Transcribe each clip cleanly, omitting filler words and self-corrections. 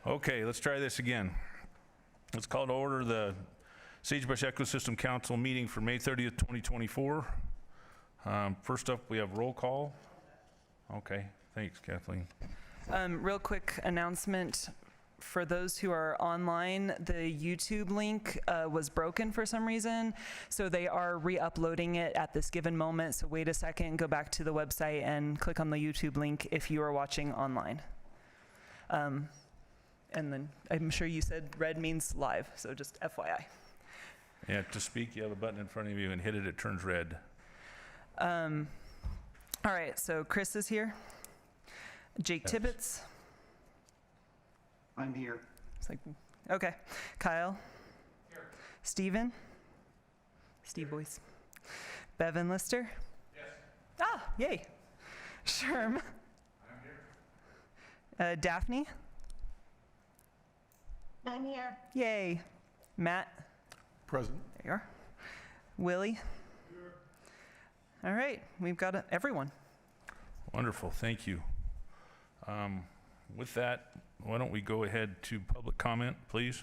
Okay, let's try this again. Let's call to order the Sagebrush Ecosystem Council meeting for May 30th, 2024. First up, we have roll call. Okay, thanks, Kathleen. Real quick announcement. For those who are online, the YouTube link was broken for some reason, so they are re-uploading it at this given moment. So wait a second, go back to the website and click on the YouTube link if you are watching online. And then I'm sure you said red means live, so just FYI. Yeah, to speak, you have a button in front of you and hit it, it turns red. All right, so Chris is here. Jake Yes. Tibbetts. I'm here. It's like, okay. Kyle. Here. Steven. Steve Boyce. Bevan Lister. Yes. Ah, yay. Sherm. I'm here. Daphne. I'm here. Yay. Matt. Present. There you are. Willie. Here. All right, we've got everyone. Wonderful, thank you. With that, why don't we go ahead to public comment, please?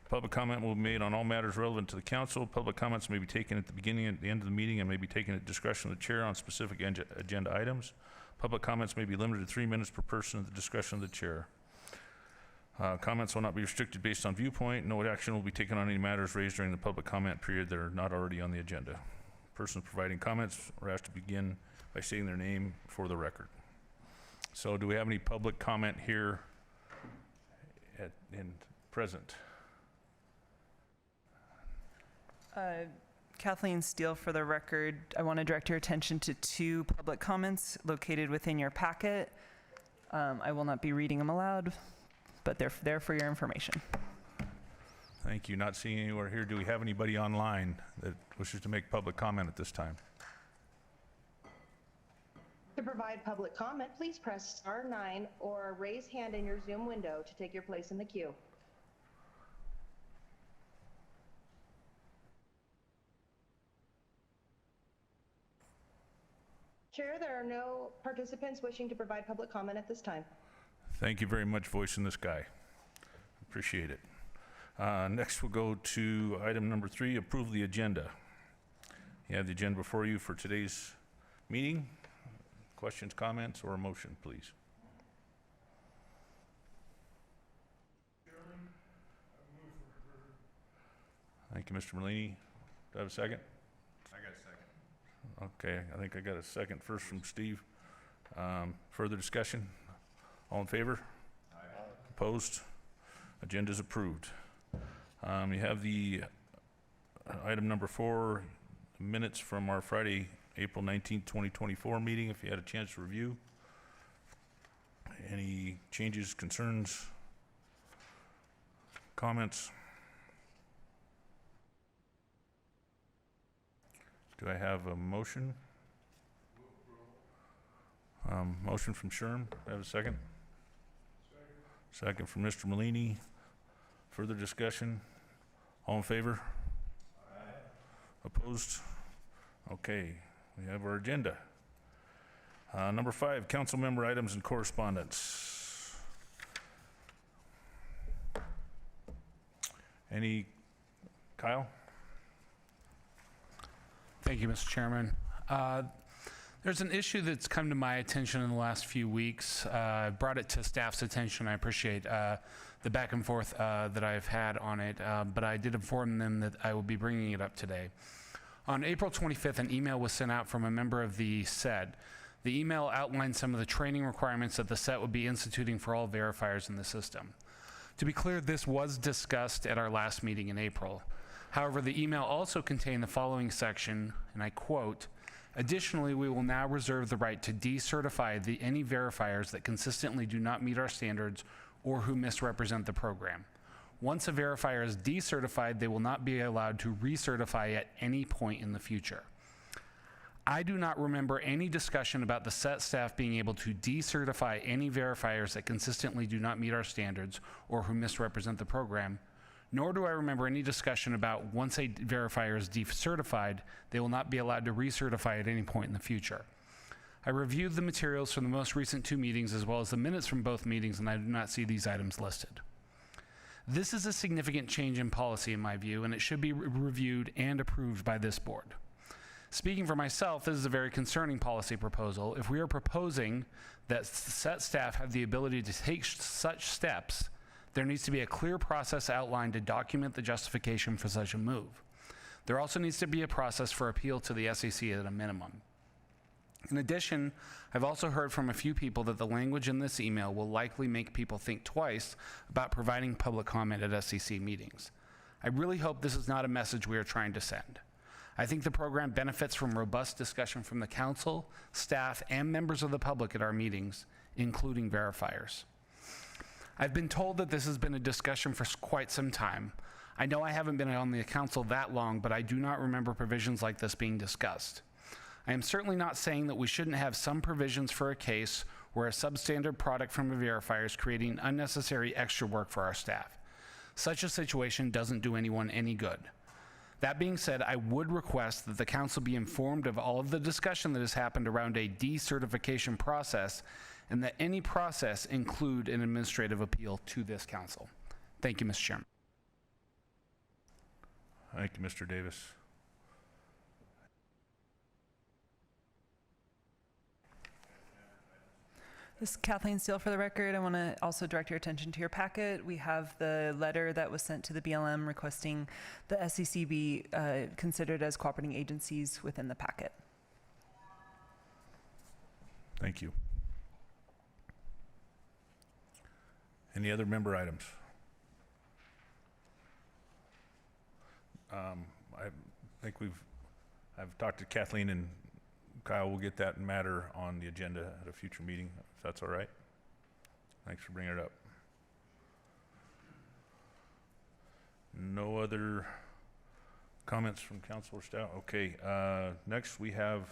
Public comment will be made on all matters relevant to the council. Public comments may be taken at the beginning and at the end of the meeting and may be taken at discretion of the chair on specific agenda items. Public comments may be limited to 3 minutes per person at the discretion of the chair. Comments will not be restricted based on viewpoint. No action will be taken on any matters raised during the public comment period that are not already on the agenda. Persons providing comments are asked to begin by stating their name for the record. So do we have any public comment here in present? Kathleen Steele, for the record, I want to direct your attention to 2 public comments located within your packet. I will not be reading them aloud, but they're there for your information. Thank you. Not seeing anywhere here. Do we have anybody online that wishes to make public comment at this time? To provide public comment, please press *9 or raise hand in your Zoom window to take your place in the queue. Chair, there are no participants wishing to provide public comment at this time. Thank you very much, voice in the sky. Appreciate it. Next, we'll go to item number 3, approve the agenda. You have the agenda before you for today's meeting. Questions, comments, or a motion, please? Thank you, Mr. Merlini. Do I have a second? I got a second. Okay, I think I got a second first from Steve. Further discussion? All in favor? Aye. Opposed? Agenda's approved. You have the item number 4, minutes from our Friday, April 19th, 2024 meeting, if you had a chance to review. Any changes, concerns, comments? Do I have a motion? Motion from Sherm. Do I have a second? Second from Mr. Merlini. Further discussion? All in favor? Aye. Opposed? Okay, we have our agenda. Number 5, council member items and correspondence. Any, Kyle? Thank you, Mr. Chairman. There's an issue that's come to my attention in the last few weeks. I brought it to staff's attention. I appreciate the back and forth that I've had on it, but I did inform them that I will be bringing it up today. On April 25th, an email was sent out from a member of the SED. The email outlined some of the training requirements that the SET would be instituting for all verifiers in the system. To be clear, this was discussed at our last meeting in April. However, the email also contained the following section, and I quote, "Additionally, we will now reserve the right to decertify any verifiers that consistently do not meet our standards or who misrepresent the program. Once a verifier is decertified, they will not be allowed to recertify at any point in the future." I do not remember any discussion about the SET staff being able to decertify any verifiers that consistently do not meet our standards or who misrepresent the program, nor do I remember any discussion about once a verifier is decertified, they will not be allowed to recertify at any point in the future. I reviewed the materials from the most recent 2 meetings as well as the minutes from both meetings, and I do not see these items listed. This is a significant change in policy in my view, and it should be reviewed and approved by this board. Speaking for myself, this is a very concerning policy proposal. If we are proposing that set staff have the ability to take such steps, there needs to be a clear process outlined to document the justification for such a move. There also needs to be a process for appeal to the SEC at a minimum. In addition, I've also heard from a few people that the language in this email will likely make people think twice about providing public comment at SEC meetings. I really hope this is not a message we are trying to send. I think the program benefits from robust discussion from the council, staff, and members of the public at our meetings, including verifiers. I've been told that this has been a discussion for quite some time. I know I haven't been on the council that long, but I do not remember provisions like this being discussed. I am certainly not saying that we shouldn't have some provisions for a case where a substandard product from a verifier is creating unnecessary extra work for our staff. Such a situation doesn't do anyone any good. That being said, I would request that the council be informed of all of the discussion that has happened around a decertification process, and that any process include an administrative appeal to this council. Thank you, Mr. Chairman. Thank you, Mr. Davis. This is Kathleen Steele for the record. I want to also direct your attention to your packet. We have the letter that was sent to the BLM requesting the SEC be considered as cooperating agencies within the packet. Thank you. Any other member items? I think I've talked to Kathleen, and Kyle will get that matter on the agenda at a future meeting, if that's all right. Thanks for bringing it up. No other comments from council or staff? Okay, next we have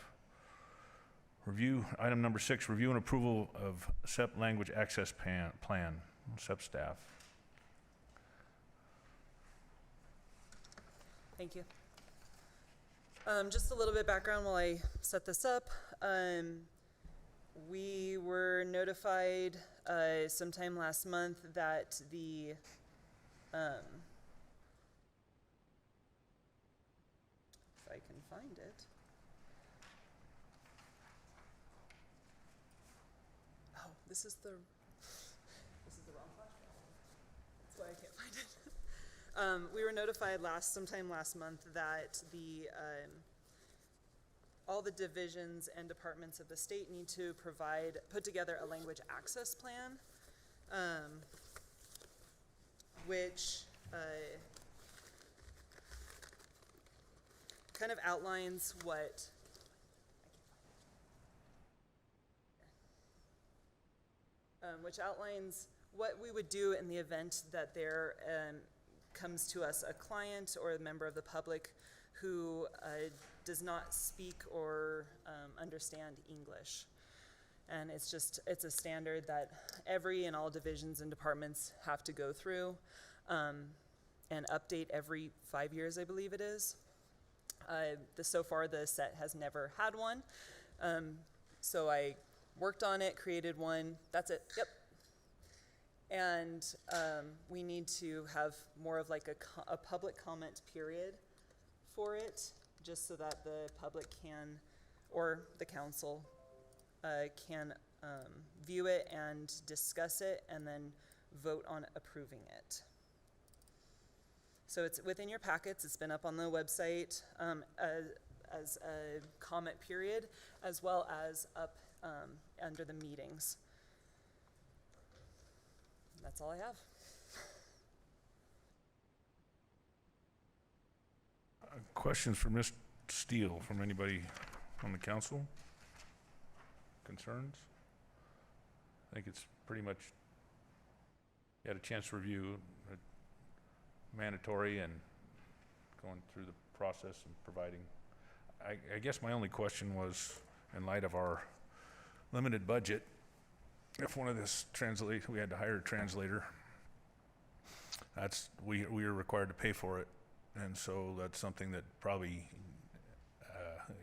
item number 6, review and approval of SEP language access plan, SEP staff. Thank you. Just a little bit of background while I set this up. We were notified sometime last month that the if I can find it. Oh, this is the wrong flash drive. That's why I can't find it. We were notified sometime last month that all the divisions and departments of the state need to put together a language access plan, which kind of outlines what we would do in the event that there comes to us a client or a member of the public who does not speak or understand English. And it's a standard that every and all divisions and departments have to go through and update every 5 years, I believe it is. So far, the set has never had one. So I worked on it, created one. That's it. Yep. And we need to have more of like a public comment period for it, just so that the public can, or the council can view it and discuss it and then vote on approving it. So it's within your packets. It's been up on the website as a comment period, as well as up under the meetings. That's all I have. Questions for Ms. Steele from anybody on the council? Concerns? I think it's pretty much, you had a chance to review mandatory and going through the process and providing. I guess my only question was, in light of our limited budget, if one of this we had to hire a translator, we are required to pay for it. And so that's something that probably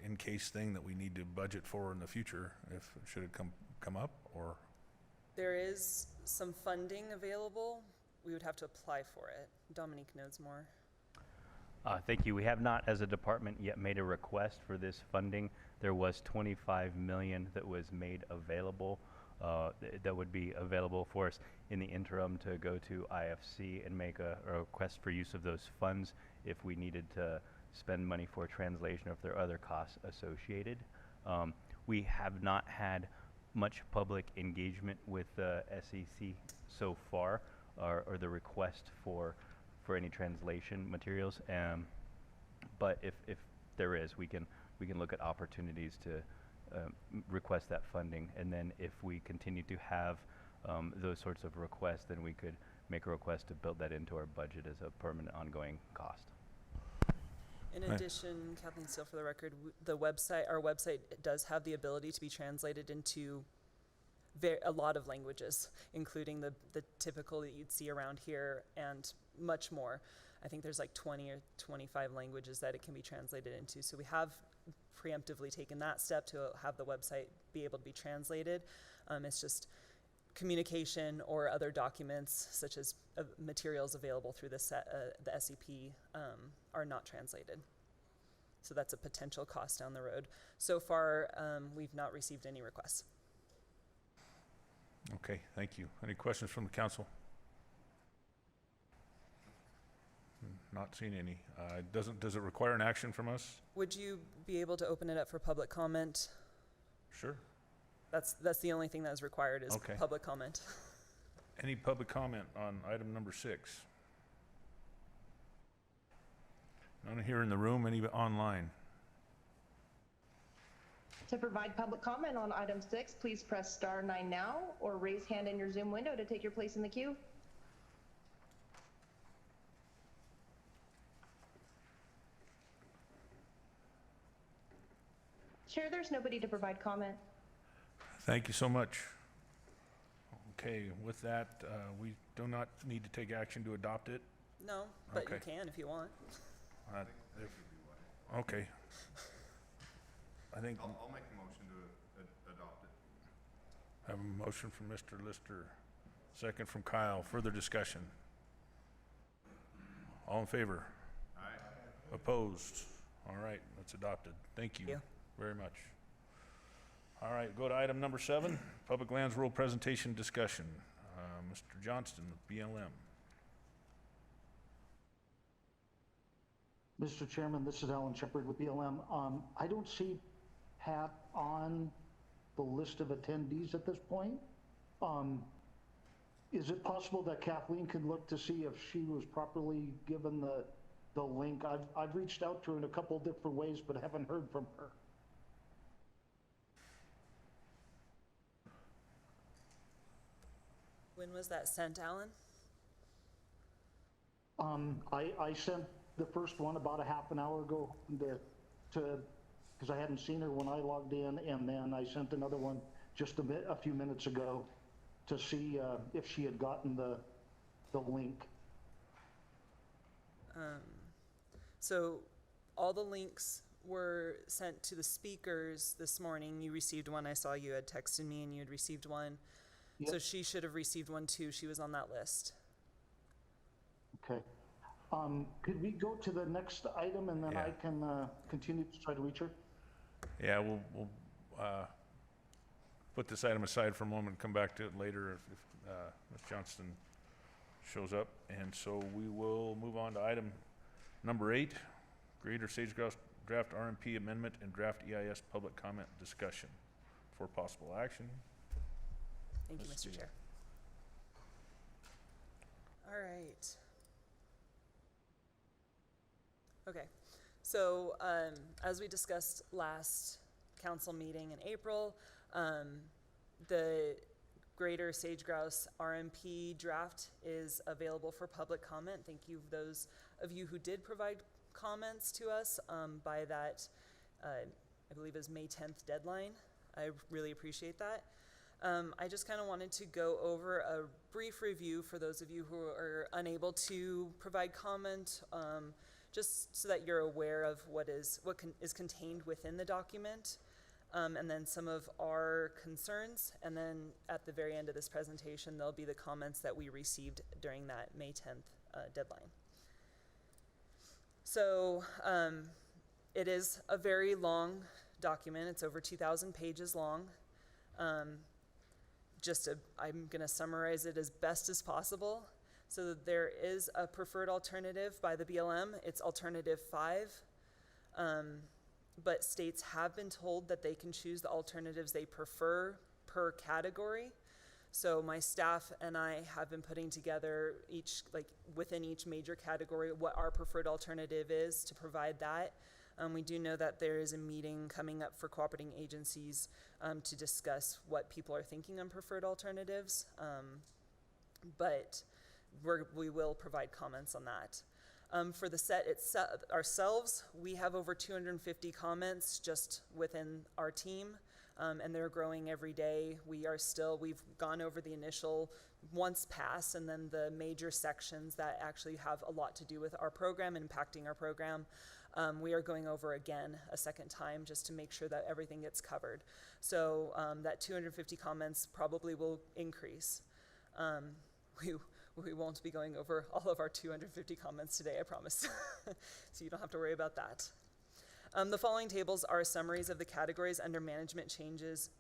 in case thing that we need to budget for in the future, if, should it come up, or? There is some funding available. We would have to apply for it. Dominique knows more. Thank you. We have not, as a department, yet made a request for this funding. There was 25 million that was made available, that would be available for us in the interim to go to IFC and make a request for use of those funds if we needed to spend money for translation or if there are other costs associated. We have not had much public engagement with the SEC so far, or the request for any translation materials. But if there is, we can look at opportunities to request that funding. And then if we continue to have those sorts of requests, then we could make a request to build that into our budget as a permanent ongoing cost. In Right. addition, Kathleen Steele, for the record, our website does have the ability to be translated into a lot of languages, including the typical that you'd see around here and much more. I think there's like 20 or 25 languages that it can be translated into. So we have preemptively taken that step to have the website be able to be translated. It's just communication or other documents such as materials available through the SEP are not translated. So that's a potential cost down the road. So far, we've not received any requests. Okay, thank you. Any questions from the council? Not seeing any. Does it require an action from us? Would you be able to open it up for public comment? Sure. That's the only thing that is required is Okay. public comment. Any public comment on item number 6? None here in the room, any online? To provide public comment on item 6, please press star 9 now or raise hand in your Zoom window to take your place in the queue. Chair, there's nobody to provide comment. Thank you so much. Okay, with that, we do not need to take action to adopt it. No, but you Okay. can if you want. Okay. I think I'll make a motion to adopt it. I have a motion from Mr. Lister, second from Kyle. Further discussion? All in favor? Aye. Opposed? All right, that's adopted. Thank you Thank you. very much. All right, go to item number 7, Public Lands Rule Presentation Discussion. Mr. Johnston with BLM. Mr. Chairman, this is Alan Shepard with BLM. I don't see Pat on the list of attendees at this point. Is it possible that Kathleen could look to see if she was properly given the link? I've reached out to her in a couple different ways, but haven't heard from her. When was that sent, Alan? I sent the first one about a half an hour ago because I hadn't seen her when I logged in, and then I sent another one just a few minutes ago to see if she had gotten the link. So all the links were sent to the speakers this morning. You received one. I saw you had texted me and you had received one. Yep. So she should have received one too. She was on that list. Okay. Could we go to the next item and then Yeah. I can continue to try to reach her? Yeah, we'll put this item aside for a moment and come back to it later if Ms. Johnston shows up. And so we will move on to item number 8, Greater Sagebrush Draft RMP Amendment and Draft EIS Public Comment Discussion for possible action. Thank you, Ms. Mr. Steele. Chair. All right. Okay, so as we discussed last council meeting in April, the Greater Sage Grouse RMP draft is available for public comment. Thank you those of you who did provide comments to us by that, I believe it was May 10th deadline. I really appreciate that. I just kind of wanted to go over a brief review for those of you who are unable to provide comment, just so that you're aware of what is contained within the document, and then some of our concerns. And then at the very end of this presentation, there'll be the comments that we received during that May 10th deadline. So it is a very long document. It's over 2,000 pages long. I'm going to summarize it as best as possible. So there is a preferred alternative by the BLM. It's alternative 5. But states have been told that they can choose the alternatives they prefer per category. So my staff and I have been putting together within each major category what our preferred alternative is to provide that. We do know that there is a meeting coming up for cooperating agencies to discuss what people are thinking on preferred alternatives, but we will provide comments on that. For the set ourselves, we have over 250 comments just within our team, and they're growing every day. We've gone over the initial once pass, and then the major sections that actually have a lot to do with our program and impacting our program. We are going over again a second time just to make sure that everything gets covered. So that 250 comments probably will increase. We won't be going over all of our 250 comments today, I promise. So you don't have to worry about that. The following tables are summaries of the categories under management changes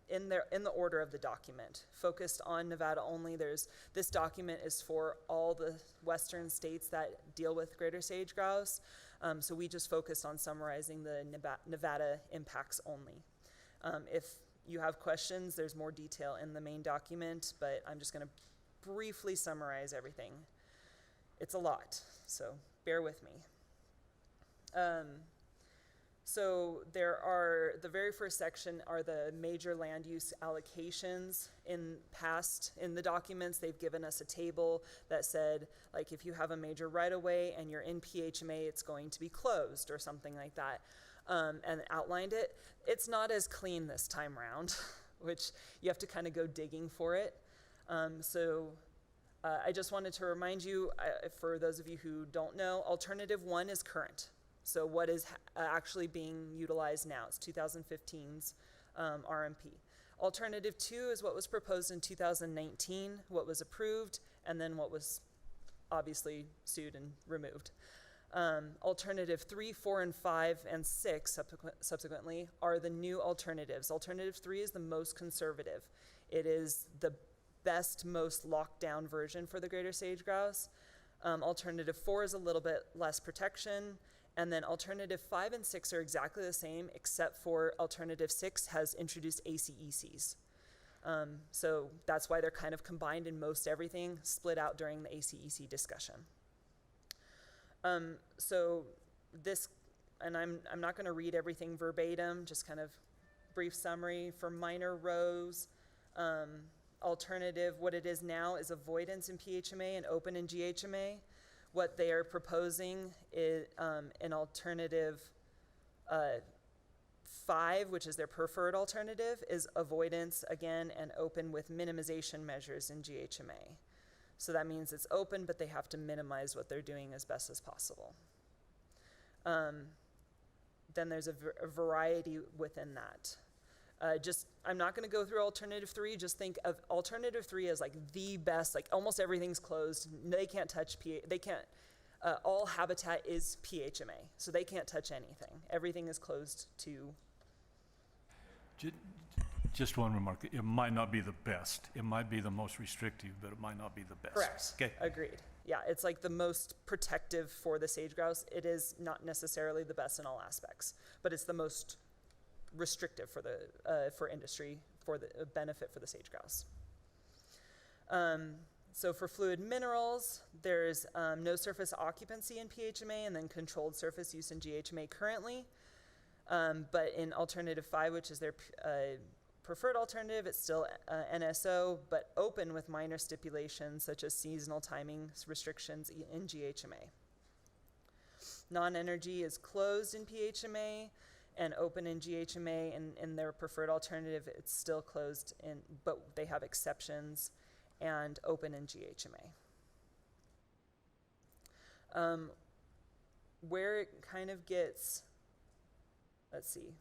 in the order of the document. Focused on Nevada only, this document is for all the western states that deal with greater sage-grouse. So we just focused on summarizing the Nevada impacts only. If you have questions, there's more detail in the main document, but I'm just going to briefly summarize everything. It's a lot, so bear with me. So the very first section are the major land use allocations. In the documents, they've given us a table that said, like, if you have a major right-of-way and you're in PHMA, it's going to be closed or something like that, and outlined it. It's not as clean this time around, which you have to kind of go digging for it. I just wanted to remind you, for those of you who don't know, Alternative 1 is current. So what is actually being utilized now? It's 2015's RMP. Alternative 2 is what was proposed in 2019, what was approved, and then what was obviously sued and removed. Alternative 3, 4, and 5, and 6 subsequently are the new alternatives. Alternative 3 is the most conservative. It is the best, most locked down version for the greater sage-grouse. Alternative 4 is a little bit less protection. And then alternative 5 and 6 are exactly the same, except for alternative 6 has introduced ACECs. So that's why they're kind of combined in most everything, split out during the ACEC discussion. So this, and I'm not going to read everything verbatim, just kind of brief summary. For minor rows, alternative, what it is now is avoidance in PHMA and open in GHMA. What they are proposing is an alternative 5, which is their preferred alternative, is avoidance again and open with minimization measures in GHMA. So that means it's open, but they have to minimize what they're doing as best as possible. Then there's a variety within that. I'm not going to go through alternative 3. Just think of alternative 3 as like the best. Like almost everything's closed. They can't touch all habitat is PHMA, so they can't touch anything. Everything is closed to. Just one remark. It might not be the best. It might be the most restrictive, but it might not be the best. Correct. Okay. Agreed. Yeah, it's like the most protective for the sage-grouse. It is not necessarily the best in all aspects, but it's the most restrictive for industry, for the benefit for the sage-grouse. So for fluid minerals, there's no surface occupancy in PHMA and then controlled surface use in GHMA currently. But in alternative 5, which is their preferred alternative, it's still NSO, but open with minor stipulations such as seasonal timing restrictions in GHMA. Non-energy is closed in PHMA and open in GHMA, and in their preferred alternative, it's still closed but they have exceptions and open in GHMA. where it kind of gets, let's see,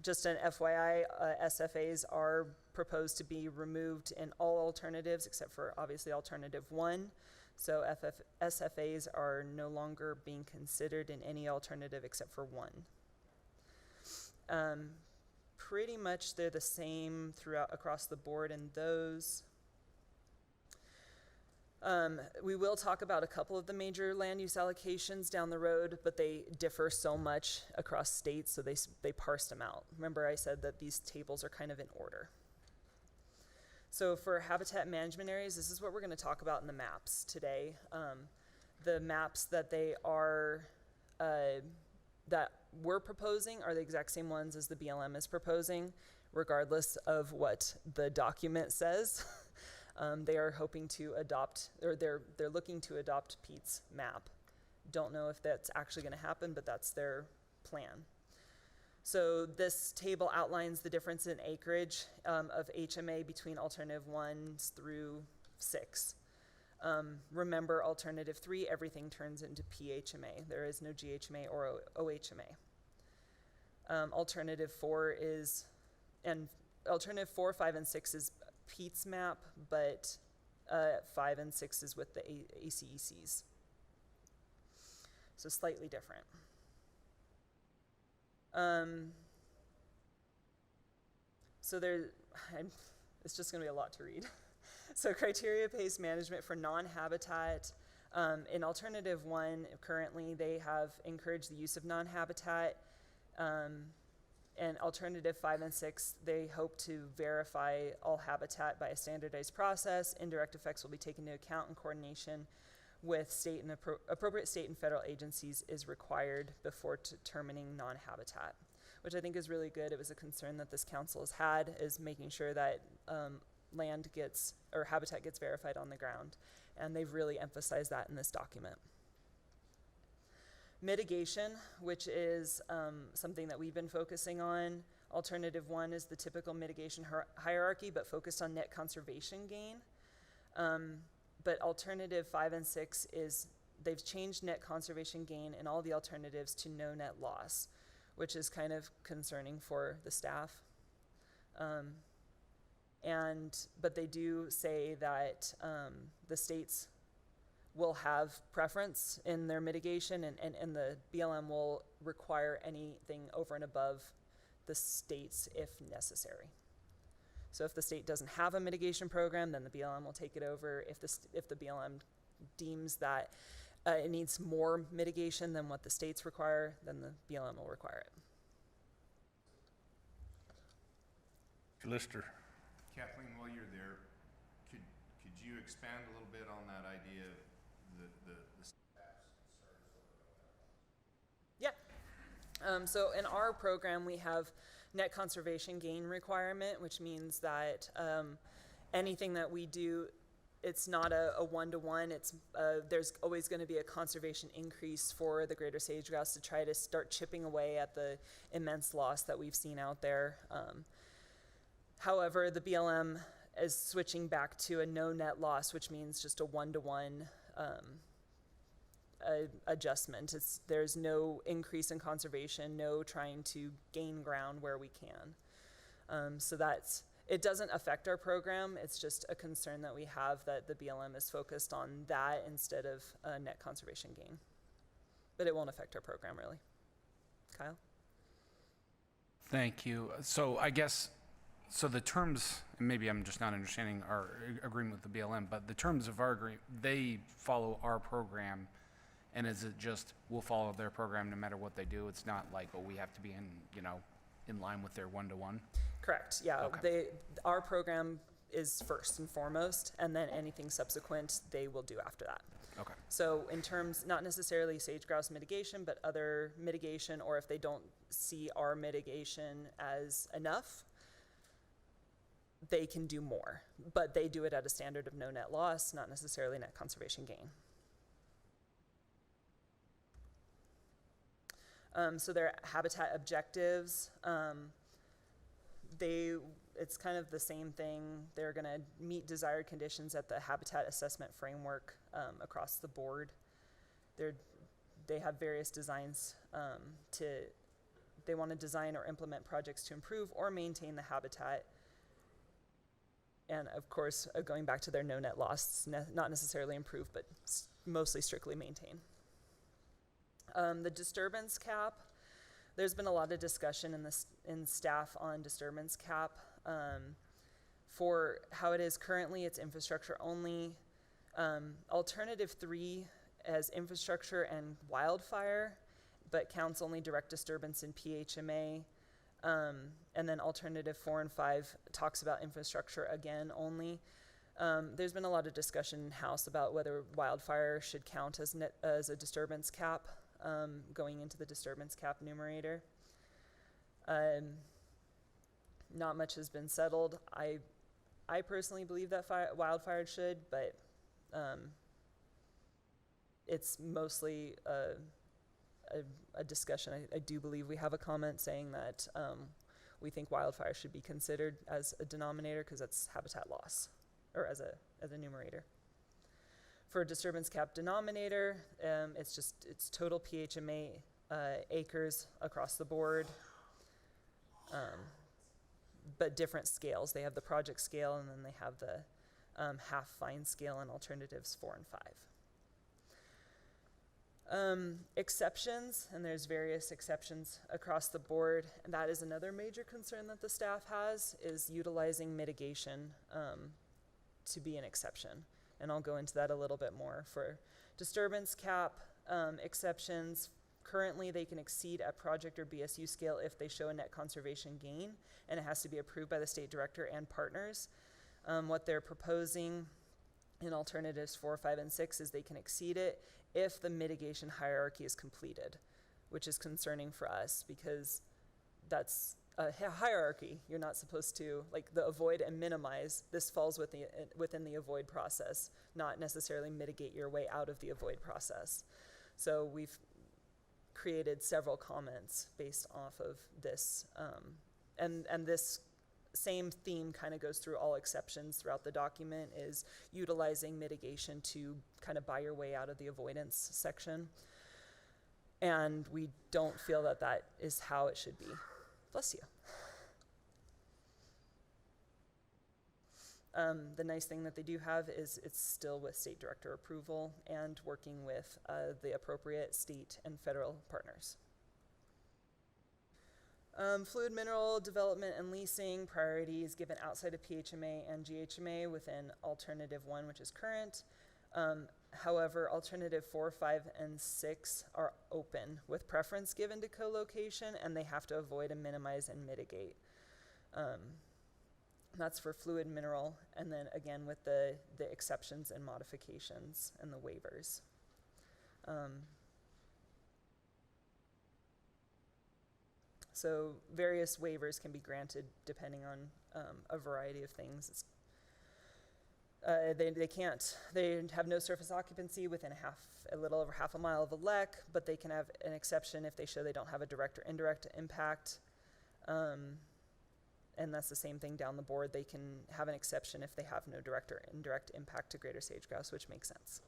just an FYI, SFAs are proposed to be removed in all alternatives except for obviously alternative 1. So SFAs are no longer being considered in any alternative except for 1. Pretty much they're the same throughout across the board in those. We will talk about a couple of the major land use allocations down the road, but they differ so much across states, so they parsed them out. Remember I said that these tables are kind of in order. So for habitat management areas, this is what we're going to talk about in the maps today. The maps that they are, that we're proposing are the exact same ones as the BLM is proposing, regardless of what the document says. They are hoping to adopt, or they're looking to adopt Pete's map. Don't know if that's actually going to happen, but that's their plan. So this table outlines the difference in acreage of HMA between alternative 1s through 6. Remember, alternative 3, everything turns into PHMA. There is no GHMA or OHMA. Alternative 4 is, and alternative 4, 5, and 6 is Pete's map, but 5 and 6 is with the ACECs. So slightly different. So it's just going to be a lot to read. So criteria-based management for non-habitat. In alternative 1, currently they have encouraged the use of non-habitat. And alternative 5 and 6, they hope to verify all habitat by a standardized process. Indirect effects will be taken into account in coordination with state and appropriate state and federal agencies is required before determining non-habitat, which I think is really good. It was a concern that this council has had, is making sure that land gets, or habitat gets verified on the ground. And they've really emphasized that in this document. Mitigation, which is something that we've been focusing on. Alternative 1 is the typical mitigation hierarchy, but focused on net conservation gain. But alternative 5 and 6 is, they've changed net conservation gain in all the alternatives to no net loss, which is kind of concerning for the staff. But they do say that the states will have preference in their mitigation, and the BLM will require anything over and above the states if necessary. So if the state doesn't have a mitigation program, then the BLM will take it over. If the BLM deems that it needs more mitigation than what the states require, then the BLM will require it. Lister. Kathleen, while you're there, could you expand a little bit on that idea of the Yeah. So in our program, we have net conservation gain requirement, which means that anything that we do, it's not a one-to-one. It's there's always going to be a conservation increase for the greater sage-grouse to try to start chipping away at the immense loss that we've seen out there. However, the BLM is switching back to a no net loss, which means just a one-to-one adjustment. There's no increase in conservation, no trying to gain ground where we can. So it doesn't affect our program. It's just a concern that we have that the BLM is focused on that instead of net conservation gain. But it won't affect our program really. Kyle? Thank you. So I guess, so the terms, and maybe I'm just not understanding our agreement with the BLM, but the terms of our agreement, they follow our program, and is it just, we'll follow their program no matter what they do? It's not like, oh, we have to be in line with their one-to-one? Correct, yeah. Okay. Our program is first and foremost, and then anything subsequent they will do after that. Okay. So in terms, not necessarily sage-grouse mitigation, but other mitigation, or if they don't see our mitigation as enough, they can do more. But they do it at a standard of no net loss, not necessarily net conservation gain. So their habitat objectives, it's kind of the same thing. They're going to meet desired conditions at the habitat assessment framework across the board. They're they have various designs they want to design or implement projects to improve or maintain the habitat. And of course, going back to their no net loss, not necessarily improve, but mostly strictly maintain. The disturbance cap, there's been a lot of discussion in staff on disturbance cap. For how it is currently, it's infrastructure only. Alternative 3 has infrastructure and wildfire, but counts only direct disturbance in PHMA. And then alternative 4 and 5 talks about infrastructure again only. There's been a lot of discussion in House about whether wildfire should count as a disturbance cap, going into the disturbance cap numerator. Not much has been settled. I personally believe that wildfire should, but it's mostly a discussion. I do believe we have a comment saying that we think wildfire should be considered as a denominator because that's habitat loss, or as a numerator. For a disturbance cap denominator, it's total PHMA acres across the board, but different scales. They have the project scale, and then they have the half fine scale and alternatives 4 and 5. Exceptions, and there's various exceptions across the board, and that is another major concern that the staff has, is utilizing mitigation to be an exception. And I'll go into that a little bit more. For disturbance cap exceptions, currently they can exceed at project or BSU scale if they show a net conservation gain, and it has to be approved by the state director and partners. What they're proposing in alternatives 4, 5, and 6 is they can exceed it if the mitigation hierarchy is completed, which is concerning for us because that's a hierarchy. You're not supposed to, like the avoid and minimize, this falls within the avoid process, not necessarily mitigate your way out of the avoid process. So we've created several comments based off of this, and this same theme kind of goes through all exceptions throughout the document, is utilizing mitigation to kind of buy your way out of the avoidance section. And we don't feel that that is how it should be. Bless you. The nice thing that they do have is it's still with state director approval and working with the appropriate state and federal partners. Fluid mineral development and leasing priorities given outside of PHMA and GHMA within alternative 1, which is current. However, alternative 4, 5, and 6 are open with preference given to co-location, and they have to avoid and minimize and mitigate. That's for fluid mineral, and then again with the exceptions and modifications and the waivers. So various waivers can be granted depending on a variety of things. They have no surface occupancy within a little over half a mile of a lek, but they can have an exception if they show they don't have a direct or indirect impact. And that's the same thing down the board. They can have an exception if they have no direct or indirect impact to greater sage-grouse, which makes sense.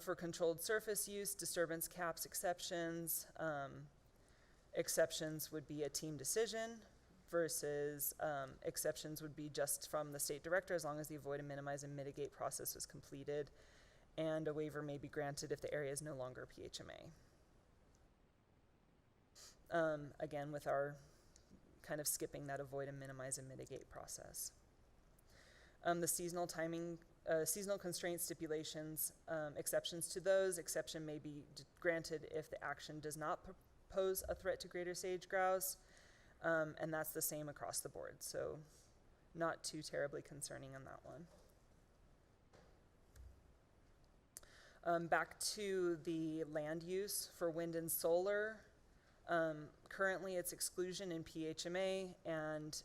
For controlled surface use, disturbance caps, exceptions. Exceptions would be a team decision versus exceptions would be just from the state director as long as the avoid and minimize and mitigate process was completed, and a waiver may be granted if the area is no longer PHMA. Again, with our kind of skipping that avoid and minimize and mitigate process. The seasonal timing, seasonal constraint stipulations, exceptions to those. Exception may be granted if the action does not pose a threat to greater sage-grouse, and that's the same across the board, so not too terribly concerning on that one. Back to the land use for wind and solar. Currently it's exclusion in PHMA and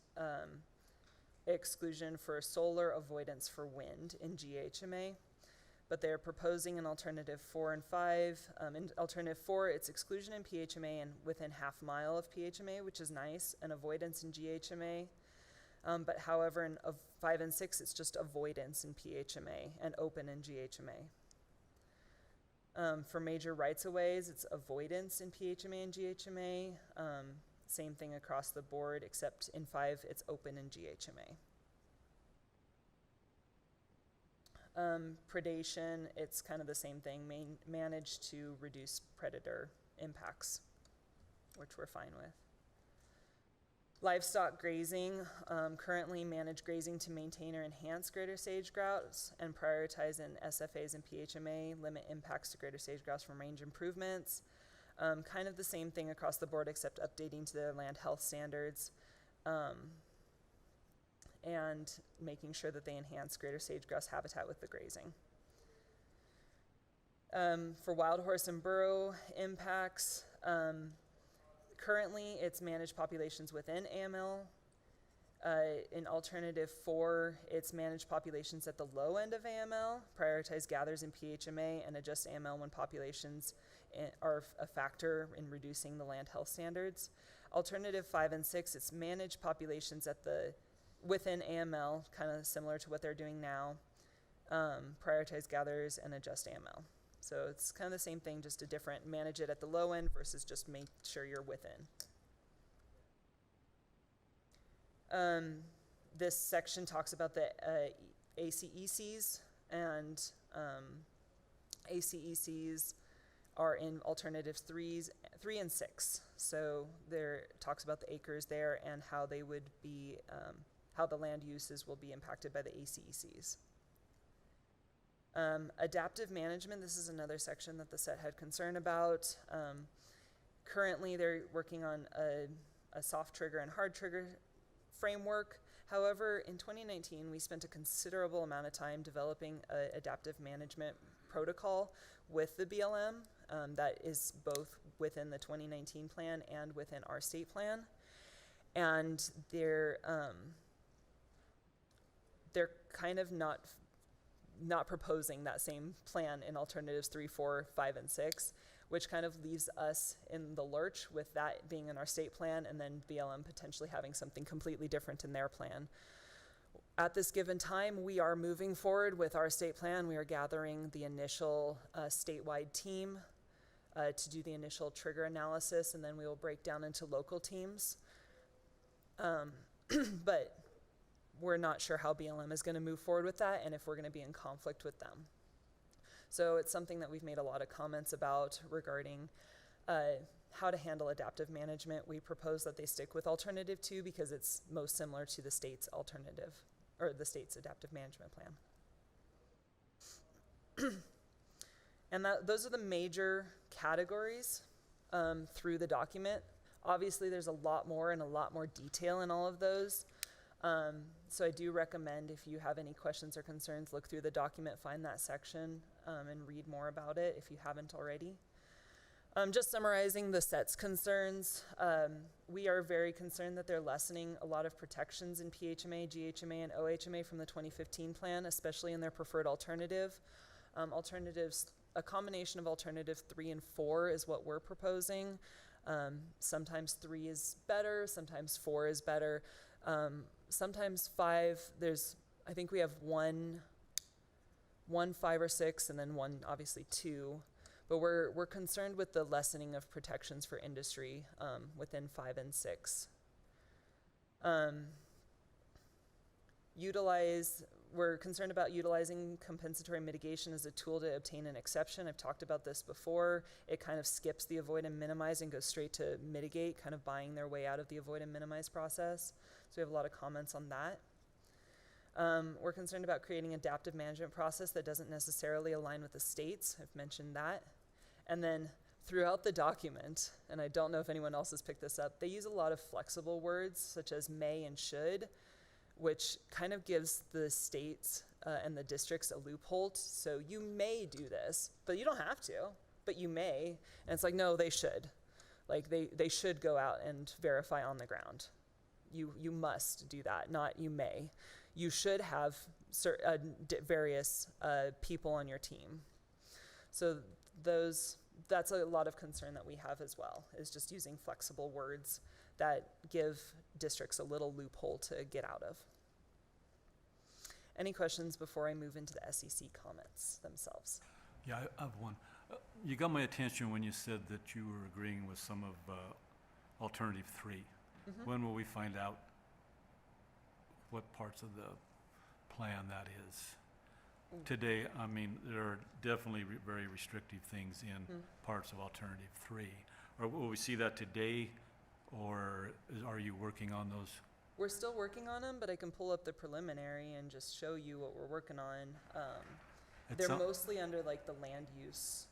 exclusion for solar, avoidance for wind in GHMA, but they're proposing an alternative 4 and 5. In alternative 4, it's exclusion in PHMA and within half mile of PHMA, which is nice, and avoidance in GHMA. But however, in 5 and 6, it's just avoidance in PHMA and open in GHMA. For major rights-of-ways, it's avoidance in PHMA and GHMA. Same thing across the board, except in 5, it's open in GHMA. Predation, it's kind of the same thing, manage to reduce predator impacts, which we're fine with. Livestock grazing, currently manage grazing to maintain or enhance greater sage grouse and prioritize in SFAs and PHMA, limit impacts to greater sage grouse from range improvements. Kind of the same thing across the board except updating to their land health standards and making sure that they enhance greater sage grouse habitat with the grazing. For wild horse and burrow impacts, currently it's managed populations within AML. In alternative 4, it's managed populations at the low end of AML, prioritize gathers in PHMA, and adjust AML when populations are a factor in reducing the land health standards. Alternative 5 and 6, it's managed populations at within AML, kind of similar to what they're doing now, prioritize gathers and adjust AML. So it's kind of the same thing, just a different manage it at the low end versus just make sure you're within. This section talks about the ACECs, and ACECs are in alternatives 3 and 6. So there talks about the acres there and how they would be, how the land uses will be impacted by the ACECs. Adaptive management, this is another section that the set had concern about. Currently, they're working on a soft trigger and hard trigger framework. However, in 2019, we spent a considerable amount of time developing an adaptive management protocol with the BLM that is both within the 2019 plan and within our state plan. And they're kind of not proposing that same plan in alternatives 3, 4, 5, and 6, which kind of leaves us in the lurch with that being in our state plan and then BLM potentially having something completely different in their plan. At this given time, we are moving forward with our state plan. We are gathering the initial statewide team to do the initial trigger analysis, and then we will break down into local teams. But we're not sure how BLM is going to move forward with that and if we're going to be in conflict with them. So it's something that we've made a lot of comments about regarding how to handle adaptive management. We propose that they stick with alternative 2 because it's most similar to the state's alternative, or the state's adaptive management plan. And those are the major categories through the document. Obviously, there's a lot more and a lot more detail in all of those. So I do recommend, if you have any questions or concerns, look through the document, find that section, and read more about it if you haven't already. Just summarizing the set's concerns, we are very concerned that they're lessening a lot of protections in PHMA, GHMA, and OHMA from the 2015 plan, especially in their preferred alternative. Alternatives, a combination of alternative 3 and 4 is what we're proposing. Sometimes 3 is better, sometimes 4 is better. Sometimes 5, I think we have one 5 or 6, and then one, obviously 2. But we're concerned with the lessening of protections for industry within 5 and 6. We're concerned about utilizing compensatory mitigation as a tool to obtain an exception. I've talked about this before. It kind of skips the avoid and minimize and goes straight to mitigate, kind of buying their way out of the avoid and minimize process. So we have a lot of comments on that. We're concerned about creating an adaptive management process that doesn't necessarily align with the states. I've mentioned that. And then throughout the document, and I don't know if anyone else has picked this up, they use a lot of flexible words such as may and should, which kind of gives the states and the districts a loophole. So you may do this, but you don't have to, but you may. And it's like, no, they should. Like they should go out and verify on the ground. You must do that, not you may. You should have various people on your team. So that's a lot of concern that we have as well, is just using flexible words that give districts a little loophole to get out of. Any questions before I move into the SEC comments themselves? Yeah, I have one. You got my attention when you said that you were agreeing with some of alternative 3. When will we find out what parts of the plan that is? Today, I mean, there are definitely very restrictive things in parts of alternative 3. Or will we see that today, or are you working on those? We're still working on them, but I can pull up the preliminary and just show you what we're working on. They're mostly under like the land use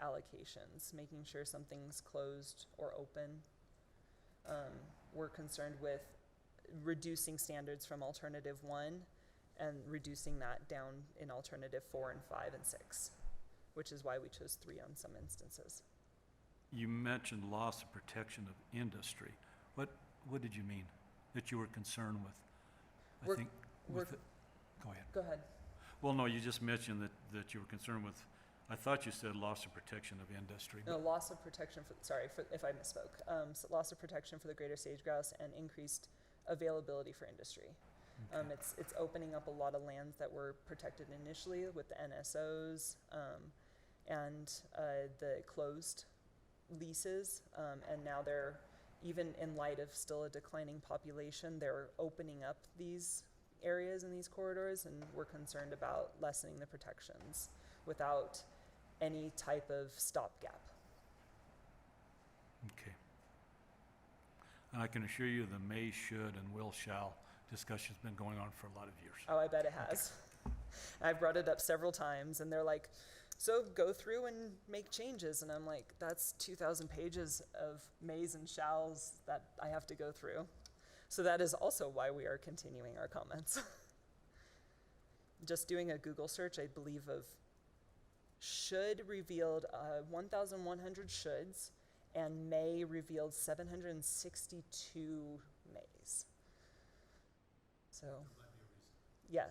allocations, making sure something's closed or open. We're concerned with reducing standards from alternative 1 and reducing that down in alternative 4 and 5 and 6, which is why we chose 3 on some instances. You mentioned loss of protection of industry. What did you mean that you were concerned with? Go ahead. Go ahead. Well, no, you just mentioned that you were concerned with, I thought you said loss of protection of industry. No, loss of protection if I misspoke. So loss of protection for the greater sage grouse and increased availability for industry. Okay. It's opening up a lot of lands that were protected initially with the NSOs and the closed leases, and now they're, even in light of still a declining population, they're opening up these areas and these corridors, and we're concerned about lessening the protections without any type of stopgap. Okay. And I can assure you the may, should, and will, shall discussion's been going on for a lot of years. Oh, I bet it has. I've brought it up several times, and they're like, so go through and make changes. And I'm like, that's 2,000 pages of mays and shalls that I have to go through. So that is also why we are continuing our comments. Just doing a Google search, I believe, of should revealed 1,100 shoulds, and may revealed 762 mays. So, yeah,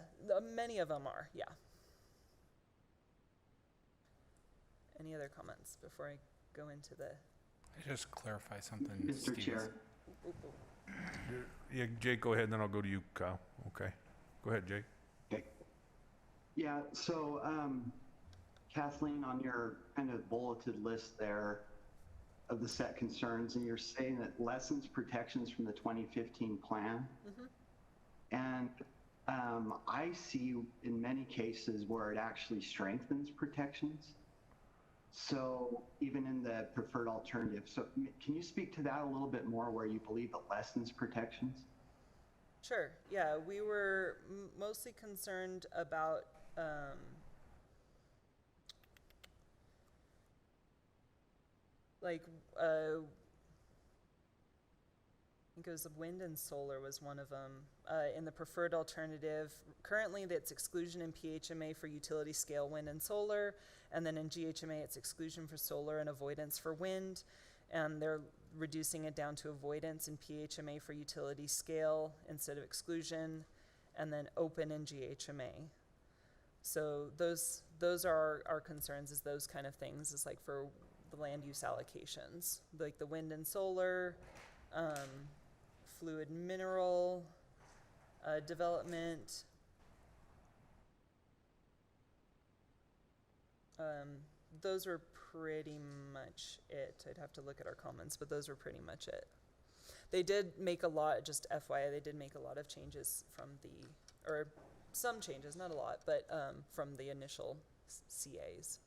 many of them are, yeah. Any other comments before I go into the? I just clarify something. Mr. Chair. Yeah, Jake, go ahead, and then I'll go to you, Kyle. Okay. Go ahead, Jake. Okay. Yeah, so Kathleen, on your kind of bulleted list there of the set concerns, and you're saying that lessens protections from the 2015 plan. And I see in many cases where it actually strengthens protections. So even in the preferred alternative. So can you speak to that a little bit more, where you believe it lessens protections? Sure, yeah, we were mostly concerned about I think it was wind and solar was one of them. In the preferred alternative, currently that's exclusion in PHMA for utility scale wind and solar, and then in GHMA it's exclusion for solar and avoidance for wind, and they're reducing it down to avoidance in PHMA for utility scale instead of exclusion, and then open in GHMA. So those are our concerns, is those kind of things, is like for the land use allocations, like the wind and solar, fluid mineral development. Those were pretty much it. I'd have to look at our comments, but those were pretty much it. They did make a lot, just FYI, they did make a lot of changes from or some changes, not a lot, but from the initial CAs.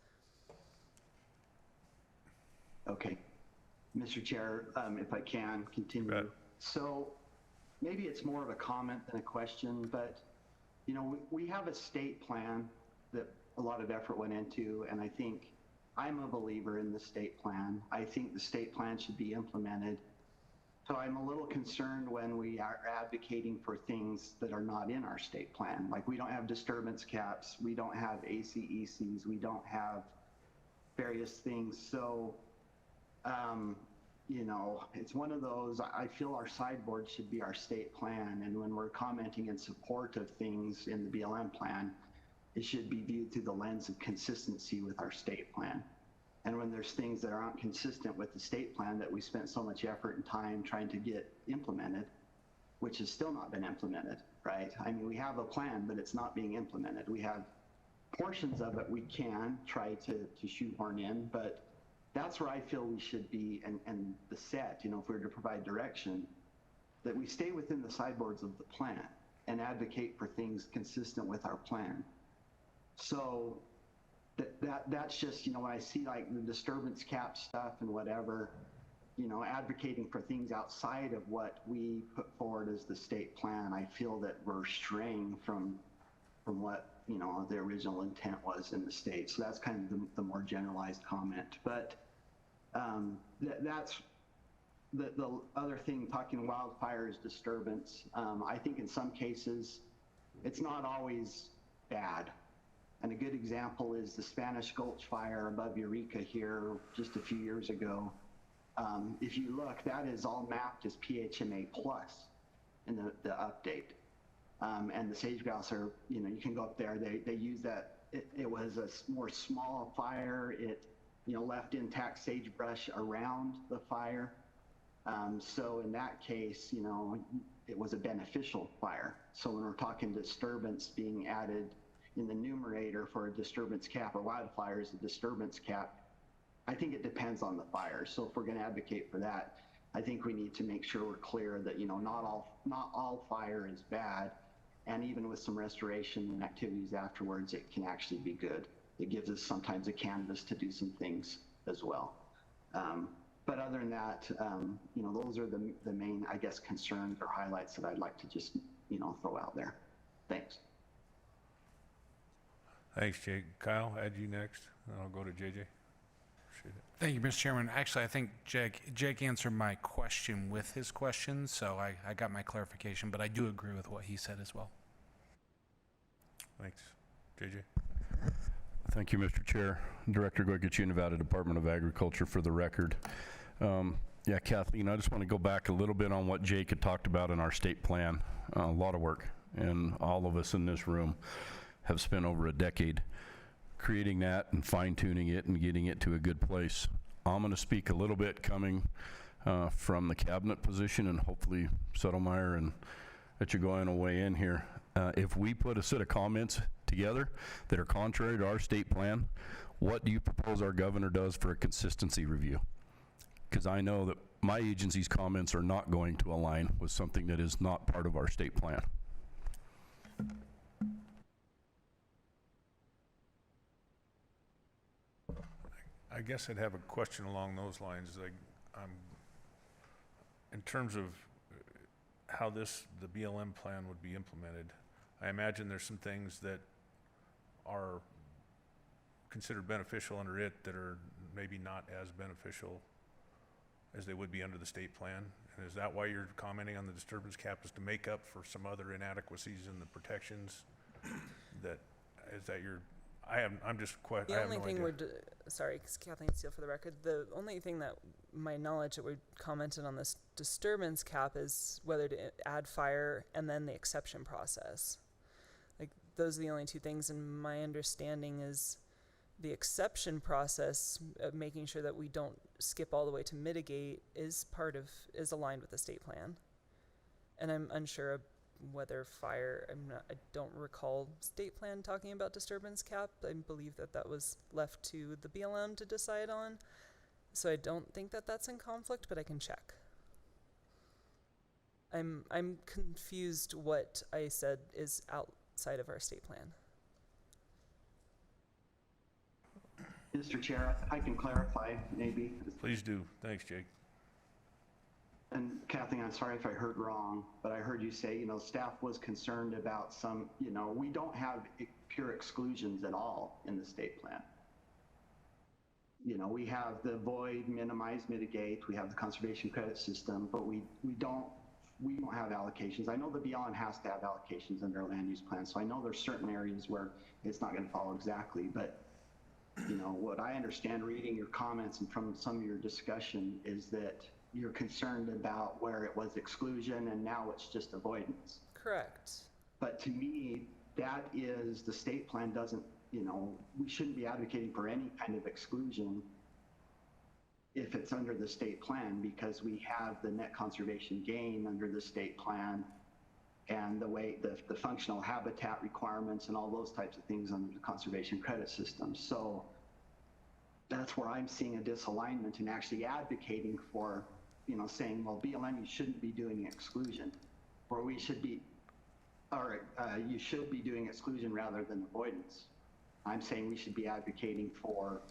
Okay. Mr. Chair, if I can continue. Right. So maybe it's more of a comment than a question, but you know, we have a state plan that a lot of effort went into, and I think I'm a believer in the state plan. I think the state plan should be implemented. So I'm a little concerned when we are advocating for things that are not in our state plan. Like, we don't have disturbance caps, we don't have ACECs, we don't have various things. So, you know, it's one of those, I feel our sideboard should be our state plan. And when we're commenting in support of things in the BLM plan, it should be viewed through the lens of consistency with our state plan. And when there's things that aren't consistent with the state plan that we spent so much effort and time trying to get implemented, which has still not been implemented, right? I mean, we have a plan, but it's not being implemented. We have portions of it we can try to shoehorn in, but that's where I feel we should be, and the set, you know, if we were to provide direction, that we stay within the sideboards of the plan and advocate for things consistent with our plan. So that's just, you know, when I see like the disturbance cap stuff and whatever, you know, advocating for things outside of what we put forward as the state plan, I feel that we're straying from what, you know, the original intent was in the state. So that's kind of the more generalized comment. But that's the other thing, talking wildfires, disturbance. I think in some cases, it's not always bad. And a good example is the Spanish Gulch fire above Eureka here just a few years ago. If you look, that is all mapped as PHMA plus in the update. And the sage grouse are, you know, you can go up there, they use that, it was a more small fire, it, you know, left intact sagebrush around the fire. So in that case, you know, it was a beneficial fire. So when we're talking disturbance being added in the numerator for a disturbance cap or wildfires, a disturbance cap, I think it depends on the fire. So if we're going to advocate for that, I think we need to make sure we're clear that, you know, not all fire is bad. And even with some restoration and activities afterwards, it can actually be good. It gives us sometimes a canvas to do some things as well. But other than that, you know, those are the main, I guess, concerns or highlights that I'd like to just, you know, throw out there. Thanks. Thanks, Jake. Kyle, add you next, and I'll go to JJ. Appreciate it. Thank you, Mr. Chairman. Actually, I think Jake answered my question with his question, so I got my clarification, but I do agree with what he said as well. Thanks. JJ? Thank you, Mr. Chair. Director Goyguchi, Nevada Department of Agriculture, for the record. Yeah, Kathleen, I just want to go back a little bit on what Jake had talked about in our state plan. A lot of work, and all of us in this room have spent over a decade creating that and fine-tuning it and getting it to a good place. I'm going to speak a little bit coming from the cabinet position, and hopefully Settlemyre and that you're going to weigh in here. If we put a set of comments together that are contrary to our state plan, what do you propose our governor does for a consistency review? Because I know that my agency's comments are not going to align with something that is not part of our state plan. I guess I'd have a question along those lines. In terms of how the BLM plan would be implemented, I imagine there's some things that are considered beneficial under it that are maybe not as beneficial as they would be under the state plan. And is that why you're commenting on the disturbance cap, is to make up for some other inadequacies in the protections? I'm just quite, I have no idea. Sorry, Kathleen Steele for the record. The only thing that my knowledge that we commented on this disturbance cap is whether to add fire and then the exception process. Like, those are the only two things, and my understanding is the exception process of making sure that we don't skip all the way to mitigate is aligned with the state plan. And I'm unsure of whether fire, I don't recall state plan talking about disturbance cap. I believe that was left to the BLM to decide on. So I don't think that that's in conflict, but I can check. I'm confused what I said is outside of our state plan. Mr. Chair, I can clarify maybe. Please do. Thanks, Jake. And Kathleen, I'm sorry if I heard wrong, but I heard you say, you know, staff was concerned about some, you know, we don't have pure exclusions at all in the state plan. You know, we have the void, minimize, mitigate, we have the conservation credit system, but we don't have allocations. I know the BLM has to have allocations under a land use plan, so I know there's certain areas where it's not going to follow exactly, but you know, what I understand reading your comments and from some of your discussion is that you're concerned about where it was exclusion and now it's just avoidance. Correct. But to me, that is, the state plan doesn't, you know, we shouldn't be advocating for any kind of exclusion if it's under the state plan, because we have the net conservation gain under the state plan and the functional habitat requirements and all those types of things under the conservation credit system. So that's where I'm seeing a disalignment and actually advocating for, saying, well, BLM, you shouldn't be doing exclusion, or you should be doing exclusion rather than avoidance. I'm saying we should be advocating for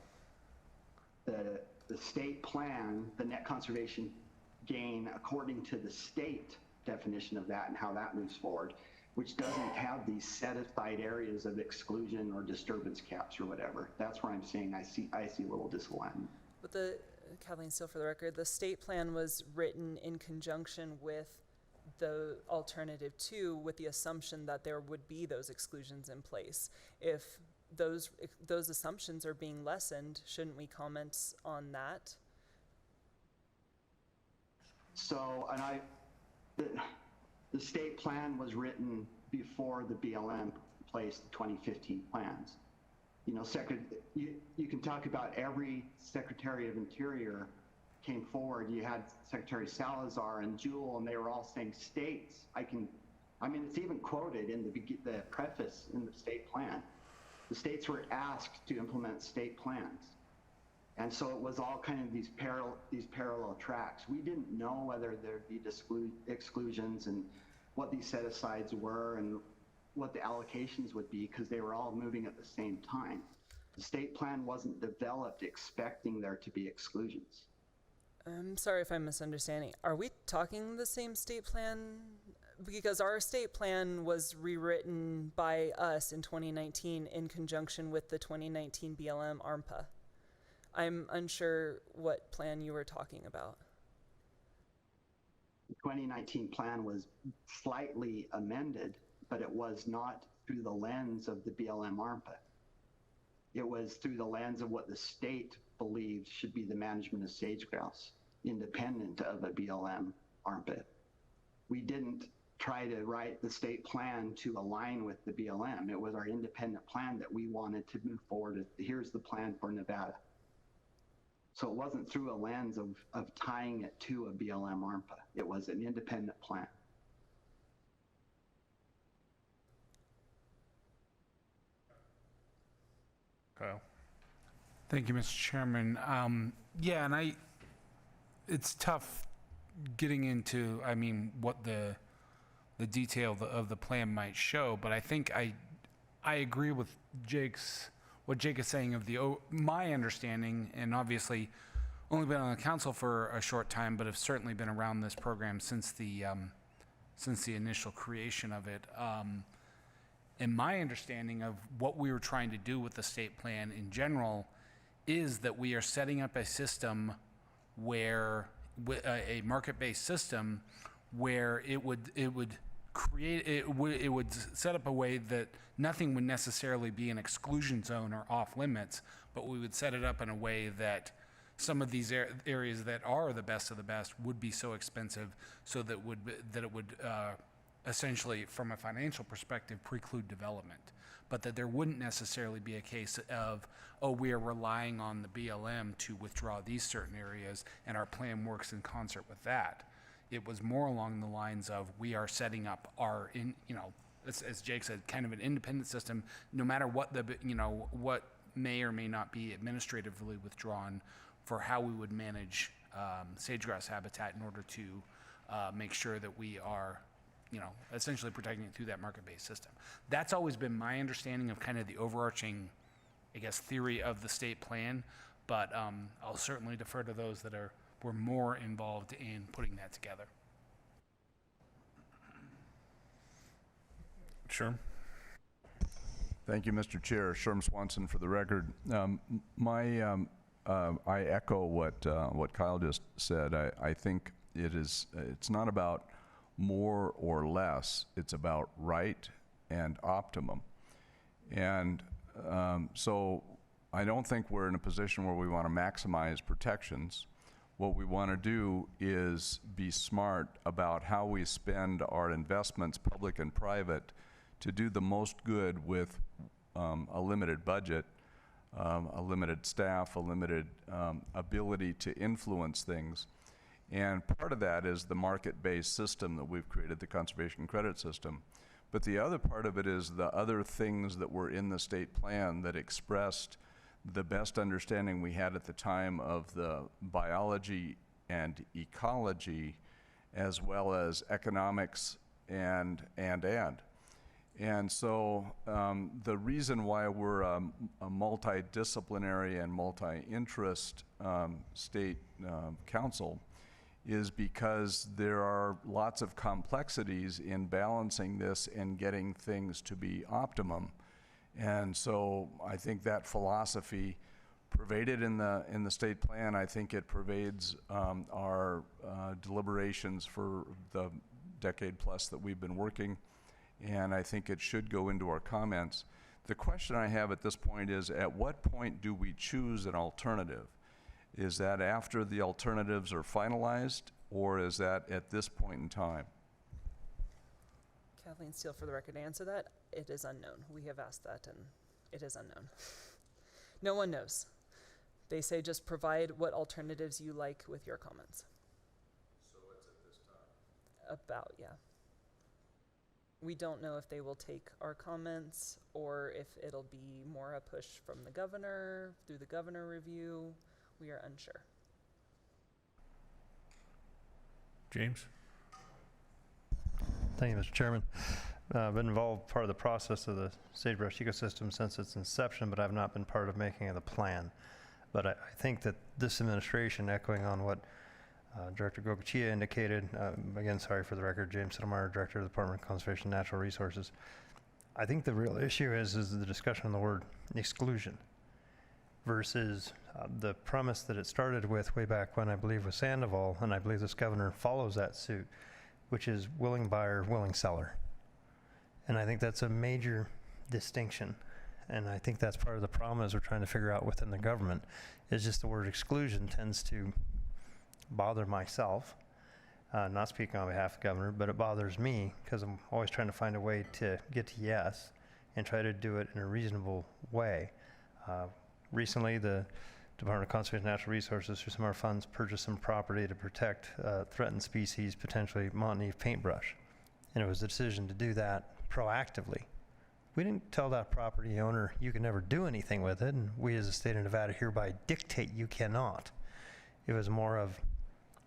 the state plan, the net conservation gain according to the state definition of that and how that moves forward, which doesn't have these set aside areas of exclusion or disturbance caps or whatever. That's where I'm saying I see a little disalignment. But Kathleen, still for the record, the state plan was written in conjunction with the alternative 2, with the assumption that there would be those exclusions in place. If those assumptions are being lessened, shouldn't we comment on that? So, the state plan was written before the BLM placed the 2015 plans. You can talk about every Secretary of Interior came forward. You had Secretary Salazar and Jewel, and they were all saying states. It's even quoted in the preface in the state plan. The states were asked to implement state plans. And so it was all kind of these parallel tracks. We didn't know whether there'd be exclusions and what these set-asides were and what the allocations would be, because they were all moving at the same time. The state plan wasn't developed expecting there to be exclusions. I'm sorry if I'm misunderstanding. Are we talking the same state plan? Because our state plan was rewritten by us in 2019 in conjunction with the 2019 BLM ARMPA. I'm unsure what plan you were talking about. The 2019 plan was slightly amended, but it was not through the lens of the BLM ARMPA. It was through the lens of what the state believed should be the management of sage-grouse, independent of a BLM ARMPA. We didn't try to write the state plan to align with the BLM. It was our independent plan that we wanted to move forward. Here's the plan for Nevada. So it wasn't through a lens of tying it to a BLM ARMPA. It was an independent plan. Kyle? Thank you, Mr. Chairman. It's tough getting into, what the detail of the plan might show, but I think I agree with what Jake is saying of my understanding, and obviously only been on the council for a short time, but have certainly been around this program since the initial creation of it. And my understanding of what we were trying to do with the state plan in general is that we are setting up a system where, a market-based system, where it would set up a way that nothing would necessarily be an exclusion zone or off limits, but we would set it up in a way that some of these areas that are the best of the best would be so expensive, so that it would essentially, from a financial perspective, preclude development. But that there wouldn't necessarily be a case of, we are relying on the BLM to withdraw these certain areas, and our plan works in concert with that. It was more along the lines of, we are setting up our, as Jake said, kind of an independent system, no matter what what may or may not be administratively withdrawn, for how we would manage sage-grouse habitat in order to make sure that we are, essentially protecting it through that market-based system. That's always been my understanding of kind of the overarching, theory of the state plan, but I'll certainly defer to those that were more involved in putting that together. Sure. Thank you, Mr. Chair. Sherm Swanson for the record. I echo what Kyle just said. I think it's not about more or less. It's about right and optimum. And so I don't think we're in a position where we want to maximize protections. What we want to do is be smart about how we spend our investments, public and private, to do the most good with a limited budget, a limited staff, a limited ability to influence things, And part of that is the market-based system that we've created, the conservation credit system. But the other part of it is the other things that were in the state plan that expressed the best understanding we had at the time of the biology and ecology, as well as economics and. And so the reason why we're a multidisciplinary and multi-interest state council is because there are lots of complexities in balancing this and getting things to be optimum. And so I think that philosophy pervaded in the state plan. I think it pervades our deliberations for the decade plus that we've been working, and I think it should go into our comments. The question I have at this point is, at what point do we choose an alternative? Is that after the alternatives are finalized, or is that at this point in time? Kathleen Steele, for the record, to answer that, it is unknown. We have asked that, and it is unknown. No one knows. They say just provide what alternatives you like with your comments. So it's at this time? About, yeah. We don't know if they will take our comments or if it'll be more a push from the governor, through the governor review. We are unsure. James? Thank you, Mr. Chairman. I've been involved part of the process of the Sagebrush ecosystem since its inception, but I've not been part of making the plan. But I think that this administration, echoing on what Director Goicoechea indicated, again, sorry for the record, James Settlemeyer, Director of the Department of Conservation and Natural Resources. I think the real issue is the discussion on the word exclusion versus the premise that it started with way back when, I believe, with Sandoval, and I believe this governor follows that suit, which is willing buyer, willing seller. And I think that's a major distinction. And I think that's part of the problem as we're trying to figure out within the government, is just the word exclusion tends to bother myself, not speaking on behalf of the governor, but it bothers me because I'm always trying to find a way to get to yes and try to do it in a reasonable way. Recently, the Department of Conservation and Natural Resources, through some of our funds, purchased some property to protect threatened species, potentially Montney paintbrush. And it was the decision to do that proactively. We didn't tell that property owner, you can never do anything with it, and we as a state of Nevada hereby dictate you cannot. It was more of,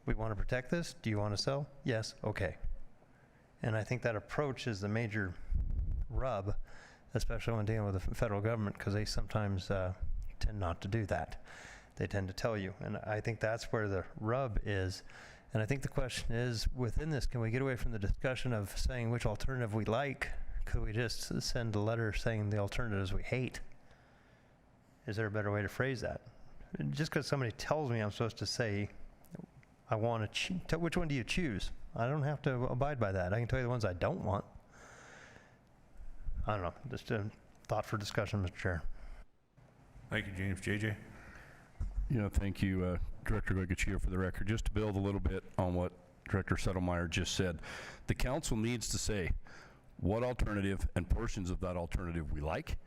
we want to protect this, do you want to sell? Yes, okay. And I think that approach is the major rub, especially when dealing with the federal government, because they sometimes tend not to do that. They tend to tell you, and I think that's where the rub is. And I think the question is, within this, can we get away from the discussion of saying which alternative we like? Could we just send a letter saying the alternatives we hate? Is there a better way to phrase that? Just because somebody tells me I'm supposed to say, I want to which one do you choose? I don't have to abide by that. I can tell you the ones I don't want. I don't know, just a thought for discussion, Mr. Chair. Thank you, James. JJ? Yeah, thank you, Director Goicoechea, for the record. Just to build a little bit on what Director Settlemeyer just said, the council needs to say what alternative and portions of that alternative we like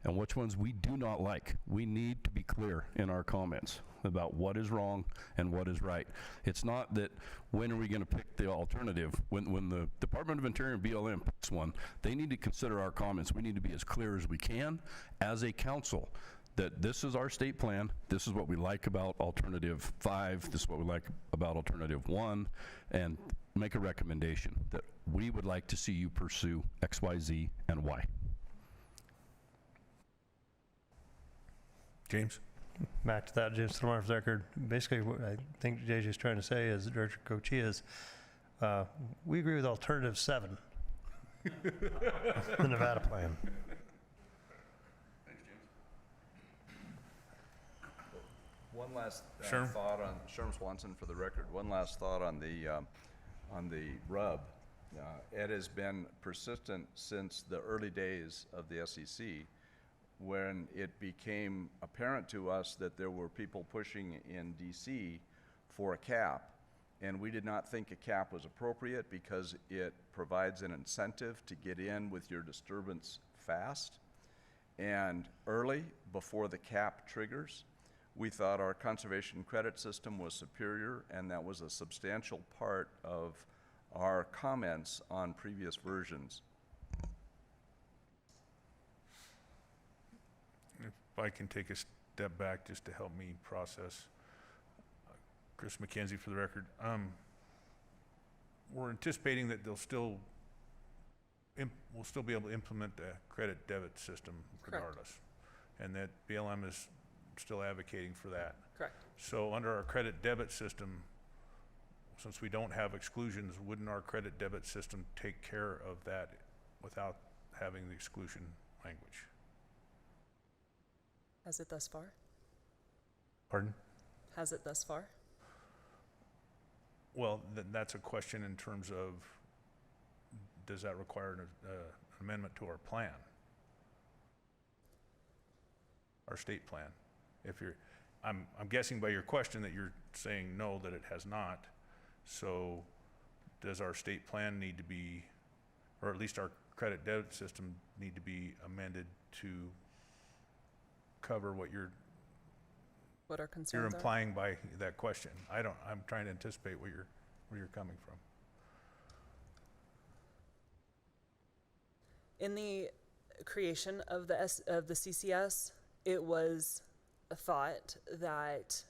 and which ones we do not like. We need to be clear in our comments about what is wrong and what is right. It's not that when are we going to pick the alternative. When the Department of Interior and BLM picks one, they need to consider our comments. We need to be as clear as we can as a council that this is our state plan, this is what we like about alternative 5, this is what we like about alternative 1, and make a recommendation that we would like to see you pursue X, Y, Z, and Y. James? Back to that, James Settlemeyer's record. Basically, what I think JJ is trying to say is, Director Goicoechea is, we agree with alternative 7, the Nevada plan. One last Sure. thought on Sherm Swanson, for the record. One last thought on the rub. It has been persistent since the early days of the SEC, when it became apparent to us that there were people pushing in DC for a cap, and we did not think a cap was appropriate because it provides an incentive to get in with your disturbance fast and early before the cap triggers. We thought our conservation credit system was superior, and that was a substantial part of our comments on previous versions. If I can take a step back just to help me process. Chris McKenzie for the record. We're anticipating that we'll still be able to implement the credit debit system regardless. And that BLM is still advocating for that. Correct. So under our credit debit system, since we don't have exclusions, wouldn't our credit debit system take care of that without having the exclusion language? Has it thus far? Pardon? Has it thus far? Well, that's a question in terms of, does that require an amendment to our plan? Our state plan? If you're, I'm guessing by your question that you're saying no, that it has not. So does our state plan need to be, or at least our credit debit system need to be amended to cover what What our concerns you're are? implying by that question? I'm trying to anticipate where you're coming from. In the creation of the CCS, it was a thought that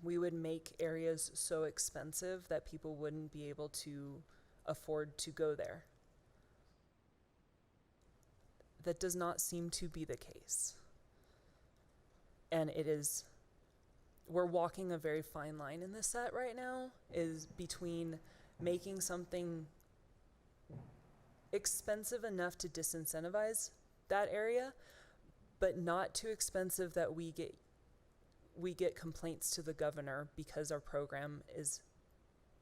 we would make areas so expensive that people wouldn't be able to afford to go there. That does not seem to be the case. And we're walking a very fine line in this set right now, is between making something expensive enough to disincentivize that area, but not too expensive that we get complaints to the governor because our program is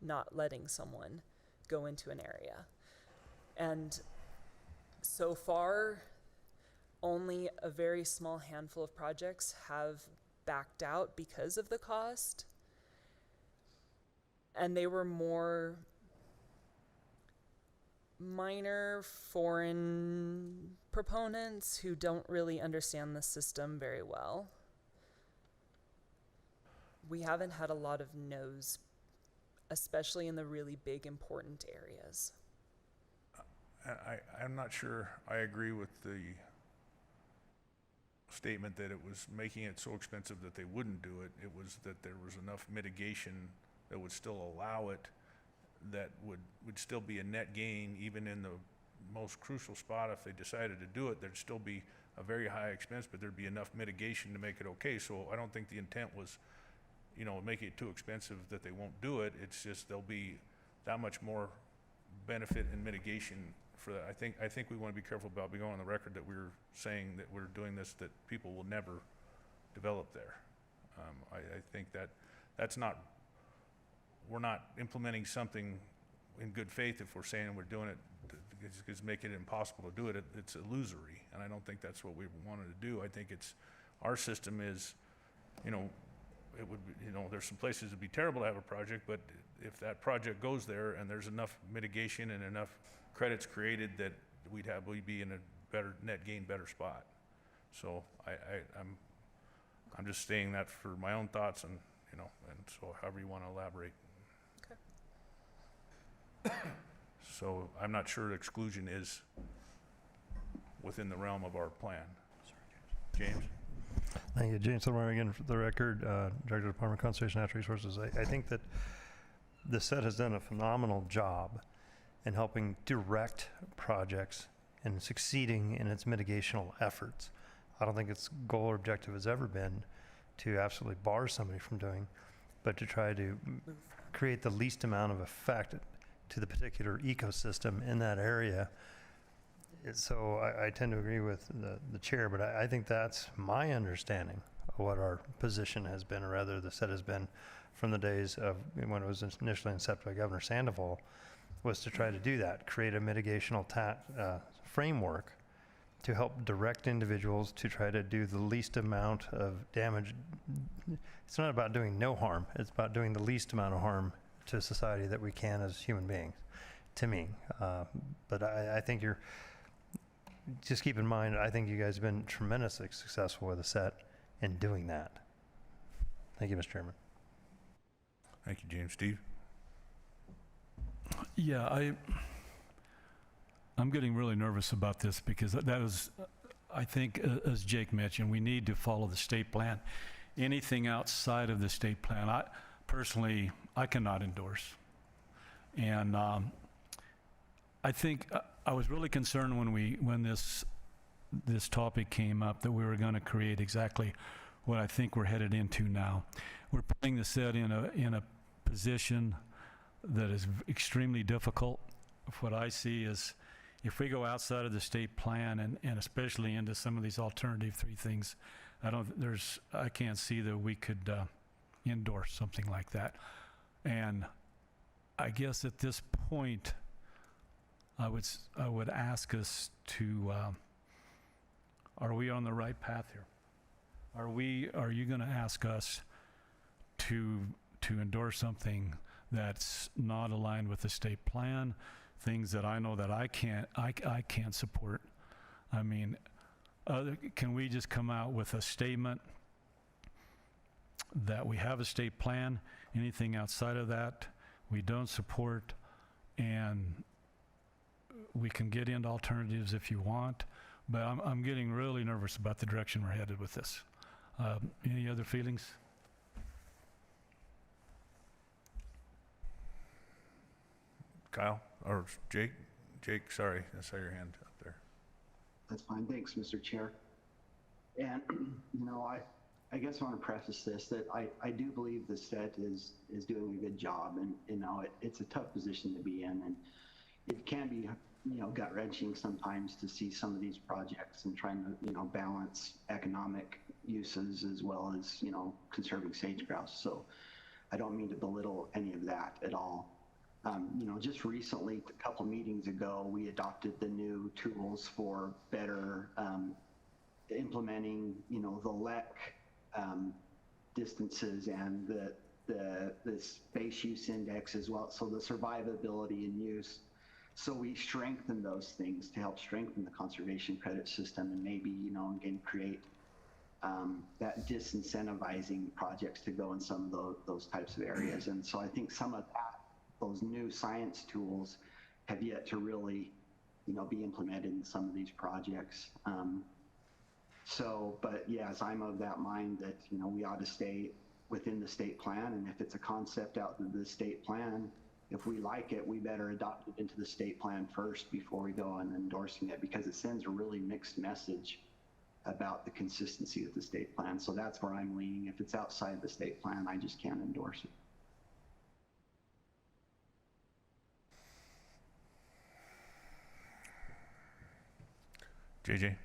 not letting someone go into an area. And so far, only a very small handful of projects have backed out because of the cost. And they were more minor foreign proponents who don't really understand the system very well. We haven't had a lot of no's, especially in the really big, important areas. I'm not sure I agree with the statement that it was making it so expensive that they wouldn't do it. It was that there was enough mitigation that would still allow it, that would still be a net gain even in the most crucial spot. If they decided to do it, there'd still be a very high expense, but there'd be enough mitigation to make it okay. So I don't think the intent was, making it too expensive that they won't do it. It's just there'll be that much more benefit and mitigation for that. I think we want to be careful about going on the record that we're saying that we're doing this, that people will never develop there. I think that's not, we're not implementing something in good faith if we're saying we're doing it because making it impossible to do it. It's illusory, and I don't think that's what we wanted to do. I think our system is, it would be, there's some places it'd be terrible to have a project, but if that project goes there and there's enough mitigation and enough credits created, that we'd be in a better net gain, better spot. So I'm just saying that for my own thoughts, and and so however you want to elaborate. Okay. So I'm not sure exclusion is within the realm of our plan. James? Thank you. James Silvermeyer again for the record, Director of Department of Conservation and Natural Resources. I think that the set has done a phenomenal job in helping direct projects and succeeding in its mitigational efforts. I don't think its goal or objective has ever been to absolutely bar somebody from doing, but to try to create the least amount of effect to the particular ecosystem in that area. So I tend to agree with the chair, but I think that's my understanding of what our position has been, or rather the set has been from the days of when it was initially incepted by Governor Sandoval, was to try to do that, create a mitigational framework to help direct individuals to try to do the least amount of damage. It's not about doing no harm, it's about doing the least amount of harm to society that we can as human beings, to me. But I think just keep in mind, I think you guys have been tremendously successful with the set in doing that. Thank you, Mr. Chairman. Thank you, James. Steve? Yeah, I'm getting really nervous about this because that is, I think, as Jake mentioned, we need to follow the state plan. Anything outside of the state plan, personally, I cannot endorse. And I think I was really concerned when this topic came up that we were going to create exactly what I think we're headed into now. We're putting the set in a position that is extremely difficult. What I see is if we go outside of the state plan and especially into some of these alternative 3 things, I can't see that we could endorse something like that. And I guess at this point, I would ask us to, are we on the right path here? Are you going to ask us to endorse something that's not aligned with the state plan, things that I know that I can't support? I mean, can we just come out with a statement that we have a state plan, anything outside of that we don't support, and we can get into alternatives if you want, but I'm getting really nervous about the direction we're headed with this. Any other feelings? Kyle? Or Jake? Jake, sorry, I saw your hand up there. That's fine. Thanks, Mr. Chair. And, you know, I guess I want to preface this, that I do believe the SET is doing a good job, and, you know, it's a tough position to be in, and it can be, you know, gut-wrenching sometimes to see some of these projects and trying to, you know, balance economic uses as well as, you know, conserving sage grouse. So I don't mean to belittle any of that at all. You know, just recently, a couple meetings ago, we adopted the new tools for better implementing, you know, the LEC distances and the space use index as well. So the survivability and use. So we strengthen those things to help strengthen the conservation credit system and maybe, you know, again, create that disincentivizing projects to go in some of those types of areas. And so I think some of that, those new science tools have yet to really, you know, be implemented in some of these projects. But yes, I'm of that mind that, you know, we ought to stay within the state plan. And if it's a concept out of the state plan, if we like it, we better adopt it into the state plan first before we go on endorsing it, because it sends a really mixed message about the consistency of the state plan. So that's where I'm leaning. If it's outside the state plan, I just can't endorse it. JJ?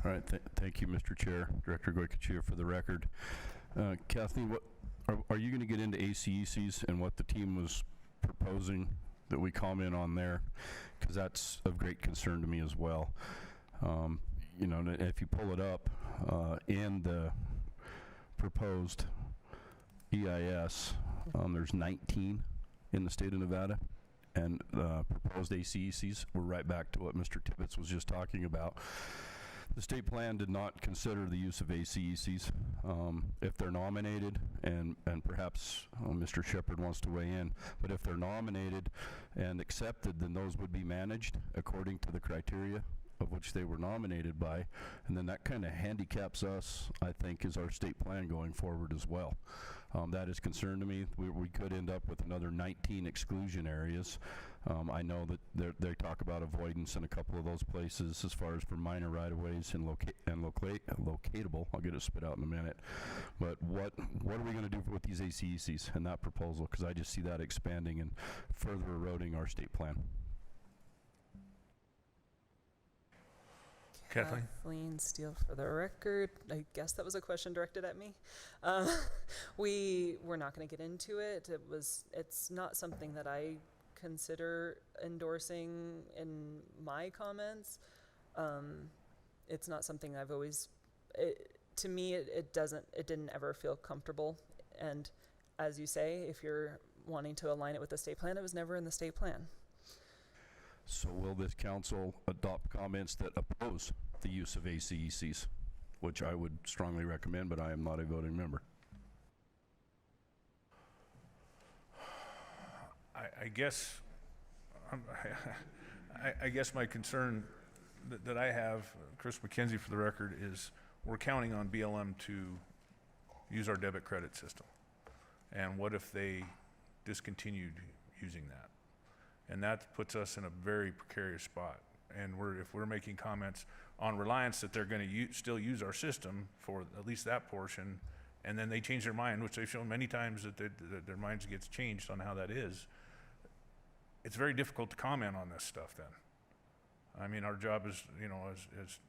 All right, thank you, Mr. Chair, Director Goycochea. For the record, Kathleen, what are you going to get into ACECs and what the team was proposing that we comment on there? Because that's of great concern to me as well. You know, if you pull it up in the proposed EIS, there's 19 in the state of Nevada, and proposed ACECs. We're right back to what Mr. Tibbetts was just talking about. The state plan did not consider the use of ACECs. If they're nominated, and perhaps Mr. Shepherd wants to weigh in, but if they're nominated and accepted, then those would be managed according to the criteria of which they were nominated by, and then that kind of handicaps us, I think, as our state plan going forward as well. That is concern to me. We could end up with another 19 exclusion areas. I know that they talk about avoidance in a couple of those places as far as for minor right-of-ways and locatable. I'll get it spit out in a minute. But what are we going to do with these ACECs in that proposal? Because I just see that expanding and further eroding our state plan. Kathleen Steele, for the record. I guess that was a question directed at me. We were not going to get into it. It's not something that I consider endorsing in my comments. It's not something I've always. To me, it didn't ever feel comfortable. And as you say, if you're wanting to align it with the state plan, it was never in the state plan. So will this council adopt comments that oppose the use of ACECs which I would strongly recommend, but I am not a voting member. I guess, I guess my concern that I have, Chris McKenzie for the record, is we're counting on BLM to use our debit credit system. And what if they discontinued using that? And that puts us in a very precarious spot. And if we're making comments on reliance that they're going to still use our system for at least that portion, and then they change their mind, which they've shown many times that their minds gets changed on how that is, it's very difficult to comment on this stuff then. I mean, our job is, as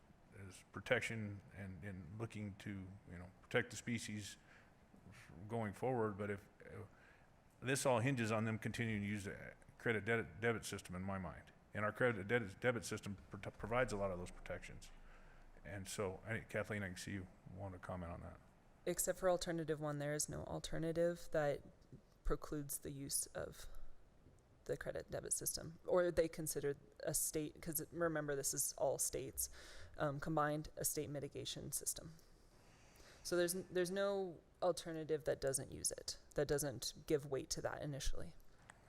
protection and looking to, protect the species going forward, but if this all hinges on them continuing to use the credit debit system in my mind. And our credit debit system provides a lot of those protections. And so, Kathleen, I can see you want to comment on that. Except for alternative 1, there is no alternative that precludes the use of the credit debit system, or they consider a state, because remember this is all states, combined, a state mitigation system. So there's no alternative that doesn't use it, that doesn't give weight to that initially.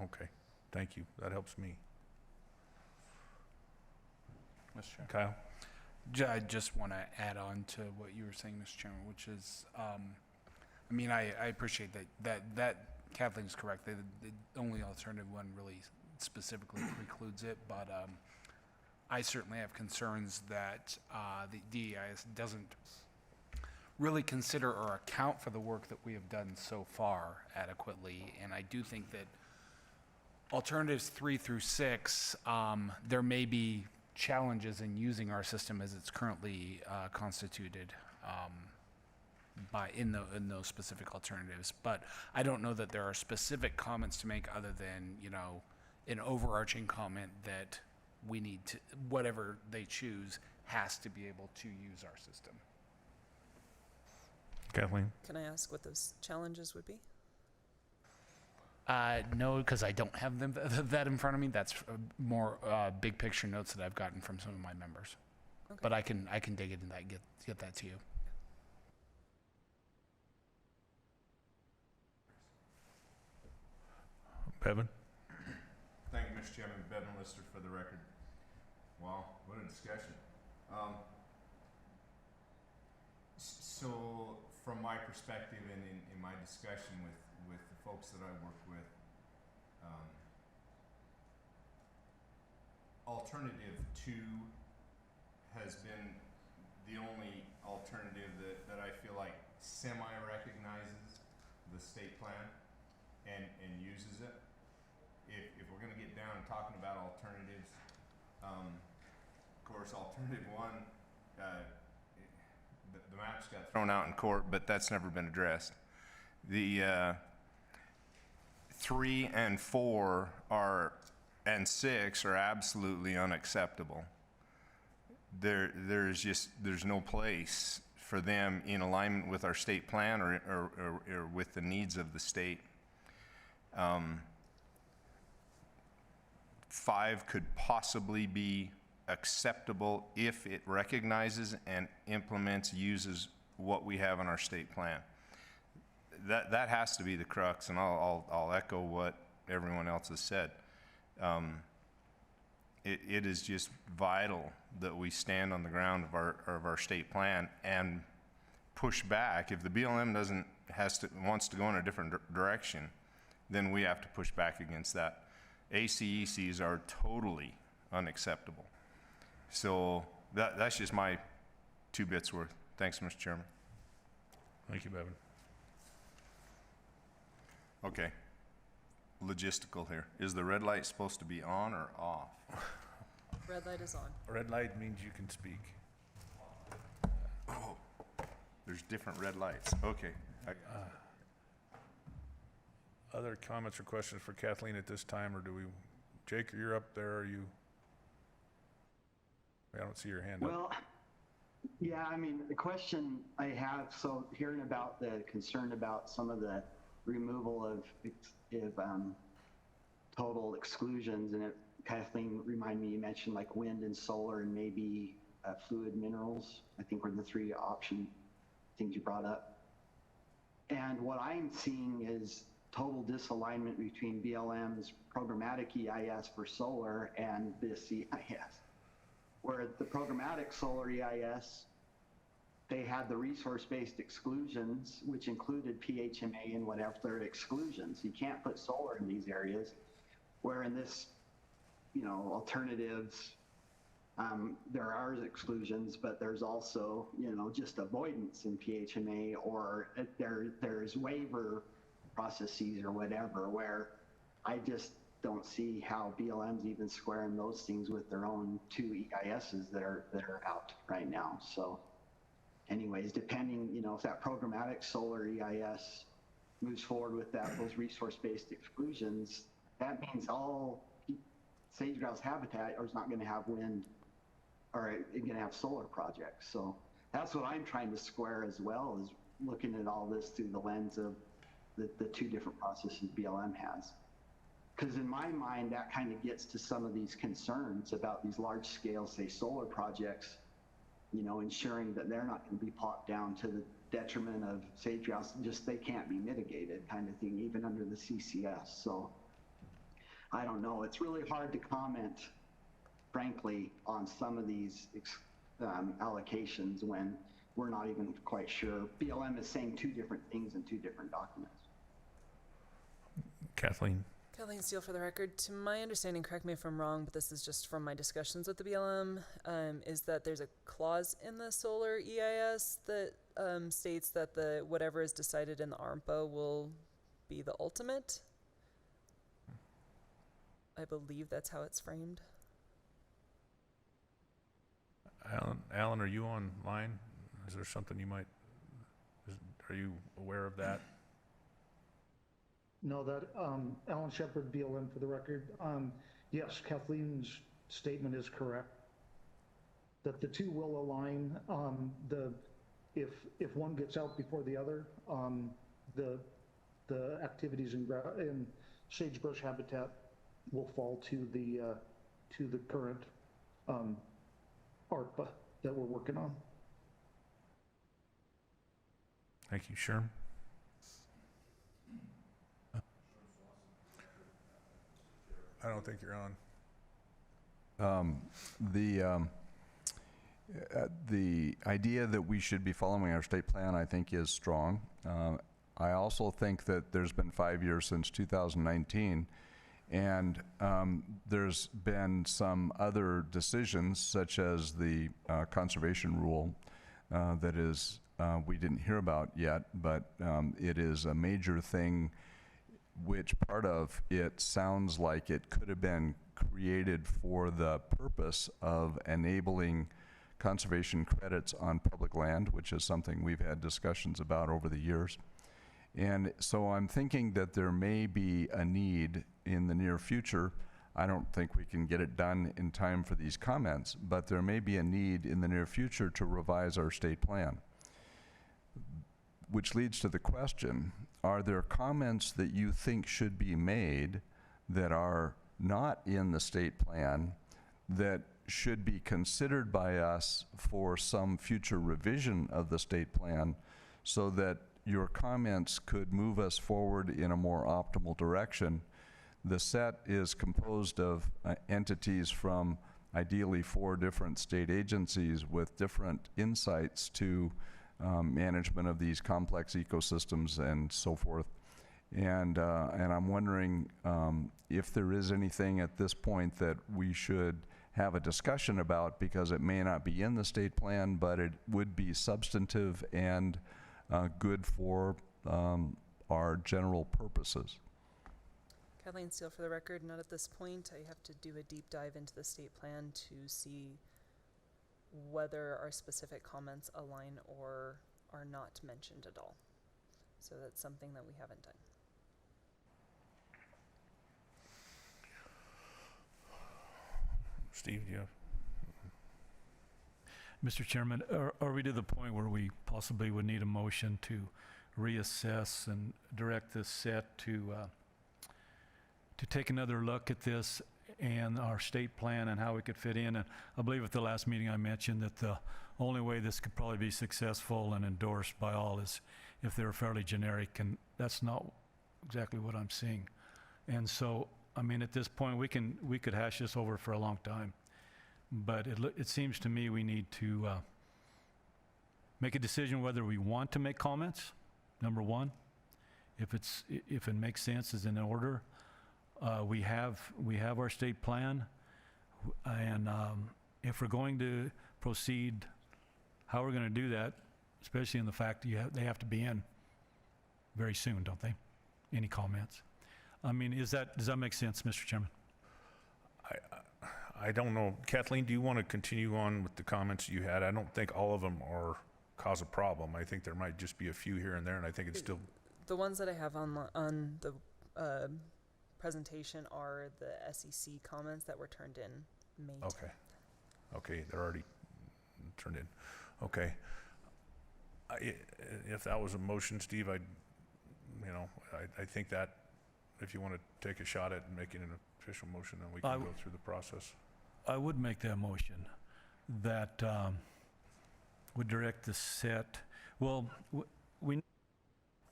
Okay, thank you. That helps me. Mr. Kyle? I just want to add on to what you were saying, Mr. Chairman, which is, I mean, I appreciate that Kathleen's correct. The only alternative 1 really specifically precludes it, but I certainly have concerns that the DEIS doesn't really consider or account for the work that we have done so far adequately, and I do think that alternatives 3 through 6, there may be challenges in using our system as it's currently constituted in those specific alternatives. But I don't know that there are specific comments to make other than, an overarching comment that we need to, whatever they choose, has to be able to use our system. Kathleen? Can I ask what those challenges would be? No, because I don't have that in front of me. That's more big picture notes that I've gotten from some of my members. Okay. But I can dig into that and get that to you. Bevan? Thank you, Mr. Chairman. Bevan Lister for the record. Wow, what a discussion. So from my perspective and in my discussion with the folks that I work with, alternative 2 has been the only alternative that I feel like semi-recognizes the state plan and uses it. If we're going to get down and talking about alternatives, of course, alternative 1, the maps got thrown out in court, but that's never been addressed. The 3 and 4 and 6 are absolutely unacceptable. There's no place for them in alignment with our state plan or with the needs of the state. 5 could possibly be acceptable if it recognizes and implements, uses what we have in our state plan. That has to be the crux, and I'll echo what everyone else has said. It is just vital that we stand on the ground of our state plan and push back. If the BLM wants to go in a different direction, then we have to push back against that. ACECs are totally unacceptable. So that's just my 2 bits worth. Thanks, Mr. Chairman. Thank you, Bevan. Okay. Logistical here. Is the red light supposed to be on or off? Red light is on. Red light means you can speak. Oh, there's different red lights. Okay. Other comments or questions for Kathleen at this time, or Jake, you're up there, are you? I don't see your hand up. Well, yeah, I mean, the question I have, so hearing about the concern about some of the removal of total exclusions, and Kathleen, remind me, you mentioned like wind and solar and maybe fluid minerals, I think were the three option things you brought up. And what I'm seeing is total disalignment between BLM's programmatic EIS for solar and this EIS. Where the programmatic solar EIS, they had the resource-based exclusions, which included PHMA and whatever their exclusions. You can't put solar in these areas. Where in this, alternatives, there are exclusions, but there's also, just avoidance in PHMA, or there's waiver processes or whatever, where I just don't see how BLM's even squaring those things with their own two EISs that are out right now. So anyways, depending, if that programmatic solar EIS moves forward with those resource-based exclusions, that means all sage-grouse habitat is not going to have wind or going to have solar projects. So that's what I'm trying to square as well, is looking at all this through the lens of the two different processes BLM has. Because in my mind, that kind of gets to some of these concerns about these large-scale, say, solar projects, ensuring that they're not going to be plopped down to the detriment of sage-grouse, just they can't be mitigated kind of thing, even under the CCS. So I don't know. It's really hard to comment, frankly, on some of these allocations when we're not even quite sure. BLM is saying two different things in two different documents. Kathleen? Kathleen Steele for the record. To my understanding, correct me if I'm wrong, but this is just from my discussions with the BLM, is that there's a clause in the solar EIS that states that whatever is decided in the ARMPA will be the ultimate. I believe that's how it's framed. Alan, are you online? Is there something you might, are you aware of that? No, that, Alan Shepard, BLM for the record. Yes, Kathleen's statement is correct. That the two will align. If one gets out before the other, the activities in sagebrush habitat will fall to the current ARPA that we're working on. Thank you. Sherm? I don't think you're on. The idea that we should be following our state plan, I think, is strong. I also think that there's been 5 years since 2019, and there's been some other decisions, such as the conservation rule that is we didn't hear about yet, but it is a major thing, which part of it sounds like it could have been created for the purpose of enabling conservation credits on public land, which is something we've had discussions about over the years. And so I'm thinking that there may be a need in the near future. I don't think we can get it done in time for these comments, but there may be a need in the near future to revise our state plan. Which leads to the question, are there comments that you think should be made that are not in the state plan that should be considered by us for some future revision of the state plan, so that your comments could move us forward in a more optimal direction? The set is composed of entities from ideally 4 different state agencies with different insights to management of these complex ecosystems and so forth. And I'm wondering if there is anything at this point that we should have a discussion about, because it may not be in the state plan, but it would be substantive and good for our general purposes. Kathleen Steele for the record. Not at this point. I have to do a deep dive into the state plan to see whether our specific comments align or are not mentioned at all. So that's something that we haven't done. Steve, do you have? Mr. Chairman, are we to the point where we possibly would need a motion to reassess and direct this set to take another look at this and our state plan and how we could fit in. And I believe at the last meeting I mentioned that the only way this could probably be successful and endorsed by all is if they were fairly generic, and that's not exactly what I'm seeing. And so, I mean, at this point, we could hash this over for a long time, but it seems to me we need to make a decision whether we want to make comments, number one. If it makes sense, is in order. We have our state plan, and if we're going to proceed, how we're going to do that, especially in the fact that they have to be in very soon, don't they? Any comments? I mean, does that make sense, Mr. Chairman? I don't know. Kathleen, do you want to continue on with the comments you had? I don't think all of them cause a problem. I think there might just be a few here and there, and I think it's still... The ones that I have on the presentation are the SEC comments that were turned in May 10th. Okay, they're already turned in. Okay. If that was a motion, Steve, I think that if you want to take a shot at making an official motion, then we can go through the process. I would make that motion that would direct the set. Well, we need,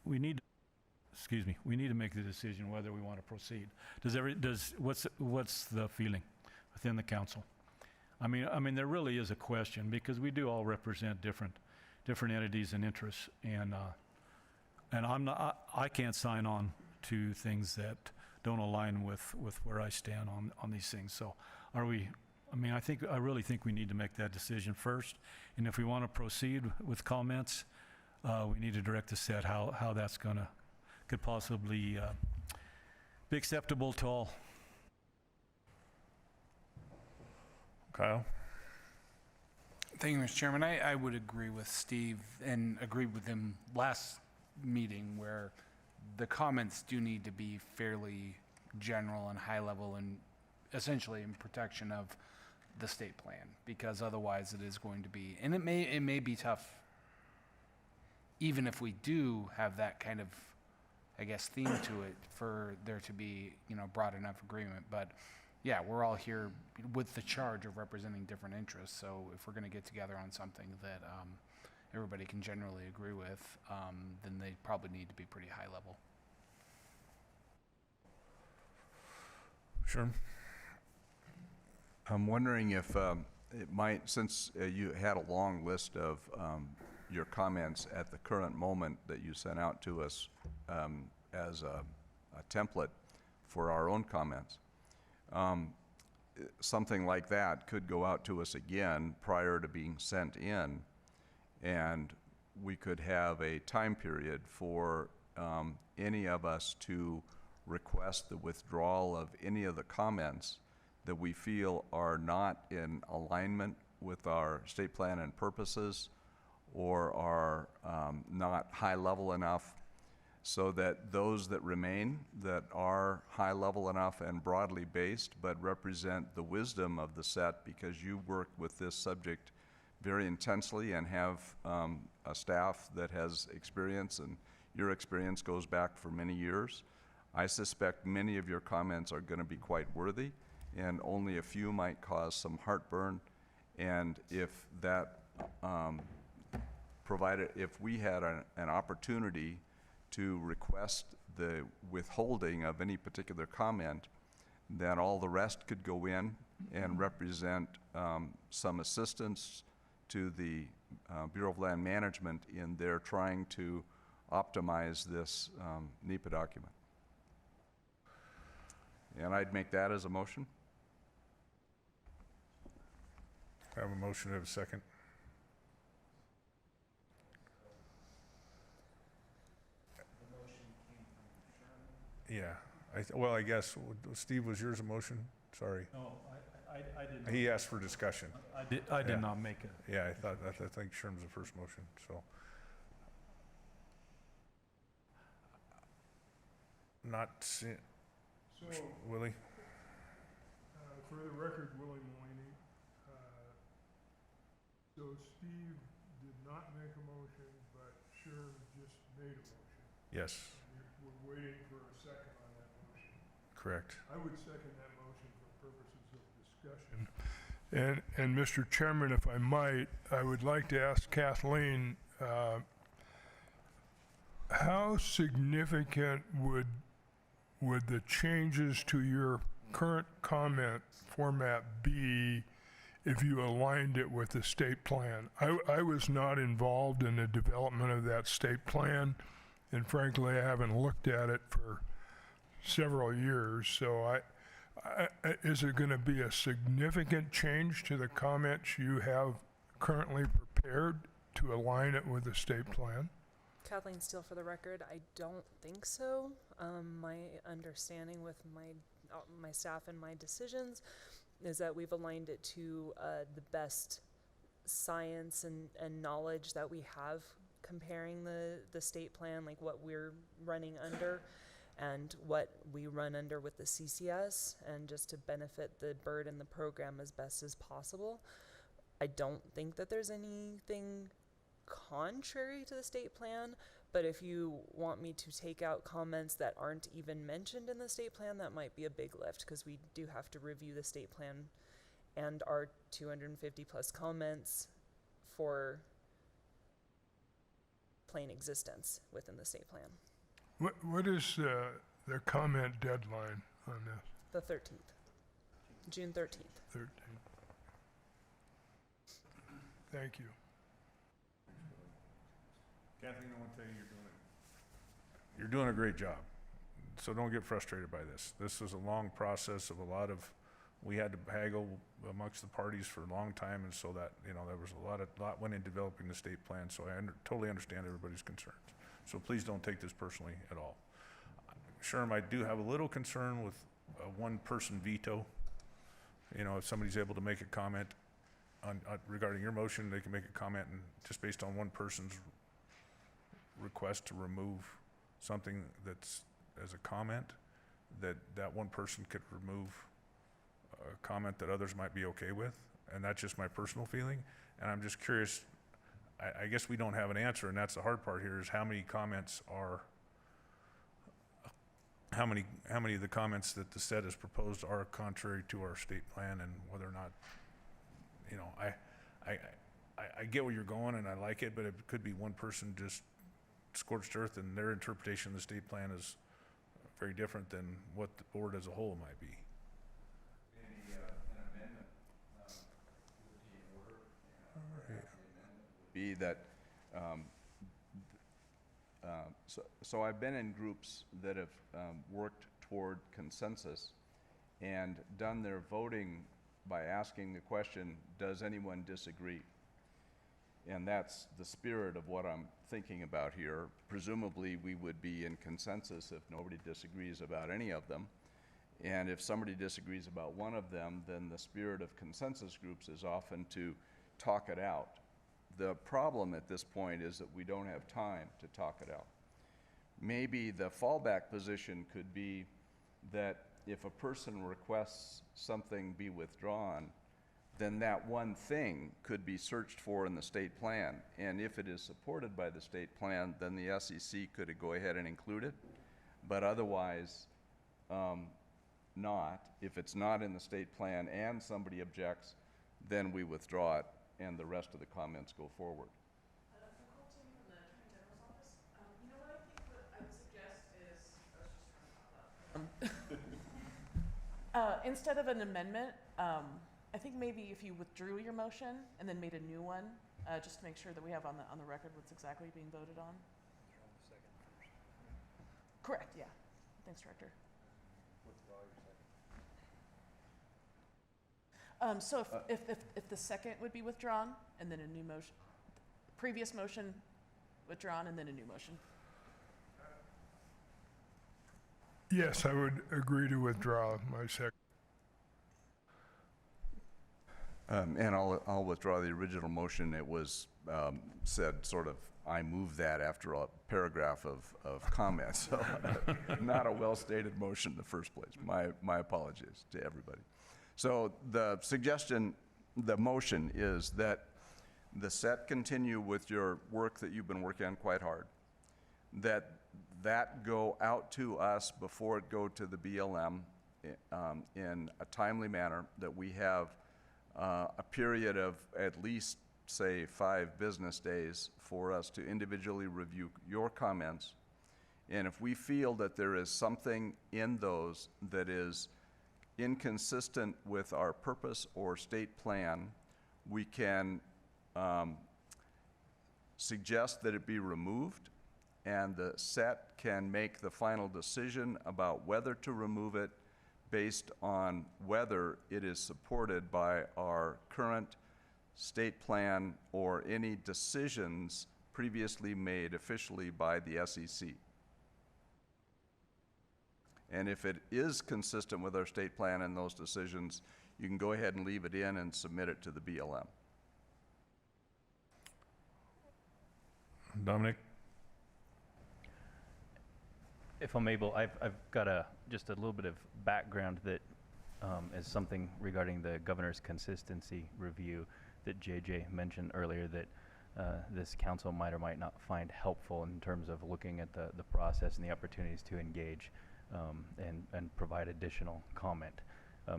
we need to make the decision whether we want to proceed. What's the feeling within the council? I mean, there really is a question, because we do all represent different entities and interests, and I can't sign on to things that don't align with where I stand on these things. So I really think we need to make that decision first, and if we want to proceed with comments, we need to direct the set how that's could possibly be acceptable to all. Kyle? Thank you, Mr. Chairman. I would agree with Steve and agreed with him last meeting, where the comments do need to be fairly general and high level, and essentially in protection of the state plan, because otherwise it is going to be, and it may be tough, even if we do have that kind of, I guess, theme to it, for there to be, broad enough agreement. But yeah, we're all here with the charge of representing different interests. So if we're going to get together on something that everybody can generally agree with, then they probably need to be pretty high level. Sure. I'm wondering if it might, since you had a long list of your comments at the current moment that you sent out to us as a template for our own comments, something like that could go out to us again prior to being sent in, and we could have a time period for any of us to request the withdrawal of any of the comments that we feel are not in alignment with our state plan and purposes, or are not high level enough, so that those that remain that are high level enough and broadly based but represent the wisdom of the set, because you work with this subject very intensely and have a staff that has experience, and your experience goes back for many years. I suspect many of your comments are going to be quite worthy, and only a few might cause some heartburn. And if that if we had an opportunity to request the withholding of any particular comment, then all the rest could go in and represent some assistance to the Bureau of Land Management in their trying to optimize this NEPA document. And I'd make that as a motion. I have a motion, I have a second. Yeah, I guess, Steve, was yours a motion? Sorry. No, I didn't. He asked for discussion. I did not make it. Yeah, I think Sherman's the first motion, so. Not seeing, So, Willie? for the record, Willie Mooney. So Steve did not make a motion, but Sherm just made a motion. Yes, We're waiting for a second on that motion. correct. I would second that motion for purposes of discussion. And Mr. Chairman, if I might, I would like to ask Kathleen, how significant would the changes to your current comment format be if you aligned it with the state plan? I was not involved in the development of that state plan, and frankly, I haven't looked at it for several years. So is it going to be a significant change to the comments you have currently prepared to align it with the state plan? Kathleen Steele for the record, I don't think so. My understanding with my staff and my decisions is that we've aligned it to the best science and knowledge that we have comparing the state plan, like what we're running under and what we run under with the CCS, and just to benefit the bird and the program as best as possible. I don't think that there's anything contrary to the state plan, but if you want me to take out comments that aren't even mentioned in the state plan, that might be a big lift, because we do have to review the state plan and our 250 plus comments for plain existence within the state plan. What is the comment deadline on this? The 13th, June 13th. 13. Thank you. Kathleen, I want to tell you, you're doing a great job. So don't get frustrated by this. This is a long process of we had to haggle amongst the parties for a long time, and so that, there was a lot went in developing the state plan, so I totally understand everybody's concerns. So please don't take this personally at all. Sherm, I do have a little concern with a one-person veto. If somebody's able to make a comment regarding your motion, they can make a comment, and just based on one person's request to remove something that's as a comment, that one person could remove a comment that others might be okay with, and that's just my personal feeling. And I'm just curious, I guess we don't have an answer, and that's the hard part here, is how many of the comments that the set has proposed are contrary to our state plan, and whether or not, I get where you're going and I like it, but it could be one person just scorched earth, and their interpretation of the state plan is very different than what the board as a whole might be. Maybe an amendment would be in order. The amendment would be that, so I've been in groups that have worked toward consensus and done their voting by asking the question, does anyone disagree? And that's the spirit of what I'm thinking about here. Presumably, we would be in consensus if nobody disagrees about any of them. And if somebody disagrees about one of them, then the spirit of consensus groups is often to talk it out. The problem at this point is that we don't have time to talk it out. Maybe the fallback position could be that if a person requests something be withdrawn, then that one thing could be searched for in the state plan. And if it is supported by the state plan, then the SEC could go ahead and include it. But otherwise, not. If it's not in the state plan and somebody objects, then we withdraw it and the rest of the comments go forward. Instead of an amendment, I think maybe if you withdrew your motion and then made a new one, just to make sure that we have on the record what's exactly being voted on. Correct, yeah. Thanks, Director. So if the second would be withdrawn and then a new motion, previous motion withdrawn and then a new motion. Yes, I would agree to withdraw my second. And I'll withdraw the original motion. It was said sort of, I moved that after a paragraph of comments. So not a well-stated motion in the first place. My apologies to everybody. So the suggestion, the motion is that the set continue with your work that you've been working on quite hard, that go out to us before it go to the BLM, in a timely manner, that we have a period of at least, say, 5 business days for us to individually review your comments. And if we feel that there is something in those that is inconsistent with our purpose or state plan, we can suggest that it be removed, and the set can make the final decision about whether to remove it based on whether it is supported by our current state plan or any decisions previously made officially by the SEC. And if it is consistent with our state plan and those decisions, you can go ahead and leave it in and submit it to the BLM. Dominic? If I'm able, I've got just a little bit of background that is something regarding the governor's consistency review that JJ mentioned earlier that this council might or might not find helpful in terms of looking at the process and the opportunities to engage and provide additional comment,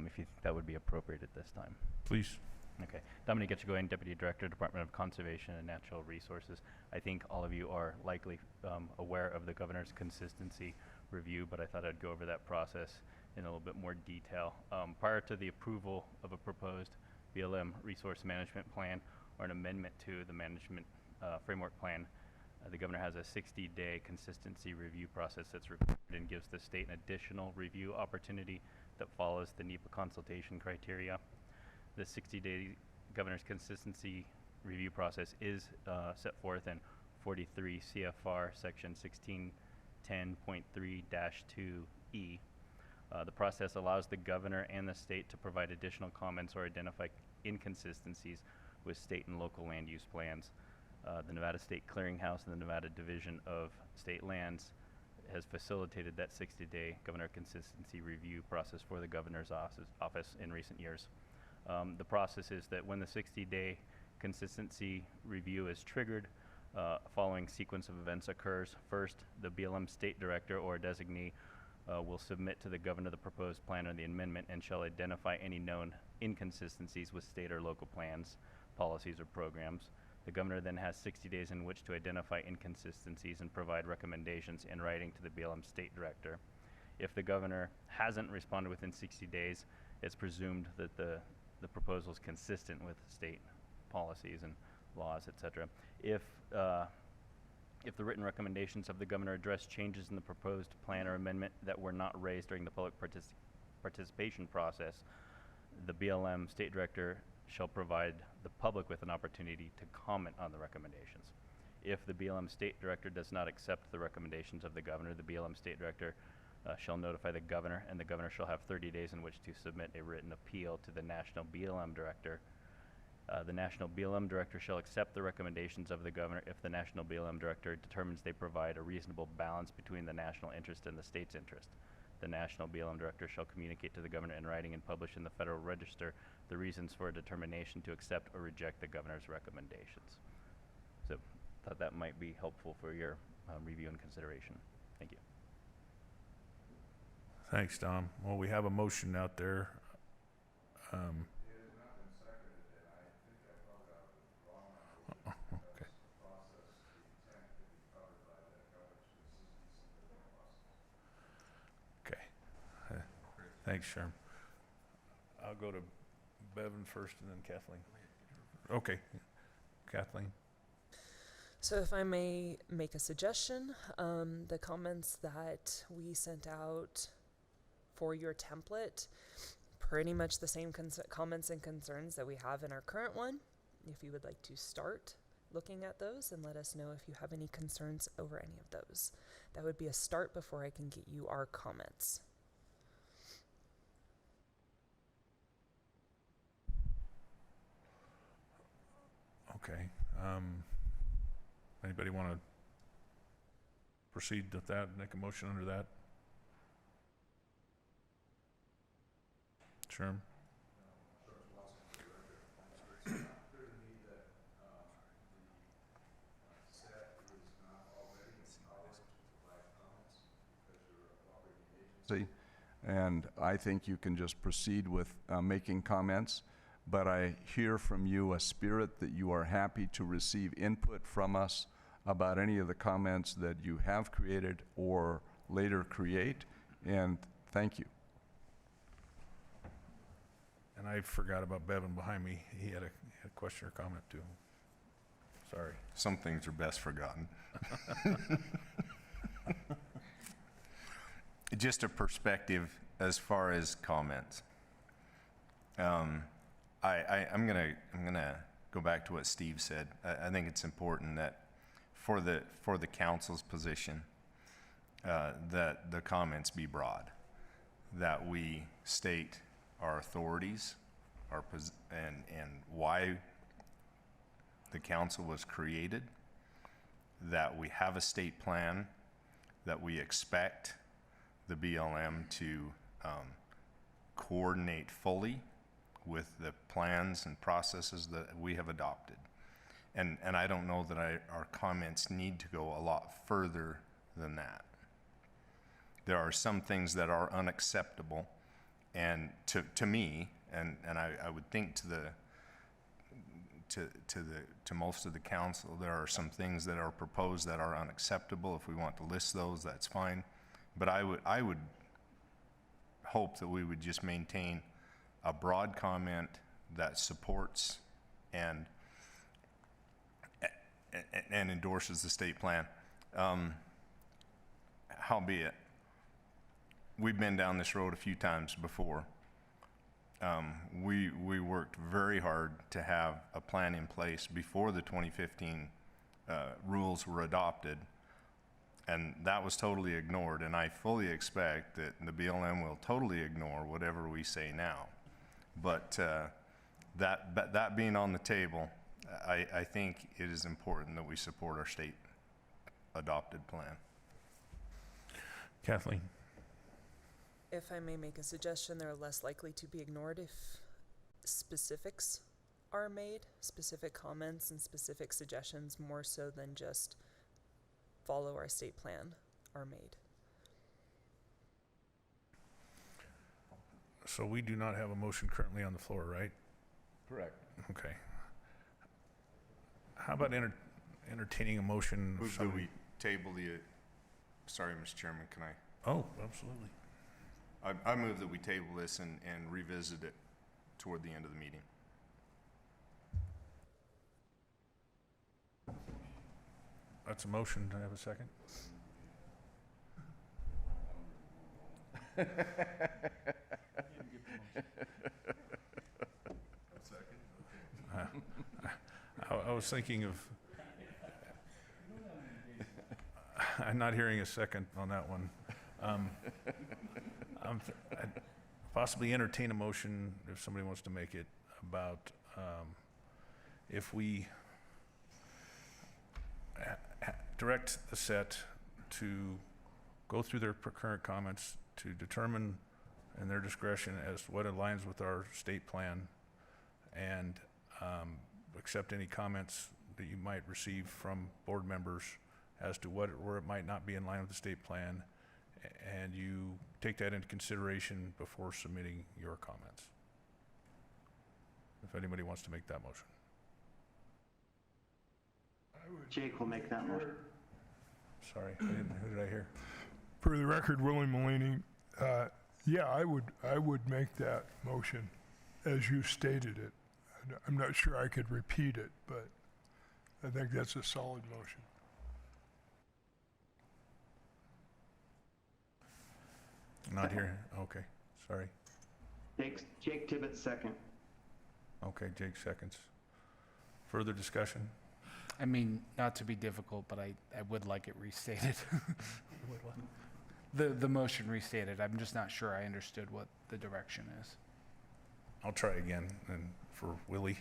if you think that would be appropriate at this time. Please. Okay. Dominic Etchegoyen, Deputy Director, Department of Conservation and Natural Resources. I think all of you are likely aware of the governor's consistency review, but I thought I'd go over that process in a little bit more detail. Prior to the approval of a proposed BLM resource management plan or an amendment to the management framework plan, the governor has a 60-day consistency review process that's required and gives the state an additional review opportunity that follows the NEPA consultation criteria. The 60-day governor's consistency review process is set forth in 43 CFR section 1610.3-2E. The process allows the governor and the state to provide additional comments or identify inconsistencies with state and local land use plans. The Nevada State Clearinghouse and the Nevada Division of State Lands has facilitated that 60-day governor consistency review process for the governor's office in recent years. The process is that when the 60-day consistency review is triggered, following sequence of events occurs. First, the BLM state director or designee will submit to the governor the proposed plan or the amendment and shall identify any known inconsistencies with state or local plans, policies, or programs. The governor then has 60 days in which to identify inconsistencies and provide recommendations in writing to the BLM state director. If the governor hasn't responded within 60 days, it's presumed that the proposal is consistent with state policies and laws, etc. If the written recommendations of the governor address changes in the proposed plan or amendment that were not raised during the public participation process, the BLM state director shall provide the public with an opportunity to comment on the recommendations. If the BLM state director does not accept the recommendations of the governor, the BLM state director shall notify the governor, and the governor shall have 30 days in which to submit a written appeal to the national BLM director. The national BLM director shall accept the recommendations of the governor if the national BLM director determines they provide a reasonable balance between the national interest and the state's interest. The national BLM director shall communicate to the governor in writing and publish in the Federal Register the reasons for a determination to accept or reject the governor's recommendations. So, thought that might be helpful for your review and consideration. Thank you. Thanks, Dom. Well, we have a motion out there. Okay. Okay. Thanks, Sherm. I'll go to Bevan first and then Kathleen. Okay. Kathleen. So if I may make a suggestion, the comments that we sent out for your template, pretty much the same comments and concerns that we have in our current one. If you would like to start looking at those and let us know if you have any concerns over any of those. That would be a start before I can get you our comments. Okay. Anybody want to proceed with that, make a motion under that? Sherm? and I think you can just proceed with making comments. But I hear from you a spirit that you are happy to receive input from us about any of the comments that you have created or later create, and thank you. And I forgot about Bevan behind me. He had a question or comment too. Sorry. Some things are best forgotten. Just a perspective as far as comments. I'm gonna go back to what Steve said. I think it's important that for the council's position, that the comments be broad, that we state our authorities, and why the council was created, that we have a state plan, that we expect the BLM to coordinate fully with the plans and processes that we have adopted. And I don't know that our comments need to go a lot further than that. There are some things that are unacceptable, and to me, and I would think to most of the council, there are some things that are proposed that are unacceptable. If we want to list those, that's fine. But I would hope that we would just maintain a broad comment that supports and endorses the state plan. Howbeit, we've been down this road a few times before. We worked very hard to have a plan in place before the 2015 rules were adopted, and that was totally ignored, and I fully expect that the BLM will totally ignore whatever we say now. But that being on the table, I think it is important that we support our state adopted plan. Kathleen? If I may make a suggestion, they're less likely to be ignored if specifics are made, specific comments and specific suggestions, more so than just follow our state plan, are made. So we do not have a motion currently on the floor, right? Correct. Okay. How about entertaining a motion? Move that we table the, sorry, Mr. Chairman, can I? Oh, absolutely. I move that we table this and revisit it toward the end of the meeting. That's a motion. Do I have a second? I was thinking of, I'm not hearing a second on that one. I'd possibly entertain a motion, if somebody wants to make it, about if we direct the set to go through their current comments to determine in their discretion as to what aligns with our state plan, and accept any comments that you might receive from board members as to where it might not be in line with the state plan, and you take that into consideration before submitting your comments. If anybody wants to make that motion. Jake will make that motion. Sorry, who did I hear? For the record, Willie Malini, yeah, I would make that motion as you stated it. I'm not sure I could repeat it, but I think that's a solid motion. Not here, okay, sorry. Jake Tibbetts, second. Okay, Jake seconds. Further discussion? I mean, not to be difficult, but I would like it restated. The motion restated. I'm just not sure I understood what the direction is. I'll try again, and for Willie.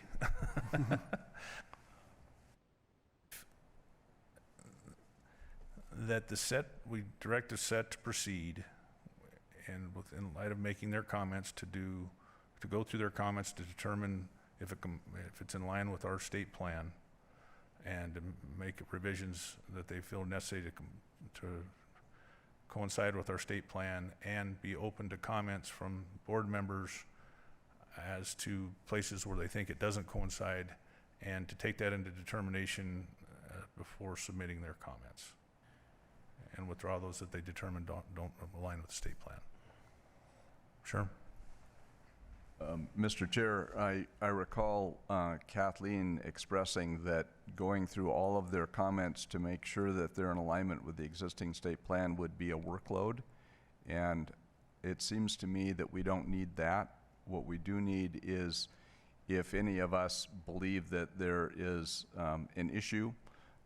That we direct the set to proceed, and in light of making their comments, to go through their comments to determine if it's in line with our state plan, and to make revisions that they feel necessary to coincide with our state plan, and be open to comments from board members as to places where they think it doesn't coincide, and to take that into determination before submitting their comments, and withdraw those that they determine don't align with the state plan. Sure. Mr. Chair, I recall Kathleen expressing that going through all of their comments to make sure that they're in alignment with the existing state plan would be a workload. And it seems to me that we don't need that. What we do need is, if any of us believe that there is an issue,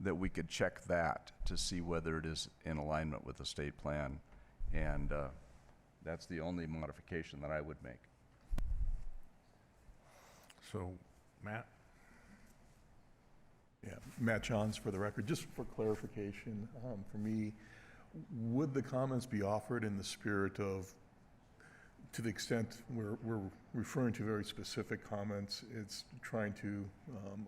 that we could check that to see whether it is in alignment with the state plan. And that's the only modification that I would make. So, Matt? Yeah, Matt Johns for the record. Just for clarification, for me, would the comments be offered in the spirit of, to the extent we're referring to very specific comments, it's trying to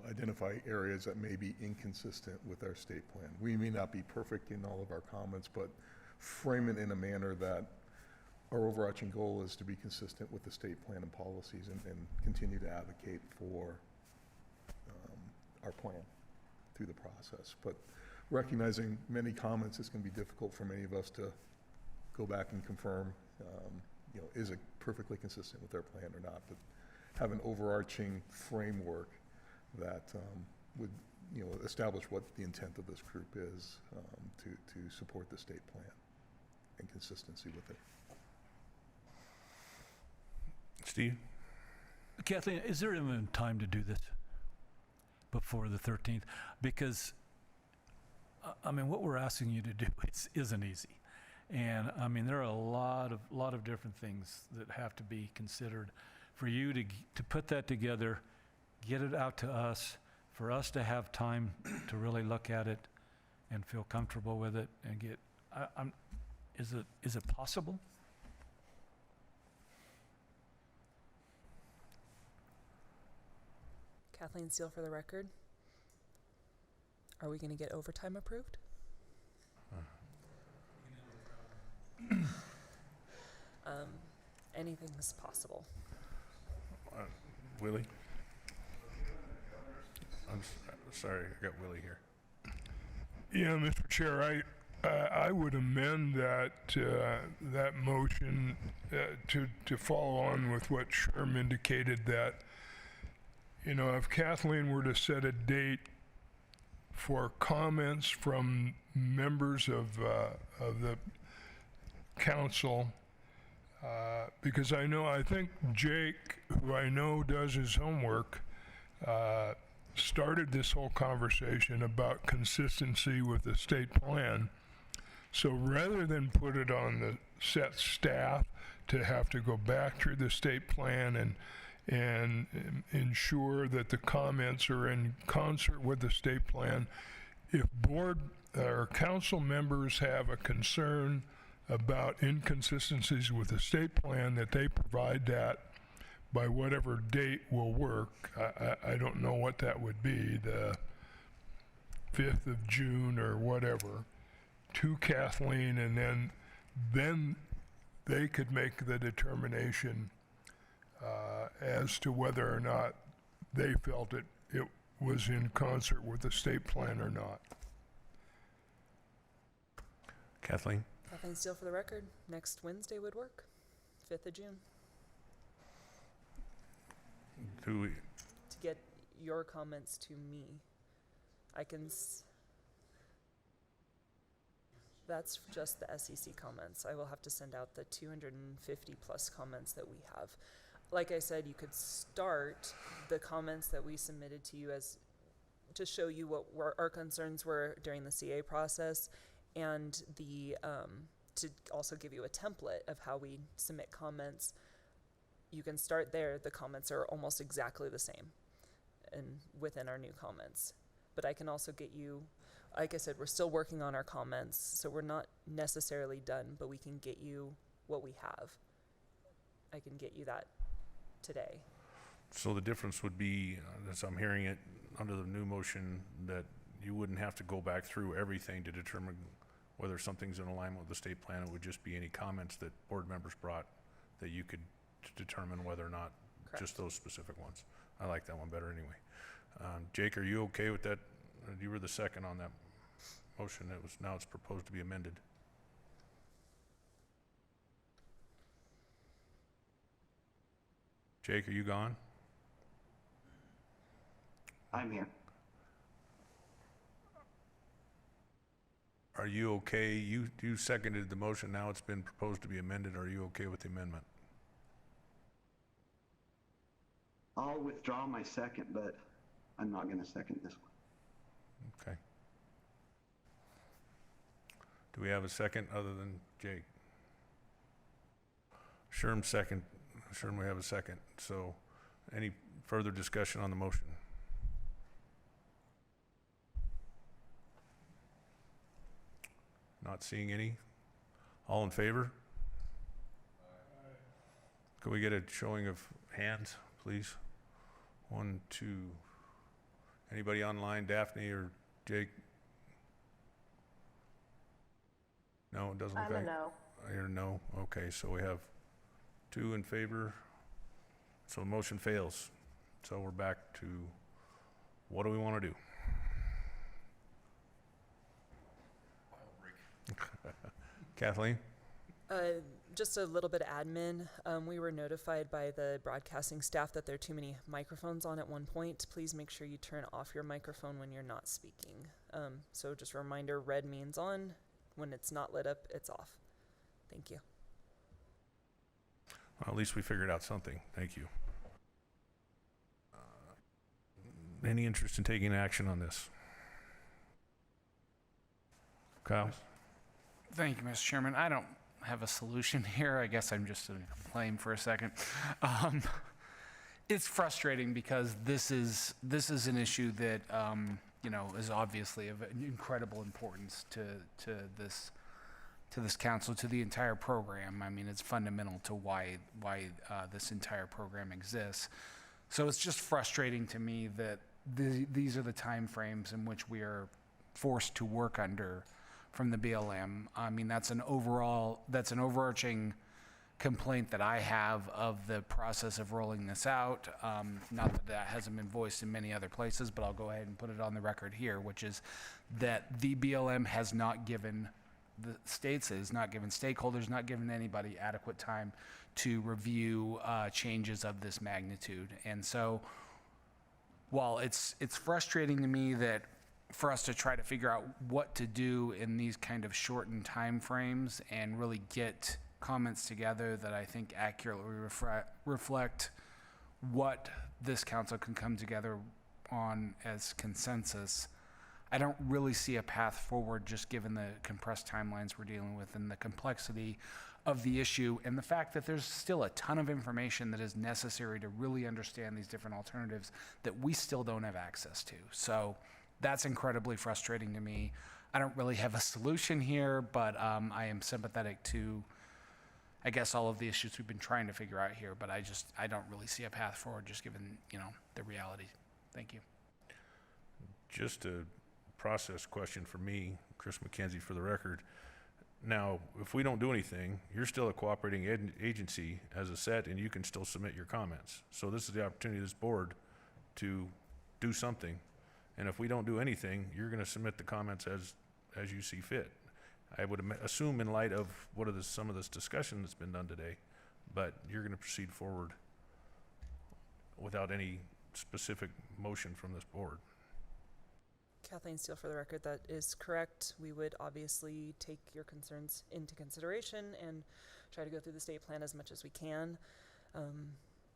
identify areas that may be inconsistent with our state plan. We may not be perfect in all of our comments, but frame it in a manner that our overarching goal is to be consistent with the state plan and policies, and continue to advocate for our plan through the process. But recognizing many comments, it's going to be difficult for many of us to go back and confirm, is it perfectly consistent with our plan or not, but have an overarching framework that would establish what the intent of this group is, to support the state plan and consistency with it. Steve? Kathleen, is there even time to do this before the 13th? Because, I mean, what we're asking you to do isn't easy. And, I mean, there are a lot of different things that have to be considered. For you to put that together, get it out to us, for us to have time to really look at it and feel comfortable with it and get, is it possible? Kathleen Steele for the record. Are we going to get overtime approved? Anything is possible. Willie? I'm sorry, I got Willie here. Yeah, Mr. Chair, I would amend that motion to follow on with what Sherm indicated, that if Kathleen were to set a date for comments from members of the council, because I think Jake, who I know does his homework, started this whole conversation about consistency with the state plan. So rather than put it on the set staff to have to go back through the state plan and ensure that the comments are in concert with the state plan, if board or council members have a concern about inconsistencies with the state plan, that they provide that by whatever date will work. I don't know what that would be, the 5th of June or whatever, to Kathleen, and then they could make the determination as to whether or not they felt it was in concert with the state plan or not. Kathleen? Kathleen Steele for the record. Next Wednesday would work. 5th of June. To get your comments to me. I can... That's just the SEC comments. I will have to send out the 250 plus comments that we have. Like I said, you could start the comments that we submitted to you as to show you what our concerns were during the CA process, and the to also give you a template of how we submit comments. You can start there. The comments are almost exactly the same and within our new comments. But I can also get you, like I said, we're still working on our comments, so we're not necessarily done, but we can get you what we have. I can get you that today. So the difference would be, as I'm hearing it under the new motion, that you wouldn't have to go back through everything to determine whether something's in alignment with the state plan, it would just be any comments that board members brought that you could determine whether or not just those specific ones. I like that one better anyway. Jake, are you okay with that? You were the second on that motion. Now it's proposed to be amended. Jake, are you gone? I'm here. Are you okay? You seconded the motion. Now it's been proposed to be amended. Are you okay with the amendment? I'll withdraw my second, but I'm not going to second this one. Okay. Do we have a second other than Jake? Sherm second. Sherm, we have a second. So any further discussion on the motion? Not seeing any. All in favor? Could we get a showing of hands, please? 1, 2. Anybody online? Daphne or Jake? No, it doesn't look like. I'm a no. You're a no. Okay, so we have 2 in favor. So the motion fails. So we're back to what do we want to do? Kathleen? Just a little bit of admin. We were notified by the broadcasting staff that there are too many microphones on at one point. Please make sure you turn off your microphone when you're not speaking. So just a reminder, red means on. When it's not lit up, it's off. Thank you. Well, at least we figured out something. Thank you. Any interest in taking action on this? Kyle? Thank you, Mr. Chairman. I don't have a solution here. I guess I'm just going to complain for a second. It's frustrating because this is an issue that is obviously of incredible importance to this council, to the entire program. I mean, it's fundamental to why this entire program exists. So it's just frustrating to me that these are the time frames in which we are forced to work under from the BLM. I mean, that's an overarching complaint that I have of the process of rolling this out. Not that hasn't been voiced in many other places, but I'll go ahead and put it on the record here, which is that the BLM has not given the states, has not given stakeholders, not given anybody adequate time to review changes of this magnitude. And so while it's frustrating to me that for us to try to figure out what to do in these kind of shortened time frames and really get comments together that I think accurately reflect what this council can come together on as consensus, I don't really see a path forward just given the compressed timelines we're dealing with and the complexity of the issue and the fact that there's still a ton of information that is necessary to really understand these different alternatives that we still don't have access to. So that's incredibly frustrating to me. I don't really have a solution here, but I am sympathetic to, I guess, all of the issues we've been trying to figure out here, but I don't really see a path forward just given, the reality. Thank you. Just a process question for me, Chris McKenzie for the record. Now, if we don't do anything, you're still a cooperating agency as a set and you can still submit your comments. So this is the opportunity of this board to do something. And if we don't do anything, you're going to submit the comments as you see fit. I would assume in light of some of this discussion that's been done today, but you're going to proceed forward without any specific motion from this board. Kathleen Steele for the record, that is correct. We would obviously take your concerns into consideration and try to go through the state plan as much as we can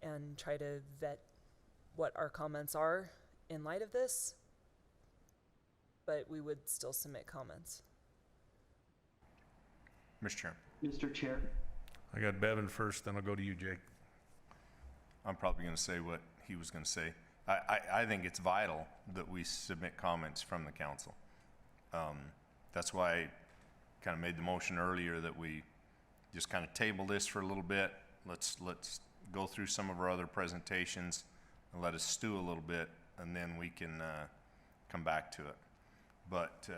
and try to vet what our comments are in light of this, but we would still submit comments. Mr. Chair. Mr. Chair. I got Bevan first, then I'll go to you, Jake. I'm probably going to say what he was going to say. I think it's vital that we submit comments from the council. That's why I kind of made the motion earlier that we just kind of table this for a little bit. Let's go through some of our other presentations and let us stew a little bit, and then we can come back to it. But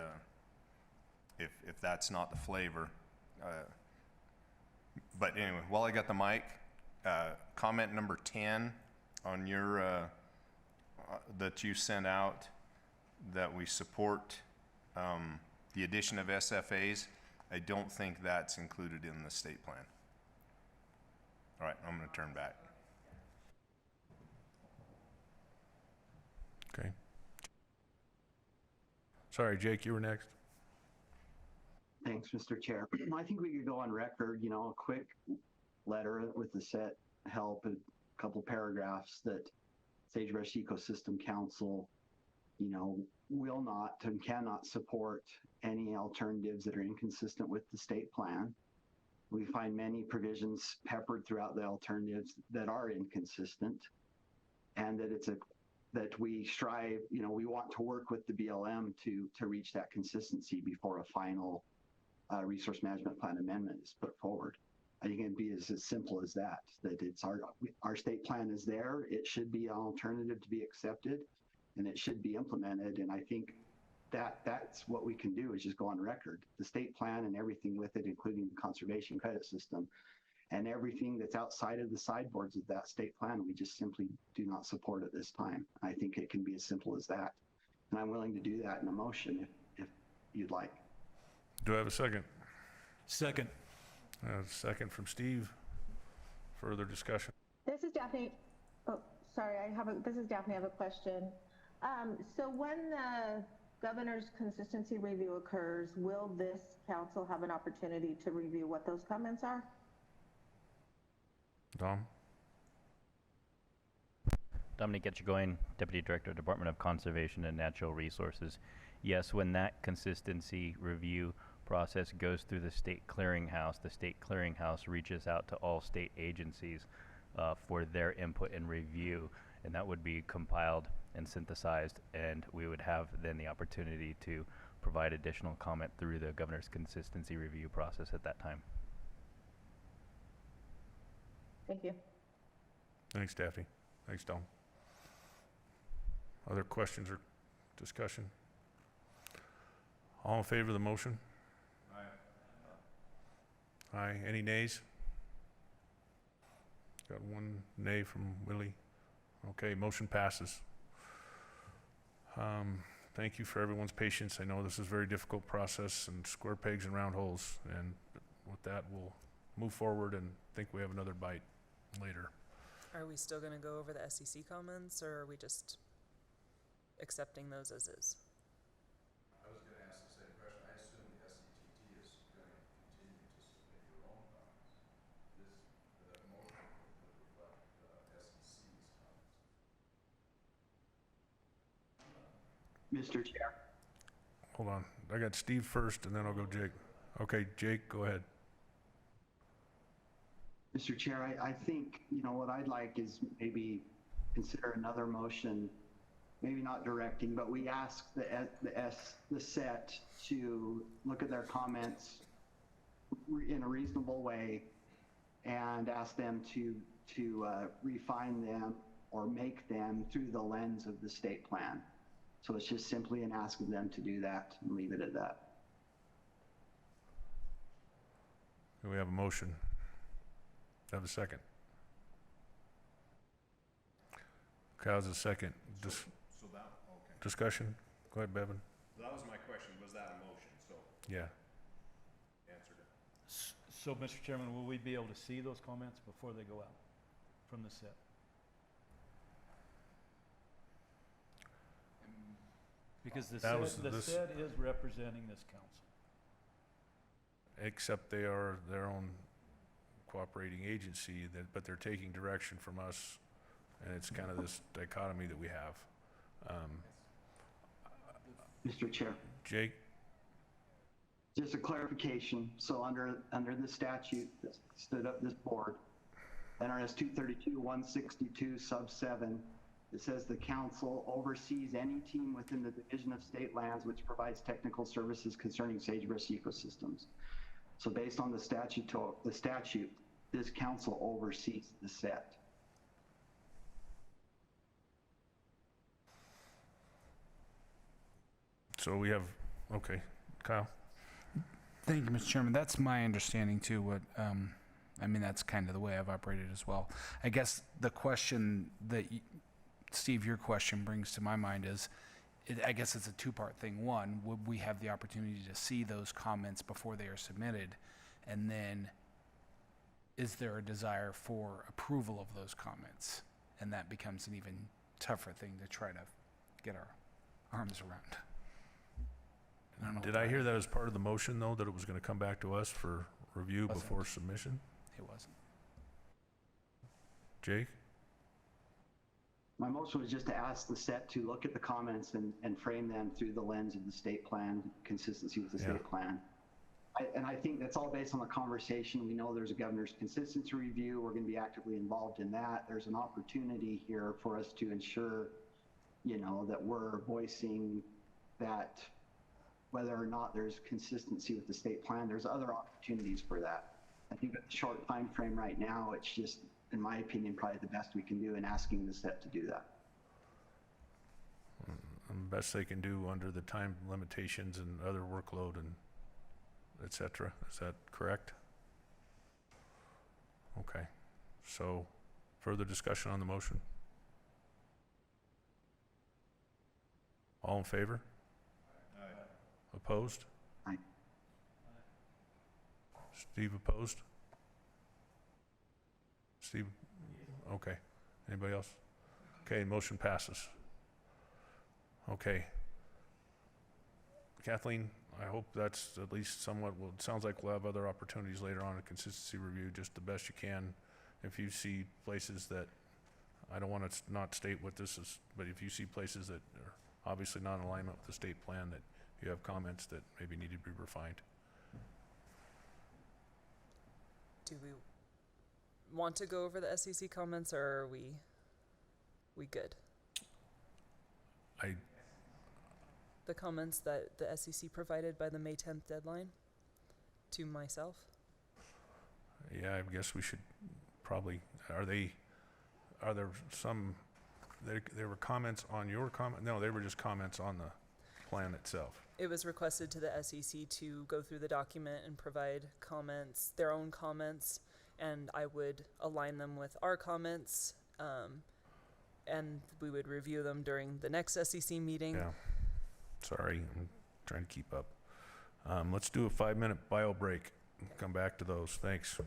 if that's not the flavor. But anyway, while I got the mic, comment number 10 on your, that you sent out, that we support the addition of SFAs, I don't think that's included in the state plan. All right, I'm going to turn back. Okay. Sorry, Jake, you were next. Thanks, Mr. Chair. I think we could go on record, you know, a quick letter with the set help, a couple paragraphs that Sagebrush Ecosystem Council, you know, will not and cannot support any alternatives that are inconsistent with the state plan. We find many provisions peppered throughout the alternatives that are inconsistent, and that that we strive, you know, we want to work with the BLM to reach that consistency before a final resource management plan amendment is put forward. I think it'd be as simple as that, that it's our state plan is there, it should be an alternative to be accepted, and it should be implemented. And I think that's what we can do, is just go on record. The state plan and everything with it, including the conservation credit system, and everything that's outside of the sideboards of that state plan, we just simply do not support at this time. I think it can be as simple as that. And I'm willing to do that in a motion if you'd like. Do I have a second? Second. Second from Steve. Further discussion? This is Daphne. Oh, sorry, this is Daphne. I have a question. So when the governor's consistency review occurs, will this council have an opportunity to review what those comments are? Dom? Dominic Getchagoin, Deputy Director, Department of Conservation and Natural Resources. Yes, when that consistency review process goes through the state clearinghouse reaches out to all state agencies for their input and review, and that would be compiled and synthesized, and we would have then the opportunity to provide additional comment through the governor's consistency review process at that time. Thank you. Thanks, Daphne. Thanks, Dom. Other questions or discussion? All in favor of the motion? Aye. Aye. Any nays? Got one nay from Willie. Okay, motion passes. Thank you for everyone's patience. I know this is a very difficult process and square pegs and round holes. And with that, we'll move forward and think we have another bite later. Are we still going to go over the SEC comments, or are we just accepting those as is? I was going to ask the same question. I assume the SETT is going to continue to submit your own comments. The motion would reflect SEC's comments. Mr. Chair. Hold on. I got Steve first, and then I'll go Jake. Okay, Jake, go ahead. Mr. Chair, I think, you know, what I'd like is maybe consider another motion, maybe not directing, but we ask the set to look at their comments in a reasonable way and ask them to refine them or make them through the lens of the state plan. So it's just simply an ask of them to do that and leave it at that. We have a motion. Have a second. Kyle's a second. Discussion? Go ahead, Bevan. That was my question. Was that a motion? So Yeah. answered it. So, Mr. Chairman, will we be able to see those comments before they go out from the set? Because the set is representing this council. Except they are their own cooperating agency, but they're taking direction from us, and it's kind of this dichotomy that we have. Mr. Chair. Jake? Just a clarification. So under the statute that stood up this board, NRS 232-162 sub 7, it says the council oversees any team within the Division of State Lands which provides technical services concerning sagebrush ecosystems. So based on the statute, this council oversees the set. So we have, okay, Kyle? Thank you, Mr. Chairman. That's my understanding too. I mean, that's kind of the way I've operated as well. I guess the question that, Steve, your question brings to my mind is, I guess it's a two-part thing. One, would we have the opportunity to see those comments before they are submitted? And then, is there a desire for approval of those comments? And that becomes an even tougher thing to try to get our arms around. Did I hear that as part of the motion, though, that it was going to come back to us for review before submission? It wasn't. Jake? My motion was just to ask the set to look at the comments and frame them through the lens of the state plan, consistency with the state plan. And I think that's all based on the conversation. We know there's a governor's consistency review. We're going to be actively involved in that. There's an opportunity here for us to ensure, you know, that we're voicing that whether or not there's consistency with the state plan, there's other opportunities for that. I think at the short time frame right now, it's just, in my opinion, probably the best we can do in asking the set to do that. The best they can do under the time limitations and other workload and et cetera. Is that correct? Okay. So, further discussion on the motion? All in favor? Aye. Opposed? Aye. Steve opposed? Steve? Okay. Anybody else? Okay, motion passes. Okay. Kathleen, I hope that's at least somewhat, well, it sounds like we'll have other opportunities later on, a consistency review, just the best you can. If you see places that, I don't want to not state what this is, but if you see places that are obviously not in alignment with the state plan, that you have comments that maybe need to be refined. Do we want to go over the SEC comments, or are we good? The comments that the SEC provided by the May 10th deadline to myself? Yeah, I guess we should probably, there were comments on your comment? No, they were just comments on the plan itself. It was requested to the SEC to go through the document and provide comments, their own comments, and I would align them with our comments, and we would review them during the next SEC meeting. Yeah. Sorry, I'm trying to keep up. Let's do a 5-minute bio break. Come back to those. Thanks.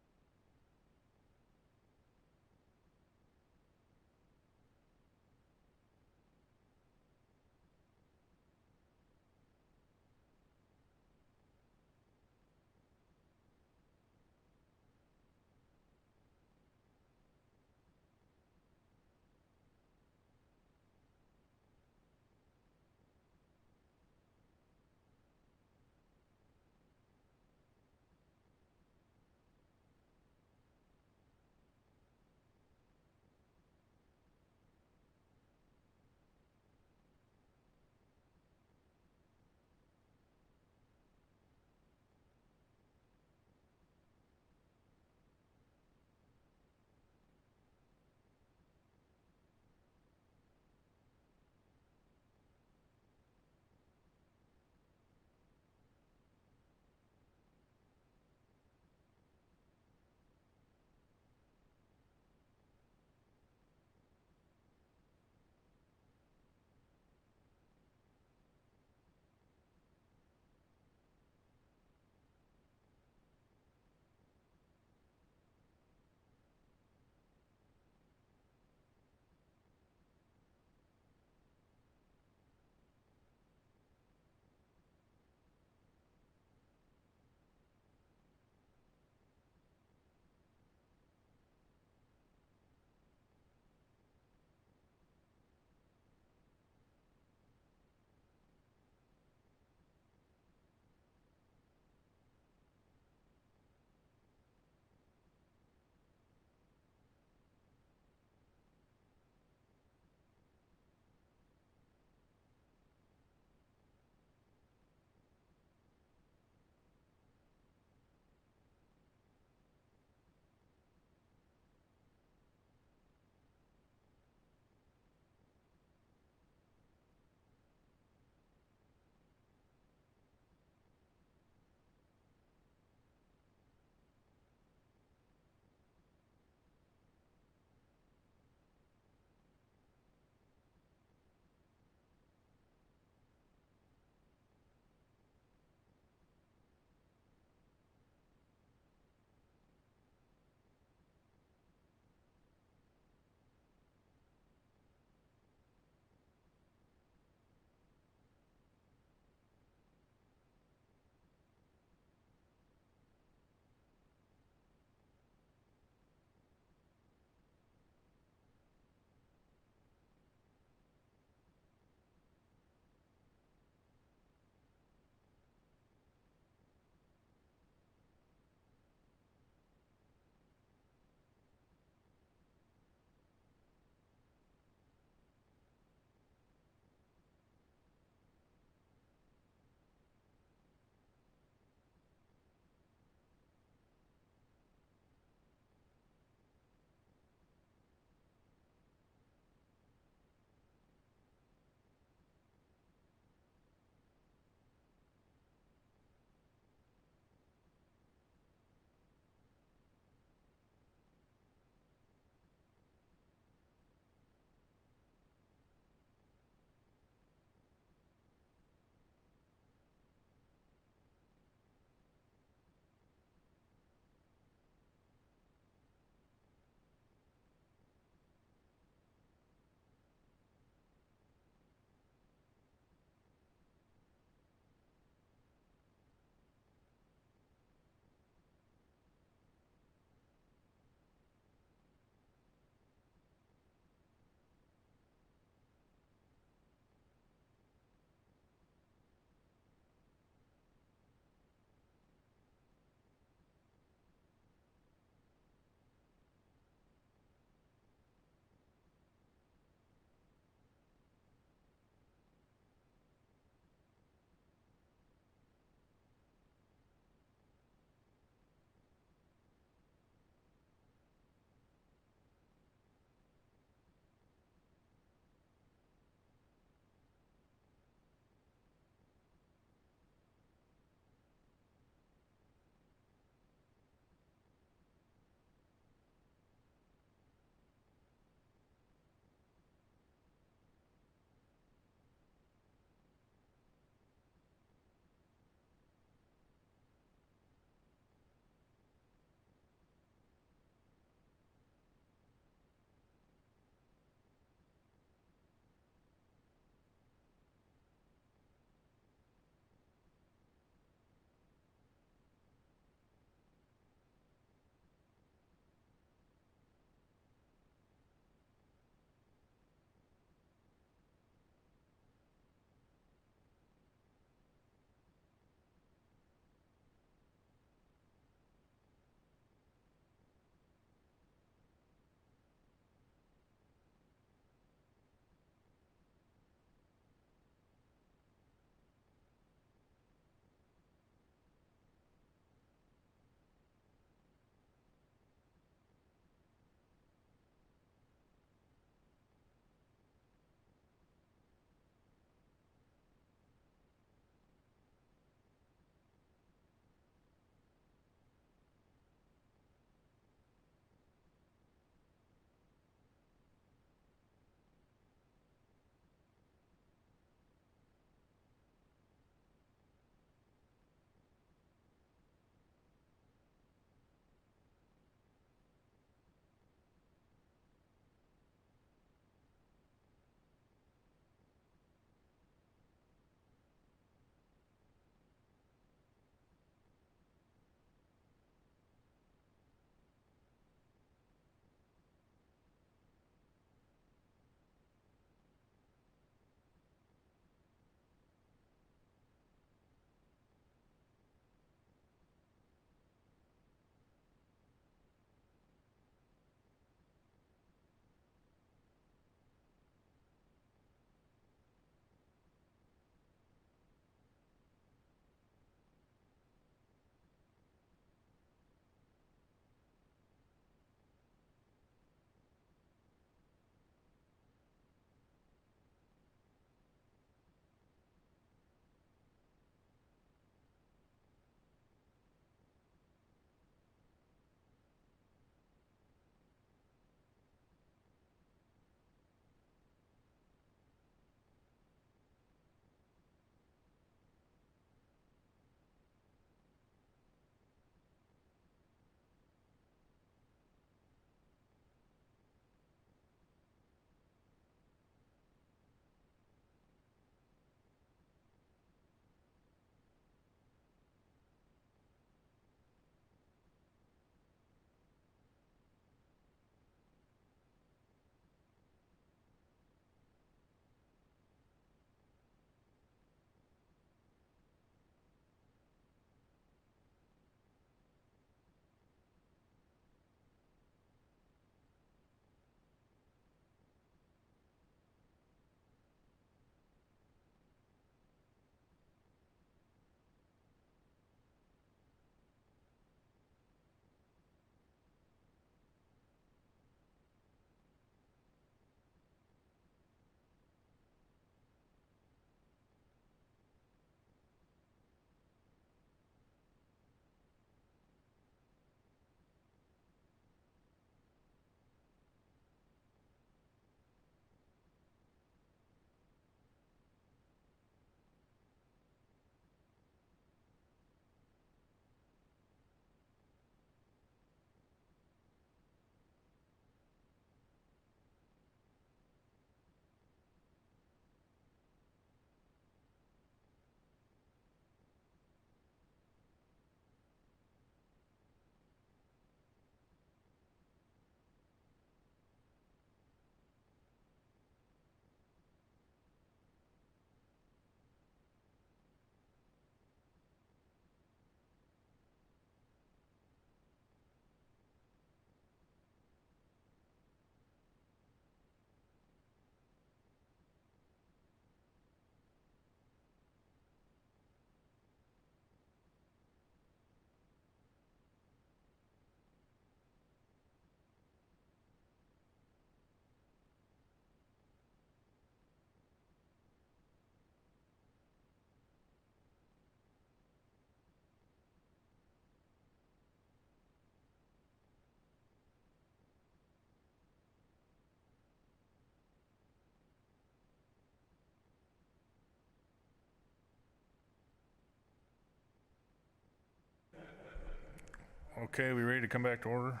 Okay, we ready to come back to order?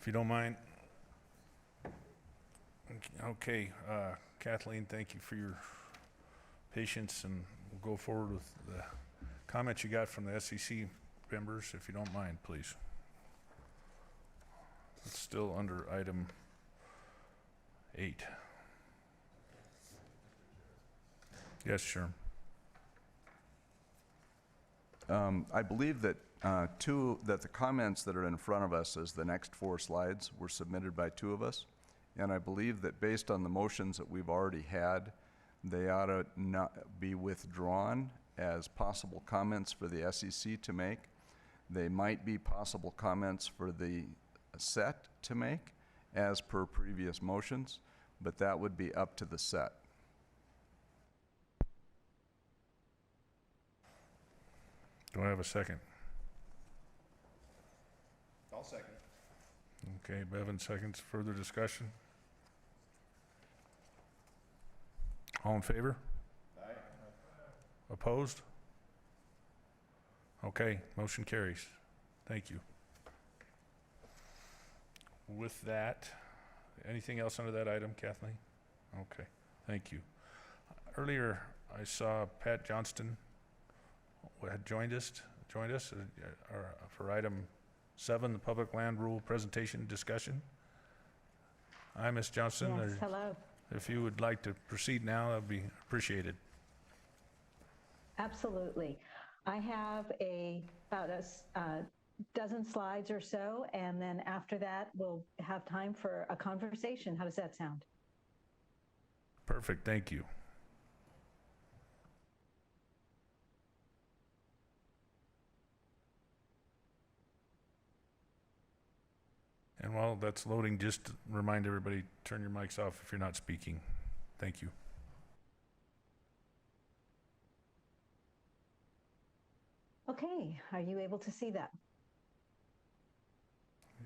If you don't mind. Okay, Kathleen, thank you for your patience, and we'll go forward with the comments you got from the SEC members, if you don't mind, please. It's still under item 8. Yes, sure. I believe that that the comments that are in front of us as the next 4 slides were submitted by 2 of us. And I believe that based on the motions that we've already had, they ought to not be withdrawn as possible comments for the SEC to make. They might be possible comments for the set to make as per previous motions, but that would be up to the set. Do I have a second? I'll second. Okay, Bevan seconds. Further discussion? All in favor? Aye. Opposed? Okay, motion carries. Thank you. With that, anything else under that item, Kathleen? Okay, thank you. Earlier, I saw Pat Johnston had joined us for item 7, the public land rule presentation discussion. Hi, Ms. Johnston. Yes, hello. If you would like to proceed now, that'd be appreciated. Absolutely. I have about a dozen slides or so, and then after that, we'll have time for a conversation. How does that sound? Perfect, thank you. And while that's loading, just remind everybody, turn your mics off if you're not speaking. Thank you. Okay, are you able to see that?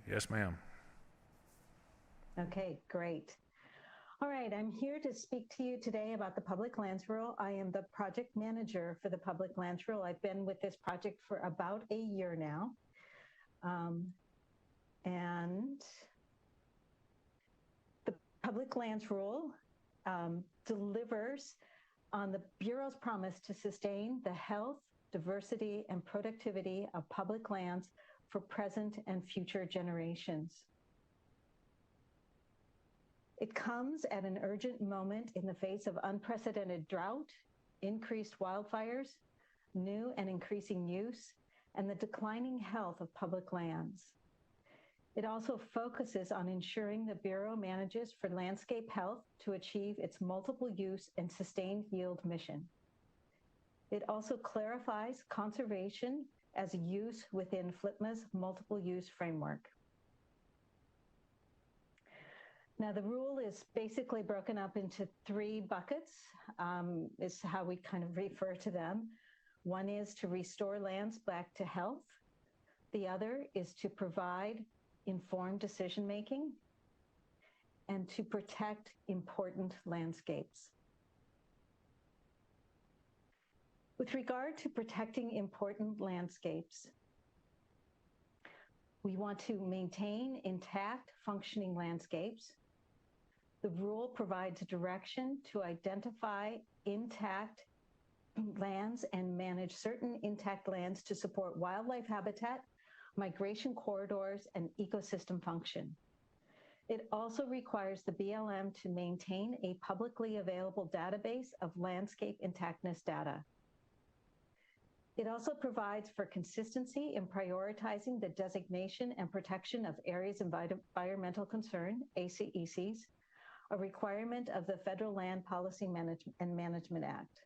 Yes, ma'am. Okay, great. All right, I'm here to speak to you today about the Public Lands Rule. I am the project manager for the Public Lands Rule. I've been with this project for about a year now. And the Public Lands Rule delivers on the Bureau's promise to sustain the health, diversity, and productivity of public lands for present and future generations. It comes at an urgent moment in the face of unprecedented drought, increased wildfires, new and increasing use, and the declining health of public lands. It also focuses on ensuring the Bureau manages for landscape health to achieve its multiple use and sustained yield mission. It also clarifies conservation as a use within FLPMA's multiple use framework. Now, the rule is basically broken up into 3 buckets, is how we kind of refer to them. One is to restore lands back to health. The other is to provide informed decision-making and to protect important landscapes. With regard to protecting important landscapes, we want to maintain intact, functioning landscapes. The rule provides direction to identify intact lands and manage certain intact lands to support wildlife habitat, migration corridors, and ecosystem function. It also requires the BLM to maintain a publicly available database of landscape intactness data. It also provides for consistency in prioritizing the designation and protection of areas of environmental concern, ACECs, a requirement of the Federal Land Policy and Management Act.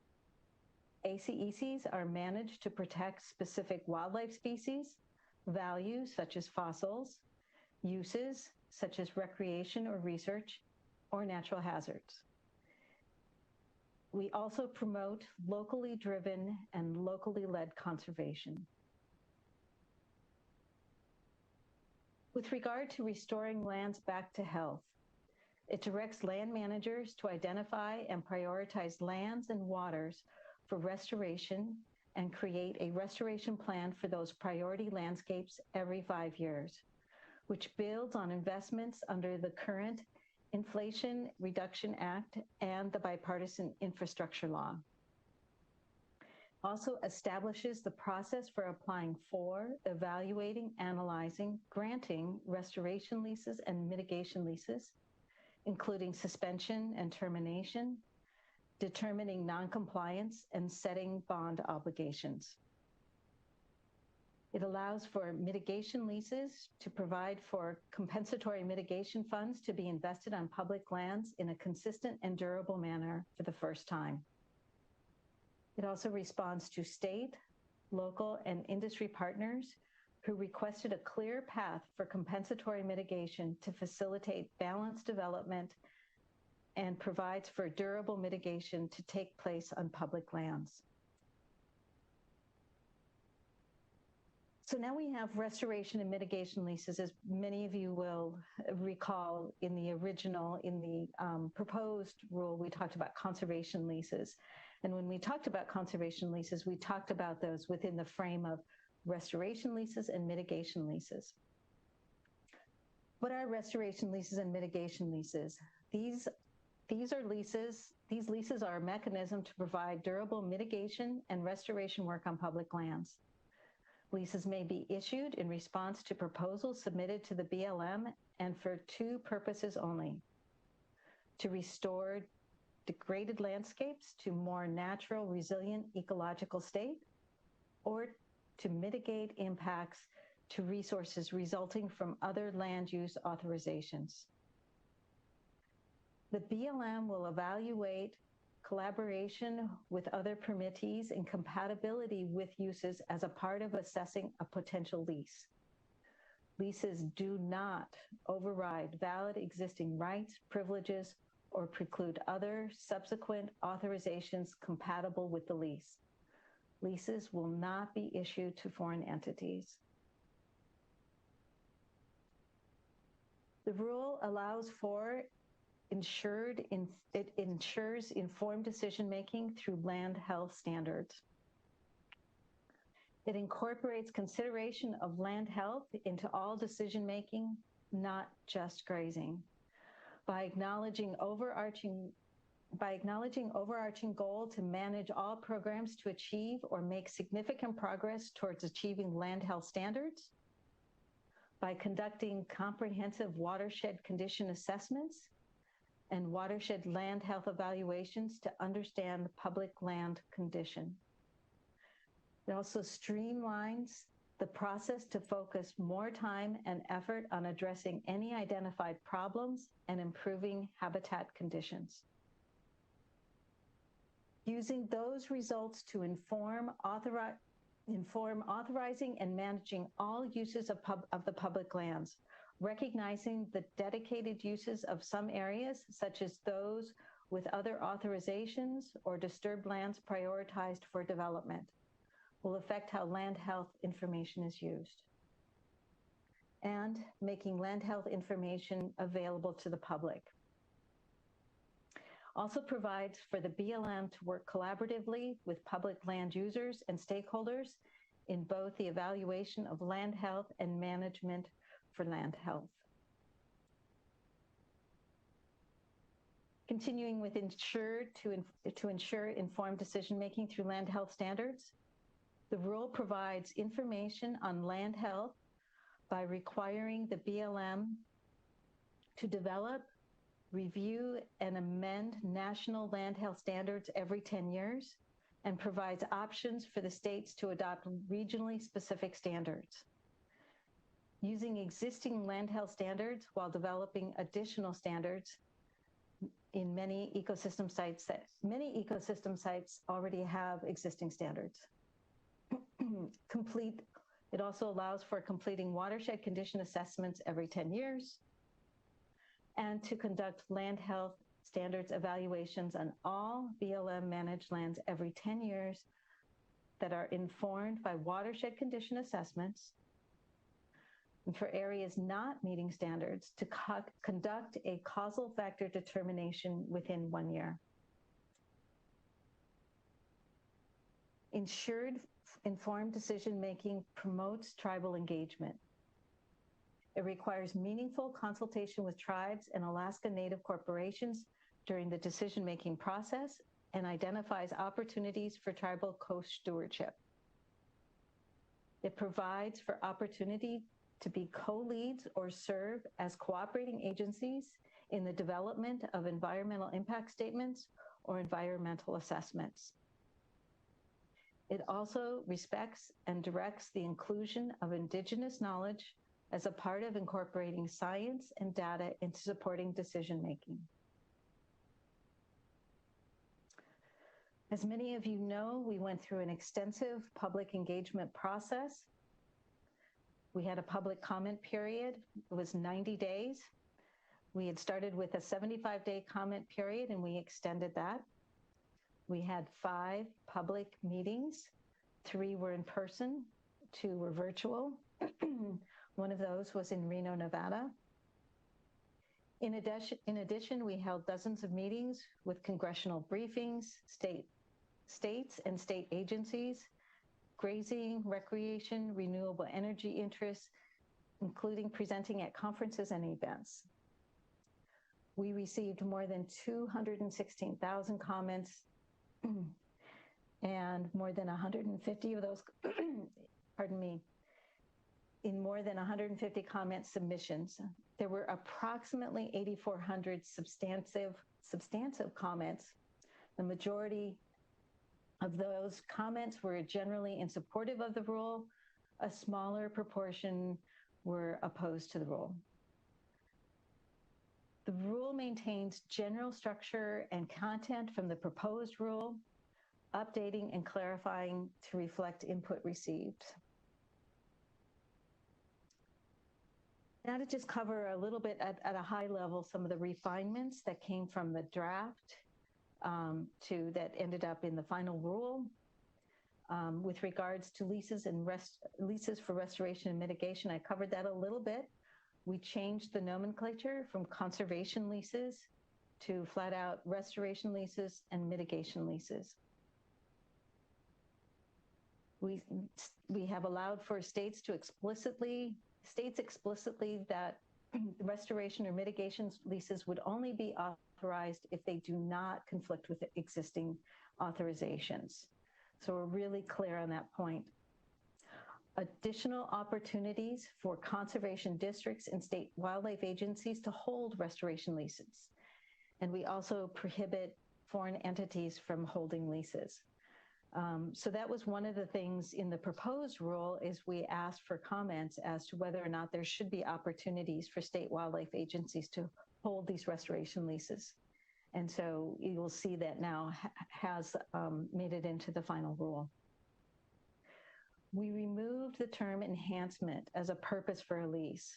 ACECs are managed to protect specific wildlife species, values such as fossils, uses such as recreation or research, or natural hazards. We also promote locally driven and locally led conservation. With regard to restoring lands back to health, it directs land managers to identify and prioritize lands and waters for restoration and create a restoration plan for those priority landscapes every 5 years, which builds on investments under the current Inflation Reduction Act and the bipartisan infrastructure law. Also establishes the process for applying for, evaluating, analyzing, granting restoration leases and mitigation leases, including suspension and termination, determining noncompliance, and setting bond obligations. It allows for mitigation leases to provide for compensatory mitigation funds to be invested on public lands in a consistent and durable manner for the first time. It also responds to state, local, and industry partners who requested a clear path for compensatory mitigation to facilitate balanced development and provides for durable mitigation to take place on public lands. So now we have restoration and mitigation leases. As many of you will recall, in the proposed rule, we talked about conservation leases. And when we talked about conservation leases, we talked about those within the frame of restoration leases and mitigation leases. What are restoration leases and mitigation leases? These leases are a mechanism to provide durable mitigation and restoration work on public lands. Leases may be issued in response to proposals submitted to the BLM and for two purposes only: to restore degraded landscapes to more natural, resilient ecological state, or to mitigate impacts to resources resulting from other land use authorizations. The BLM will evaluate collaboration with other permittees and compatibility with uses as a part of assessing a potential lease. Leases do not override valid existing rights, privileges, or preclude other subsequent authorizations compatible with the lease. Leases will not be issued to foreign entities. The rule allows for it ensures informed decision-making through land health standards. It incorporates consideration of land health into all decision-making, not just grazing. By acknowledging overarching goal to manage all programs to achieve or make significant progress towards achieving land health standards, by conducting comprehensive watershed condition assessments and watershed land health evaluations to understand public land condition. It also streamlines the process to focus more time and effort on addressing any identified problems and improving habitat conditions. Using those results to inform authorizing and managing all uses of the public lands, recognizing the dedicated uses of some areas, such as those with other authorizations or disturbed lands prioritized for development, will affect how land health information is used, and making land health information available to the public. Also provides for the BLM to work collaboratively with public land users and stakeholders in both the evaluation of land health and management for land health. Continuing with to ensure informed decision-making through land health standards, the rule provides information on land health by requiring the BLM to develop, review, and amend national land health standards every 10 years, and provides options for the states to adopt regionally specific standards. Using existing land health standards while developing additional standards in many ecosystem sites already have existing standards. It also allows for completing watershed condition assessments every 10 years and to conduct land health standards evaluations on all BLM managed lands every 10 years that are informed by watershed condition assessments, and for areas not meeting standards to conduct a causal factor determination within 1 year. Ensured informed decision-making promotes tribal engagement. It requires meaningful consultation with tribes and Alaska Native corporations during the decision-making process and identifies opportunities for tribal co-stewardship. It provides for opportunity to be co-leads or serve as cooperating agencies in the development of environmental impact statements or environmental assessments. It also respects and directs the inclusion of Indigenous knowledge as a part of incorporating science and data into supporting decision-making. As many of you know, we went through an extensive public engagement process. We had a public comment period. It was 90 days. We had started with a 75-day comment period, and we extended that. We had 5 public meetings. 3 were in person, 2 were virtual. One of those was in Reno, Nevada. In addition, we held dozens of meetings with congressional briefings, states and state agencies, grazing, recreation, renewable energy interests, including presenting at conferences and events. We received more than 216,000 comments and more than 150 of those, pardon me, in more than 150 comment submissions. There were approximately 8,400 substantive comments. The majority of those comments were generally in supportive of the rule. A smaller proportion were opposed to the rule. The rule maintains general structure and content from the proposed rule, updating and clarifying to reflect input received. Now to just cover a little bit at a high level some of the refinements that came from the draft that ended up in the final rule. With regards to leases and leases for restoration and mitigation, I covered that a little bit. We changed the nomenclature from conservation leases to flat out restoration leases and mitigation leases. We have allowed for states explicitly that restoration or mitigation leases would only be authorized if they do not conflict with existing authorizations. So we're really clear on that point. Additional opportunities for conservation districts and state wildlife agencies to hold restoration leases. And we also prohibit foreign entities from holding leases. So that was one of the things in the proposed rule is we asked for comments as to whether or not there should be opportunities for state wildlife agencies to hold these restoration leases. And so you will see that now has made it into the final rule. We removed the term enhancement as a purpose for a lease.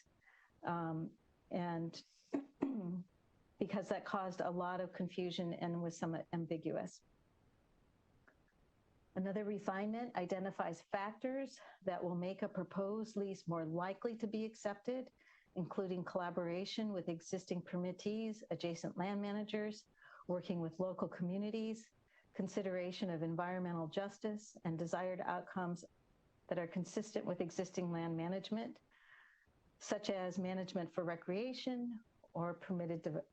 And because that caused a lot of confusion and was somewhat ambiguous. Another refinement identifies factors that will make a proposed lease more likely to be accepted, including collaboration with existing permittees, adjacent land managers, working with local communities, consideration of environmental justice, and desired outcomes that are consistent with existing land management, such as management for recreation or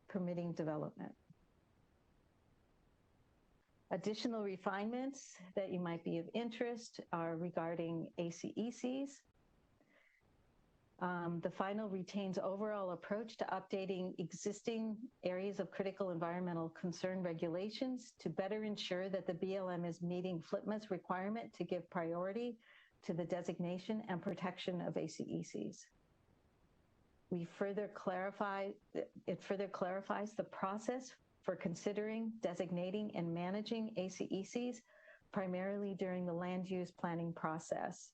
permitting development. Additional refinements that you might be of interest are regarding ACECs. The final retains overall approach to updating existing areas of critical environmental concern regulations to better ensure that the BLM is meeting FLPMA's requirement to give priority to the designation and protection of ACECs. It further clarifies the process for considering, designating, and managing ACECs, primarily during the land use planning process.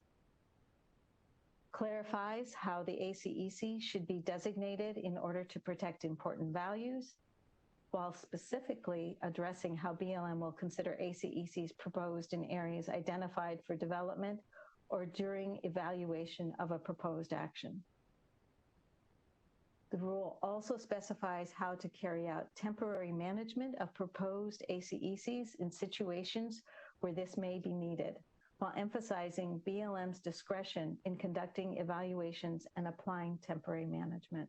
Clarifies how the ACEC should be designated in order to protect important values, while specifically addressing how BLM will consider ACECs proposed in areas identified for development or during evaluation of a proposed action. The rule also specifies how to carry out temporary management of proposed ACECs in situations where this may be needed, while emphasizing BLM's discretion in conducting evaluations and applying temporary management.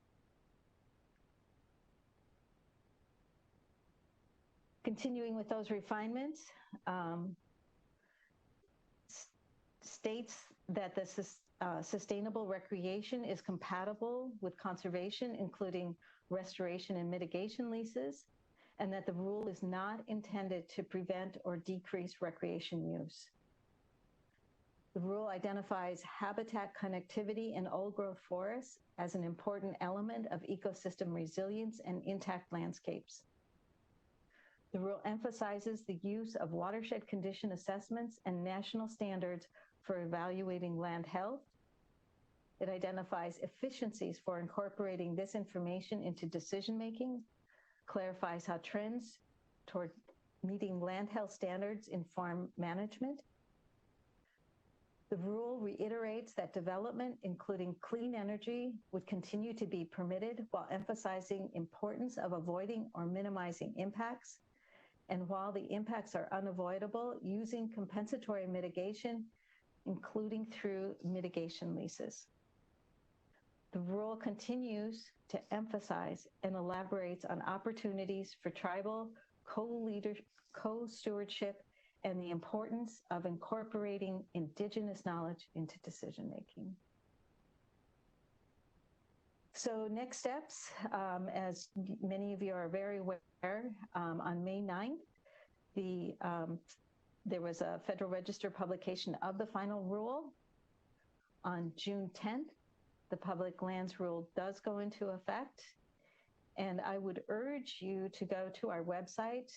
Continuing with those refinements, states that the sustainable recreation is compatible with conservation, including restoration and mitigation leases, and that the rule is not intended to prevent or decrease recreation use. The rule identifies habitat connectivity in old-growth forests as an important element of ecosystem resilience and intact landscapes. The rule emphasizes the use of watershed condition assessments and national standards for evaluating land health. It identifies efficiencies for incorporating this information into decision-making, clarifies how trends toward meeting land health standards inform management. The rule reiterates that development, including clean energy, would continue to be permitted while emphasizing importance of avoiding or minimizing impacts. And while the impacts are unavoidable, using compensatory mitigation, including through mitigation leases. The rule continues to emphasize and elaborates on opportunities for tribal co-stewardship and the importance of incorporating Indigenous knowledge into decision-making. So next steps, as many of you are very aware, on May 9th, there was a Federal Register publication of the final rule. On June 10th, the Public Lands Rule does go into effect. And I would urge you to go to our website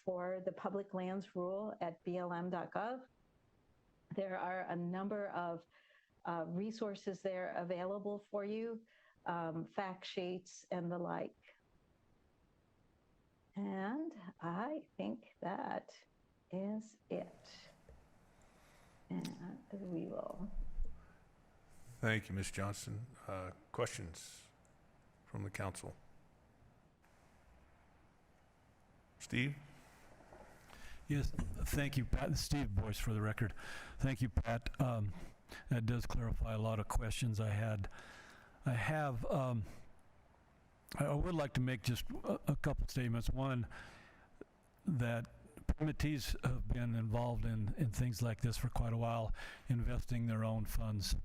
for the Public Lands Rule at blm.gov. There are a number of resources there available for you, fact sheets and the like. And I think that is it. And we will. Thank you, Ms. Johnson. Questions from the council? Steve? Yes, thank you, Pat. Steve Boyce for the record. Thank you, Pat. That does clarify a lot of questions I had. I would like to make just a couple statements. One, that permittees have been involved in things like this for quite a while, investing their own funds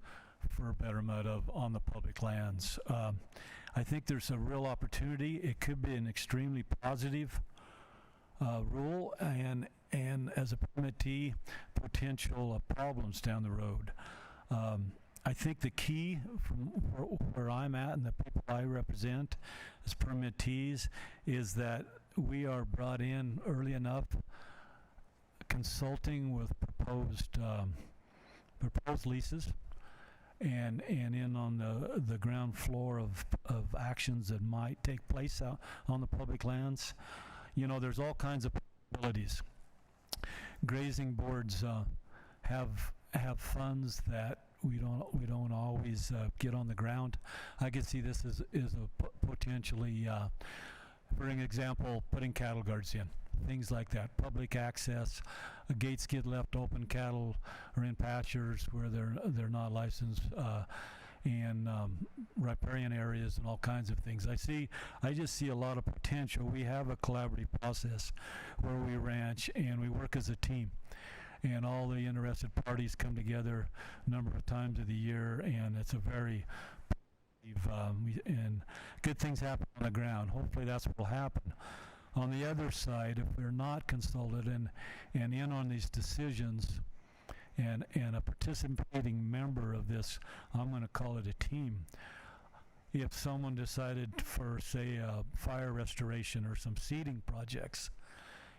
for betterment on the public lands. I think there's a real opportunity. It could be an extremely positive rule, and as a permittee, potential problems down the road. I think the key from where I'm at and the people I represent as permittees is that we are brought in early enough, consulting with proposed leases, and in on the ground floor of actions that might take place out on the public lands. You know, there's all kinds of possibilities. Grazing boards have funds that we don't always get on the ground. I could see this as a potentially, for an example, putting cattle guards in, things like that. Public access, gates get left open, cattle are in pastures where they're not licensed, and riparian areas and all kinds of things. I just see a lot of potential. We have a collaborative process where we ranch and we work as a team. And all the interested parties come together a number of times of the year, and it's a very and good things happen on the ground. Hopefully that's what will happen. On the other side, if we're not consulted and in on these decisions, and a participating member of this, I'm going to call it a team. If someone decided for, say, a fire restoration or some seeding projects,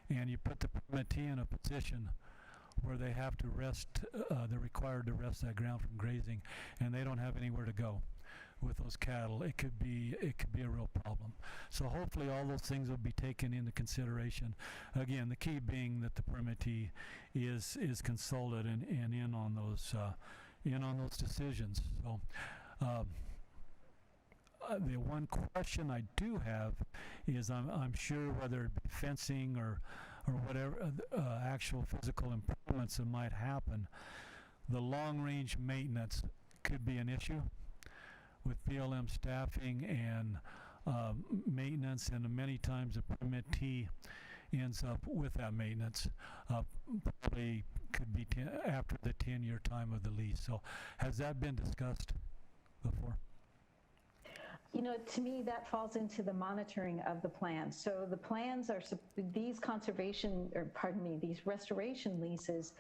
and you put the permittee in a position where they have to rest, they're required to rest that ground from grazing, and they don't have anywhere to go with those cattle, it could be a real problem. So hopefully all those things will be taken into consideration. Again, the key being that the permittee is consulted and in on those decisions. So the one question I do have is I'm sure whether it be fencing or or whatever actual physical improvements that might happen, the long-range maintenance could be an issue with BLM staffing and maintenance, and many times the permittee ends up with that maintenance. Probably could be after the 10-year time of the lease. So has that been discussed before? You know, to me, that falls into the monitoring of the plan. So the plans are, these these restoration leases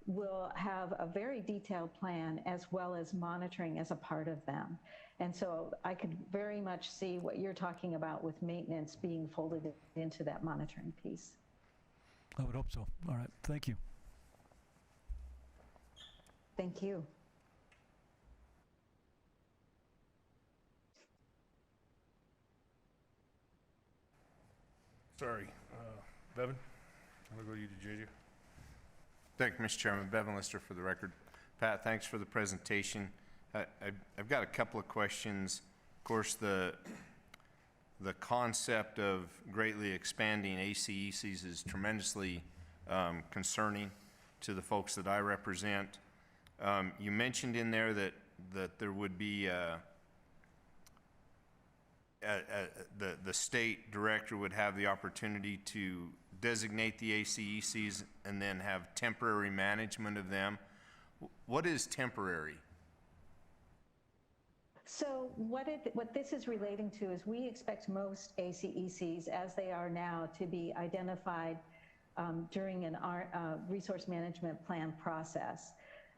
will have a very detailed plan as well as monitoring as a part of them. And so I could very much see what you're talking about with maintenance being folded into that monitoring piece. I would hope so. All right, thank you. Thank you. Sorry, Bevan, I'm gonna go to you to JJ. Thank you, Mr. Chairman. Bevan Lister for the record. Pat, thanks for the presentation. I've got a couple of questions. Of course, the concept of greatly expanding ACECs is tremendously concerning to the folks that I represent. You mentioned in there that there would be the state director would have the opportunity to designate the ACECs and then have temporary management of them. What is temporary? So what this is relating to is we expect most ACECs, as they are now, to be identified during an resource management plan process.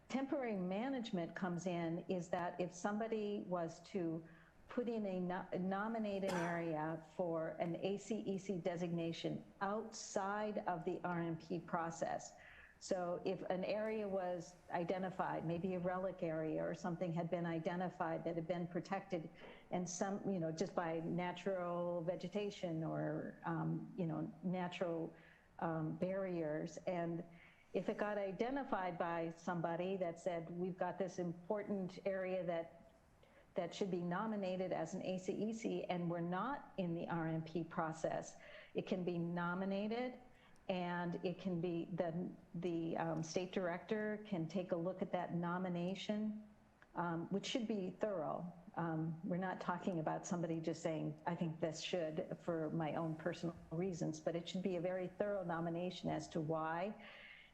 Temporary management comes in is that if somebody was to put in nominate an area for an ACEC designation outside of the RMP process. So if an area was identified, maybe a relic area or something had been identified that had been protected, and some, just by natural vegetation or, natural barriers, and if it got identified by somebody that said, we've got this important area that should be nominated as an ACEC and we're not in the RMP process, it can be nominated, and it can be, the state director can take a look at that nomination, which should be thorough. We're not talking about somebody just saying, I think this should for my own personal reasons, but it should be a very thorough nomination as to why,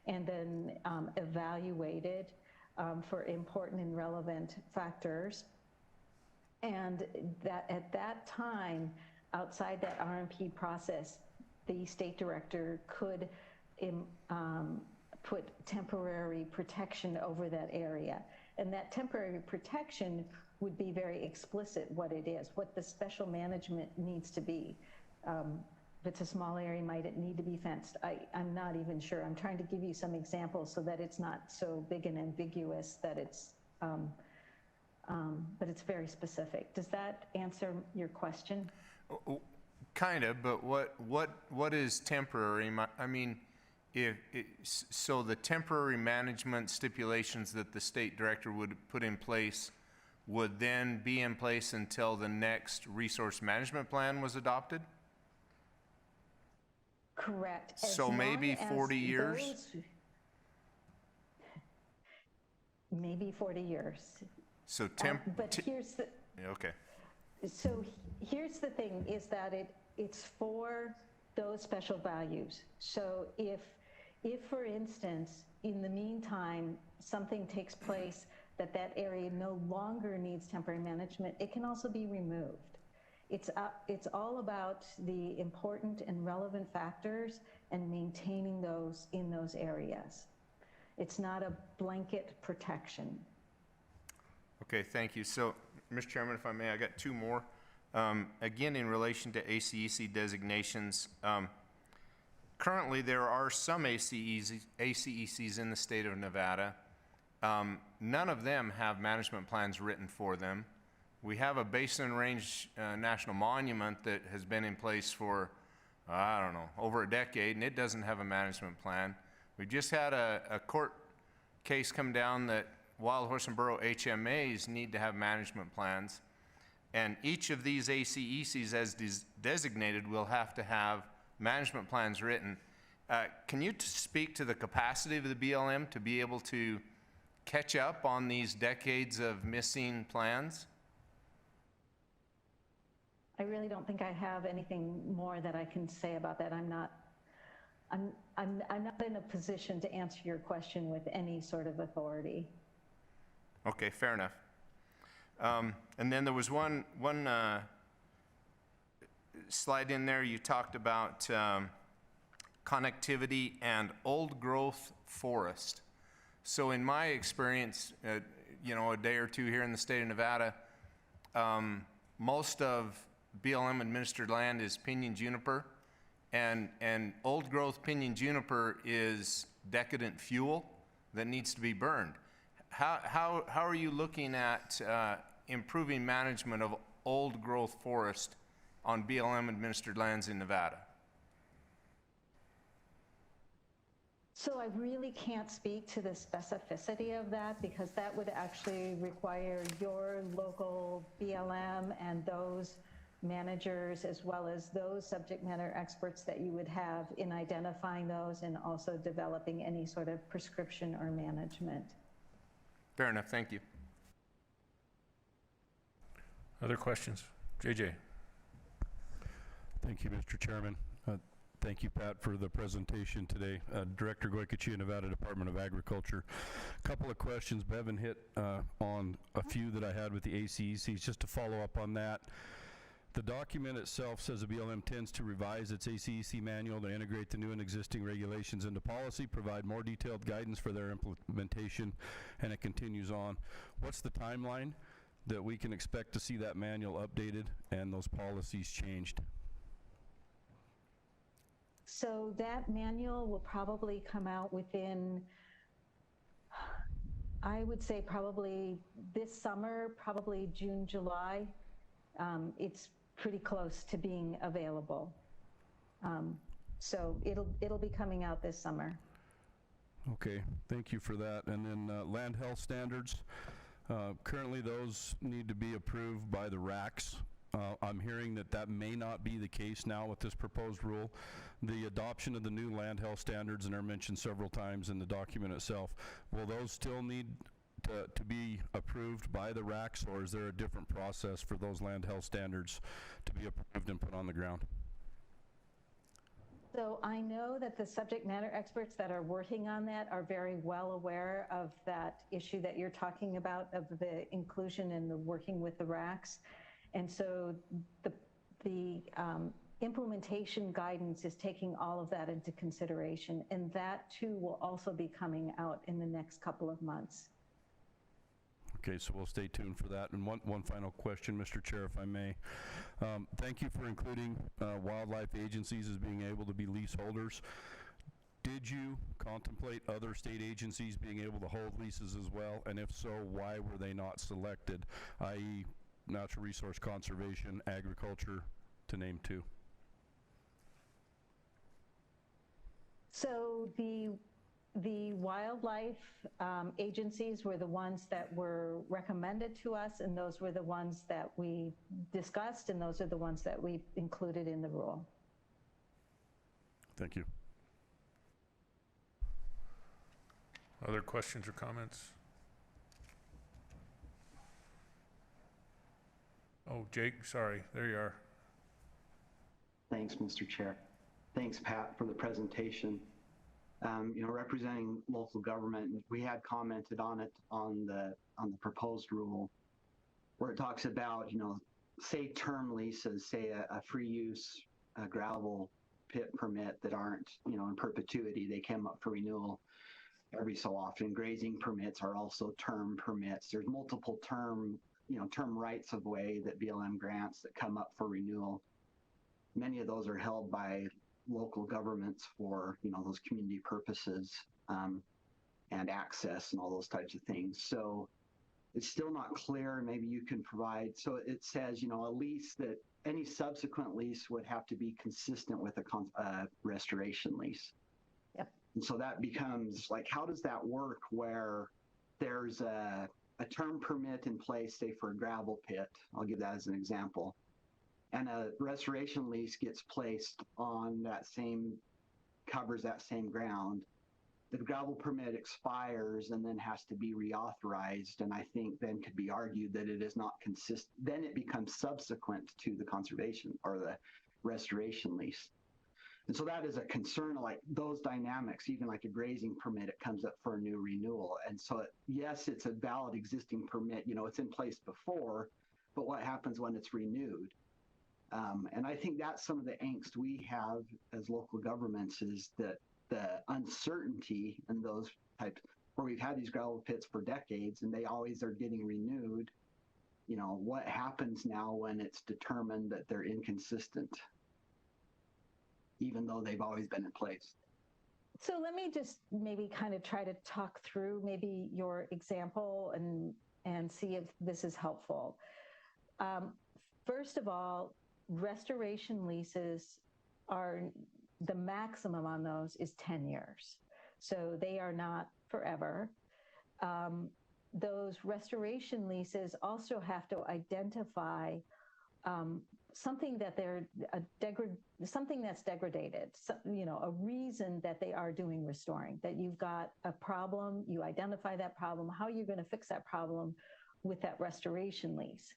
and then evaluated for important and relevant factors. And that at that time, outside that RMP process, the state director could put temporary protection over that area. And that temporary protection would be very explicit what it is, what the special management needs to be. If it's a small area, might it need to be fenced? I'm not even sure. I'm trying to give you some examples so that it's not so big and ambiguous that it's, but it's very specific. Does that answer your question? Kind of, but what is temporary? I mean, so the temporary management stipulations that the state director would put in place would then be in place until the next resource management plan was adopted? Correct. So maybe 40 years? Maybe 40 years. So but here's the... Okay. So here's the thing, is that it's for those special values. So if for instance, in the meantime, something takes place that area no longer needs temporary management, it can also be removed. It's all about the important and relevant factors and maintaining those in those areas. It's not a blanket protection. Okay, thank you. So, Mr. Chairman, if I may, I got two more. Again, in relation to ACEC designations, currently there are some ACECs in the state of Nevada. None of them have management plans written for them. We have a Basin Range National Monument that has been in place for, I don't know, over a decade, and it doesn't have a management plan. We just had a court case come down that Wild Horse and Burro HMAs need to have management plans. And each of these ACECs as designated will have to have management plans written. Can you speak to the capacity of the BLM to be able to catch up on these decades of missing plans? I really don't think I have anything more that I can say about that. I'm not in a position to answer your question with any sort of authority. Okay, fair enough. And then there was one slide in there, you talked about connectivity and old growth forest. So in my experience, you know, a day or two here in the state of Nevada, most of BLM administered land is pinyon juniper, and old growth pinyon juniper is decadent fuel that needs to be burned. How are you looking at improving management of old growth forest on BLM administered lands in Nevada? So I really can't speak to the specificity of that, because that would actually require your local BLM and those managers, as well as those subject matter experts that you would have in identifying those and also developing any sort of prescription or management. Fair enough, thank you. Other questions? JJ. Thank you, Mr. Chairman. Thank you, Pat, for the presentation today. Director Goykachi, Nevada Department of Agriculture. A couple of questions. Bevan hit on a few that I had with the ACECs. Just to follow up on that, the document itself says the BLM intends to revise its ACEC manual to integrate the new and existing regulations into policy, provide more detailed guidance for their implementation, and it continues on. What's the timeline that we can expect to see that manual updated and those policies changed? So that manual will probably come out within, I would say probably this summer, probably June, July. It's pretty close to being available. So it'll be coming out this summer. Okay, thank you for that. And then land health standards, currently those need to be approved by the RACs. I'm hearing that that may not be the case now with this proposed rule. The adoption of the new land health standards, and they're mentioned several times in the document itself, will those still need to be approved by the RACs, or is there a different process for those land health standards to be approved and put on the ground? So I know that the subject matter experts that are working on that are very well aware of that issue that you're talking about, of the inclusion and the working with the RACs. And so the implementation guidance is taking all of that into consideration, and that too will also be coming out in the next couple of months. Okay, so we'll stay tuned for that. And one final question, Mr. Chair, if I may. Thank you for including wildlife agencies as being able to be leaseholders. Did you contemplate other state agencies being able to hold leases as well? And if so, why were they not selected, i.e. natural resource conservation, agriculture, to name two? So the wildlife agencies were the ones that were recommended to us, and those were the ones that we discussed, and those are the ones that we included in the rule. Thank you. Other questions or comments? Oh, Jake, sorry, there you are. Thanks, Mr. Chair. Thanks, Pat, for the presentation. You know, representing local government, we had commented on it on the proposed rule, where it talks about, you know, say term leases, say a free use gravel pit permit that aren't, you know, in perpetuity. They come up for renewal every so often. Grazing permits are also term permits. There's multiple term rights of way that BLM grants that come up for renewal. Many of those are held by local governments for, you know, those community purposes and access and all those types of things. So it's still not clear. Maybe you can provide. So it says, you know, a lease that any subsequent lease would have to be consistent with a restoration lease. Yep. And so that becomes like, how does that work where there's a term permit in place, say for a gravel pit? I'll give that as an example. And a restoration lease gets placed on that same covers that same ground. The gravel permit expires and then has to be reauthorized, and I think then could be argued that it is not consistent. Then it becomes subsequent to the conservation or the restoration lease. And so that is a concern, like those dynamics, even like a grazing permit, it comes up for a new renewal. And so, yes, it's a valid existing permit, it's in place before, but what happens when it's renewed? And I think that's some of the angst we have as local governments, is that the uncertainty in those types, where we've had these gravel pits for decades and they always are getting renewed. What happens now when it's determined that they're inconsistent, even though they've always been in place? So let me just maybe kind of try to talk through maybe your example and see if this is helpful. First of all, restoration leases are, the maximum on those is 10 years. So they are not forever. Those restoration leases also have to identify something that something that's degraded, a reason that they are doing restoring, that you've got a problem, you identify that problem, how you're going to fix that problem with that restoration lease.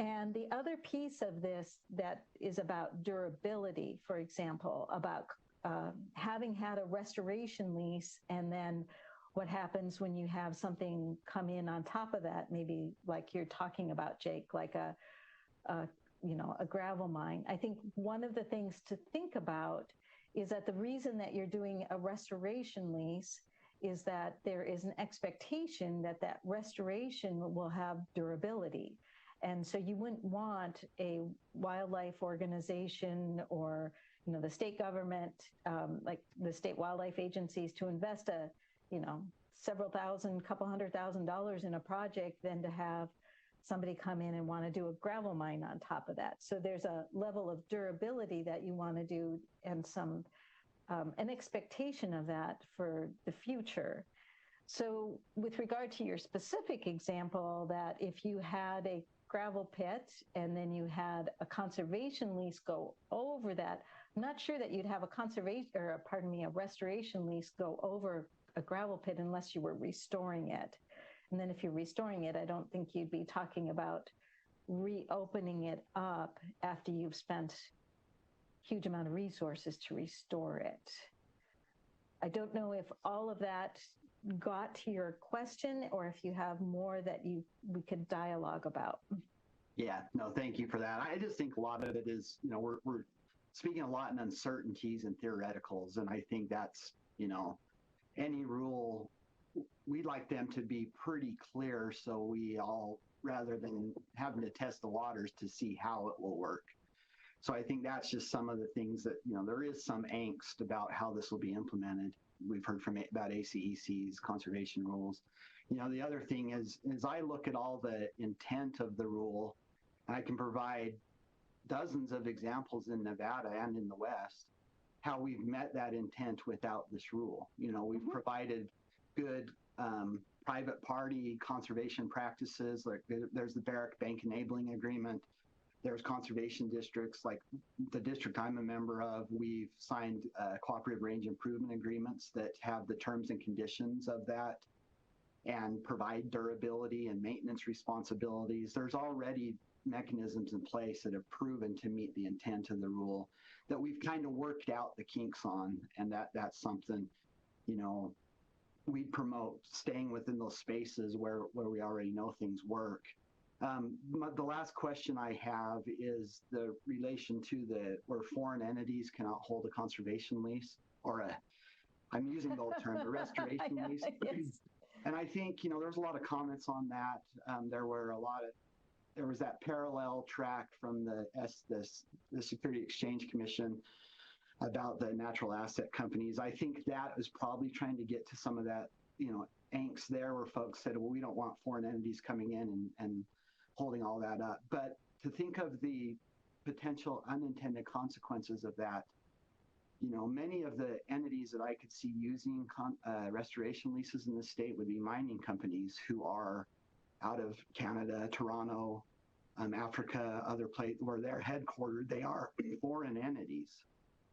And the other piece of this that is about durability, for example, about having had a restoration lease, and then what happens when you have something come in on top of that, maybe like you're talking about, Jake, like a gravel mine. I think one of the things to think about is that the reason that you're doing a restoration lease is that there is an expectation that that restoration will have durability. And so you wouldn't want a wildlife organization or, the state government, like the state wildlife agencies, to invest several thousand, couple $100,000 in a project than to have somebody come in and want to do a gravel mine on top of that. So there's a level of durability that you want to do, and some an expectation of that for the future. So with regard to your specific example, that if you had a gravel pit and then you had a conservation lease go over that, I'm not sure that you'd have a restoration lease go over a gravel pit unless you were restoring it. And then if you're restoring it, I don't think you'd be talking about reopening it up after you've spent huge amount of resources to restore it. I don't know if all of that got to your question, or if you have more that we could dialogue about. Yeah, no, thank you for that. I just think a lot of it is, we're speaking a lot in uncertainties and theoreticals, and I think that's, any rule, we'd like them to be pretty clear, so we all, rather than having to test the waters to see how it will work. So I think that's just some of the things that, there is some angst about how this will be implemented. We've heard about ACEC's conservation rules. The other thing is I look at all the intent of the rule, and I can provide dozens of examples in Nevada and in the West, how we've met that intent without this rule. We've provided good private party conservation practices. Like there's the Barrack Bank Enabling Agreement. There's conservation districts, like the district I'm a member of. We've signed cooperative range improvement agreements that have the terms and conditions of that and provide durability and maintenance responsibilities. There's already mechanisms in place that have proven to meet the intent of the rule that we've kind of worked out the kinks on, and that's something, we promote staying within those spaces where we already know things work. The last question I have is the relation to where foreign entities cannot hold a conservation lease, or I'm using the old term, a restoration lease. Yes. And I think, there's a lot of comments on that. There was that parallel track from the Security Exchange Commission about the natural asset companies. I think that is probably trying to get to some of that, angst there, where folks said, well, we don't want foreign entities coming in and holding all that up. But to think of the potential unintended consequences of that, many of the entities that I could see using restoration leases in the state would be mining companies who are out of Canada, Toronto, Africa, other places where they're headquartered. They are foreign entities.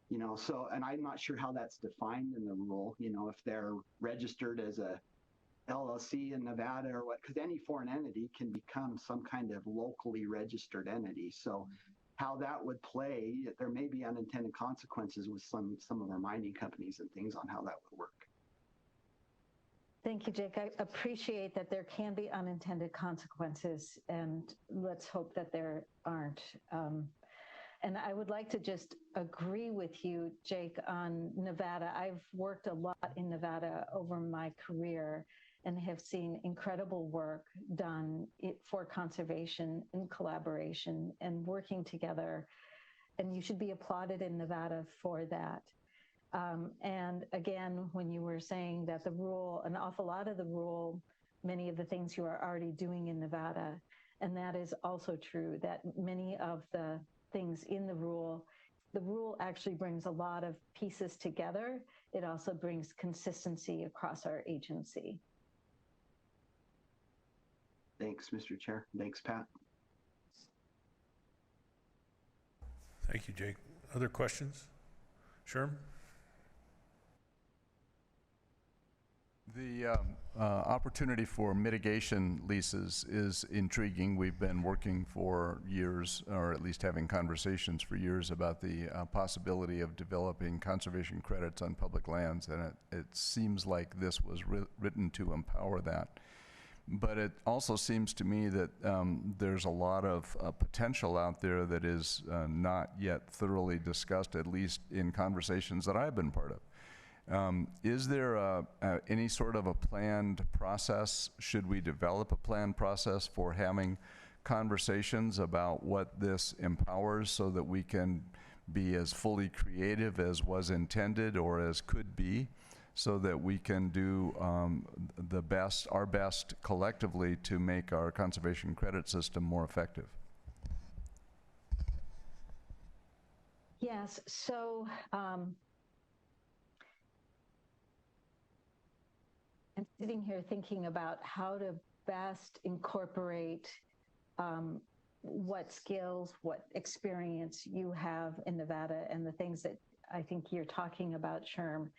You know, so, and I'm not sure how that's defined in the rule, you know, if they're registered as a LLC in Nevada or what, because any foreign entity can become some kind of locally registered entity. So how that would play, there may be unintended consequences with some of our mining companies and things on how that would work. Thank you, Jake. I appreciate that there can be unintended consequences, and let's hope that there aren't. And I would like to just agree with you, Jake, on Nevada. I've worked a lot in Nevada over my career and have seen incredible work done for conservation in collaboration and working together. And you should be applauded in Nevada for that. And again, when you were saying that the rule, an awful lot of the rule, many of the things you are already doing in Nevada, and that is also true, that many of the things in the rule actually brings a lot of pieces together. It also brings consistency across our agency. Thanks, Mr. Chair. Thanks, Pat. Thank you, Jake. Other questions? Sherm? The opportunity for mitigation leases is intriguing. We've been working for years, or at least having conversations for years about the possibility of developing conservation credits on public lands, and it seems like this was written to empower that. But it also seems to me that there's a lot of potential out there that is not yet thoroughly discussed, at least in conversations that I've been part of. Is there any sort of a planned process? Should we develop a planned process for having conversations about what this empowers so that we can be as fully creative as was intended or as could be, so that we can do our best collectively to make our conservation credit system more effective? Yes, so I'm sitting here thinking about how to best incorporate what skills, what experience you have in Nevada and the things that I think you're talking about, Sherm.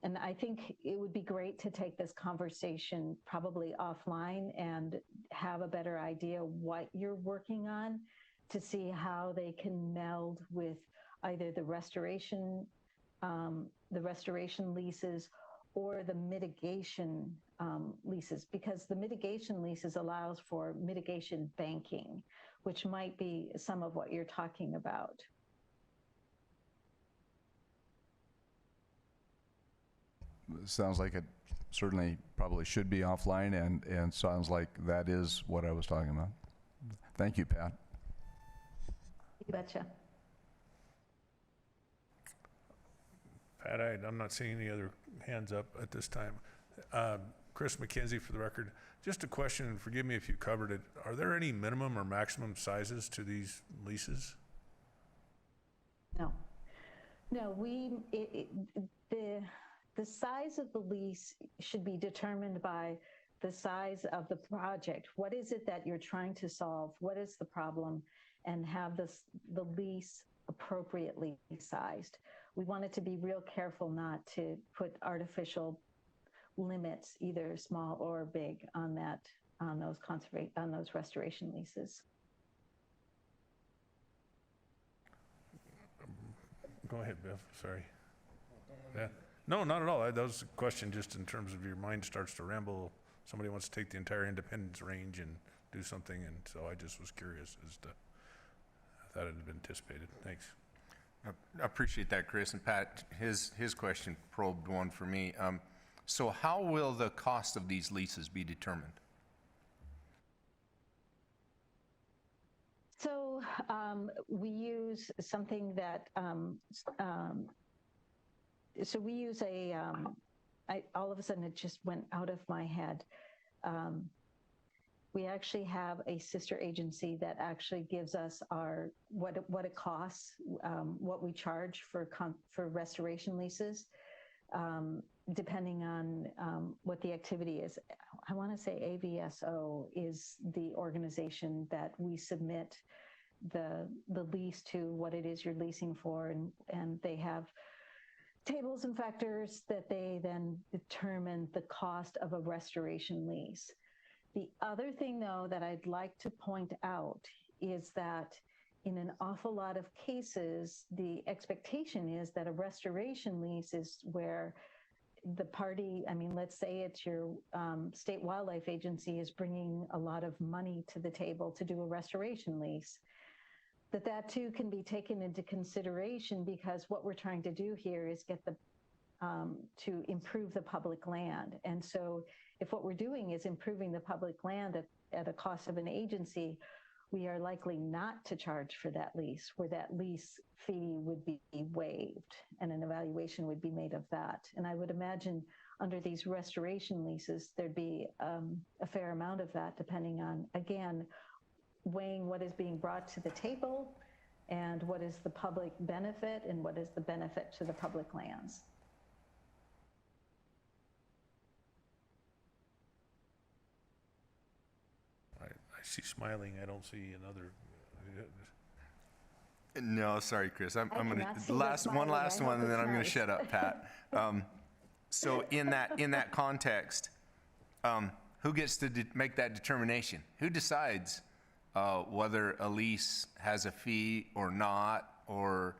And I think it would be great to take this conversation probably offline and have a better idea what you're working on to see how they can meld with either the restoration leases or the mitigation leases, because the mitigation leases allows for mitigation banking, which might be some of what you're talking about. Sounds like it certainly probably should be offline, and sounds like that is what I was talking about. Thank you, Pat. You betcha. Pat, I'm not seeing any other hands up at this time. Chris McKenzie, for the record, just a question, and forgive me if you covered it. Are there any minimum or maximum sizes to these leases? No, the size of the lease should be determined by the size of the project. What is it that you're trying to solve? What is the problem? And have the lease appropriately sized. We wanted to be real careful not to put artificial limits, either small or big, on those restoration leases. Go ahead, Biff. Sorry. Yeah. No, not at all. That was a question just in terms of your mind starts to ramble. Somebody wants to take the entire Independence Range and do something, and so I just was curious as to, I thought it had been anticipated. Thanks. I appreciate that, Chris. And Pat, his question probed one for me. So how will the cost of these leases be determined? So we use something that, so we use all of a sudden it just went out of my head. We actually have a sister agency that actually gives us what it costs, what we charge for restoration leases, depending on what the activity is. I want to say AVSO is the organization that we submit the lease to what it is you're leasing for, and they have tables and factors that they then determine the cost of a restoration lease. The other thing, though, that I'd like to point out is that in an awful lot of cases, the expectation is that a restoration lease is where the party, I mean, let's say it's your state wildlife agency is bringing a lot of money to the table to do a restoration lease, that too can be taken into consideration, because what we're trying to do here is get to improve the public land. And so if what we're doing is improving the public land at a cost of an agency, we are likely not to charge for that lease, where that lease fee would be waived and an evaluation would be made of that. And I would imagine under these restoration leases, there'd be a fair amount of that, depending on, again, weighing what is being brought to the table and what is the public benefit and what is the benefit to the public lands. I see smiling. I don't see another. No, sorry, Chris. I'm going cannot to see one the last smiling. one, I and hope then it's I'm going to nice. shut up, Pat. So in that context, who gets to make that determination? Who decides whether a lease has a fee or not? Or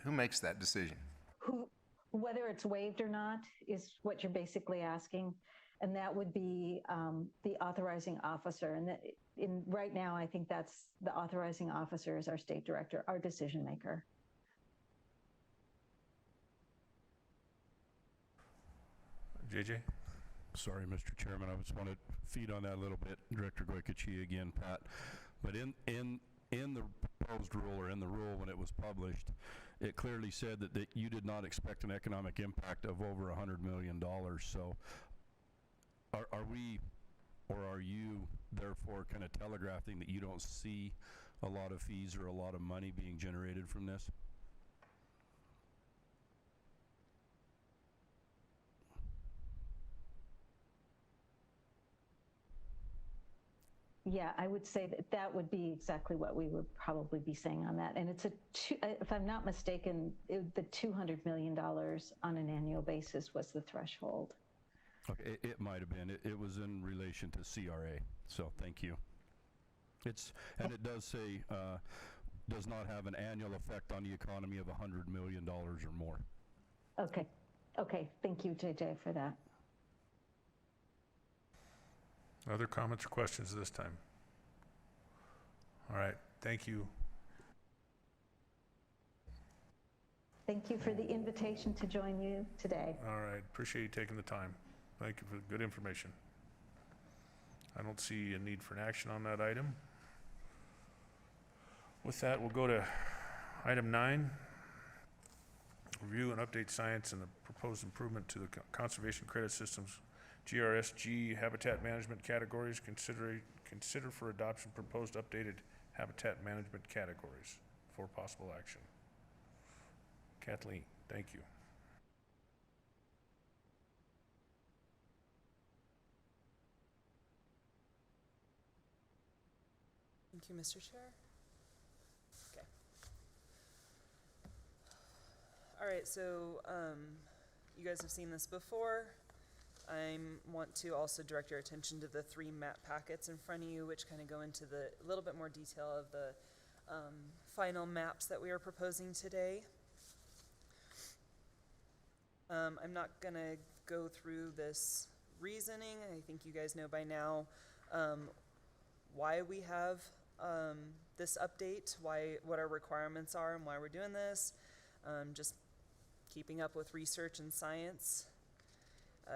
who makes that decision? Whether it's waived or not is what you're basically asking. And that would be the authorizing officer. And right now, I think that's the authorizing officer is our state director, our decision maker. JJ? Sorry, Mr. Chairman, I just want to feed on that a little bit. Director Goykachi again, Pat. But in the proposed rule, or in the rule when it was published, it clearly said that you did not expect an economic impact of over $100 million. So are we, or are you therefore kind of telegraphing that you don't see a lot of fees or a lot of money being generated from this? Yeah, I would say that would be exactly what we would probably be saying on that. And it's if I'm not mistaken, the $200 million on an annual basis was the threshold. Okay, it might have been. It was in relation to CRA. So thank you. And it does say does not have an annual effect on the economy of $100 million or more. Okay. Thank you, JJ, for that. Other comments or questions this time? All right, thank you. Thank you for the invitation to join you today. All right, appreciate you taking the time. Thank you for the good information. I don't see a need for an action on that item. With that, we'll go to item 9. Review and update science and the proposed improvement to the conservation credit systems GRSG habitat management categories. Consider for adoption proposed updated habitat management categories for possible action. Kathleen, thank you. Thank you, Mr. Chair. Okay. All right, so you guys have seen this before. I want to also direct your attention to the 3 map packets in front of you, which kind of go into the a little bit more detail of the final maps that we are proposing today. I'm not going to go through this reasoning. I think you guys know by now why we have this update, what our requirements are and why we're doing this. Just keeping up with research and science.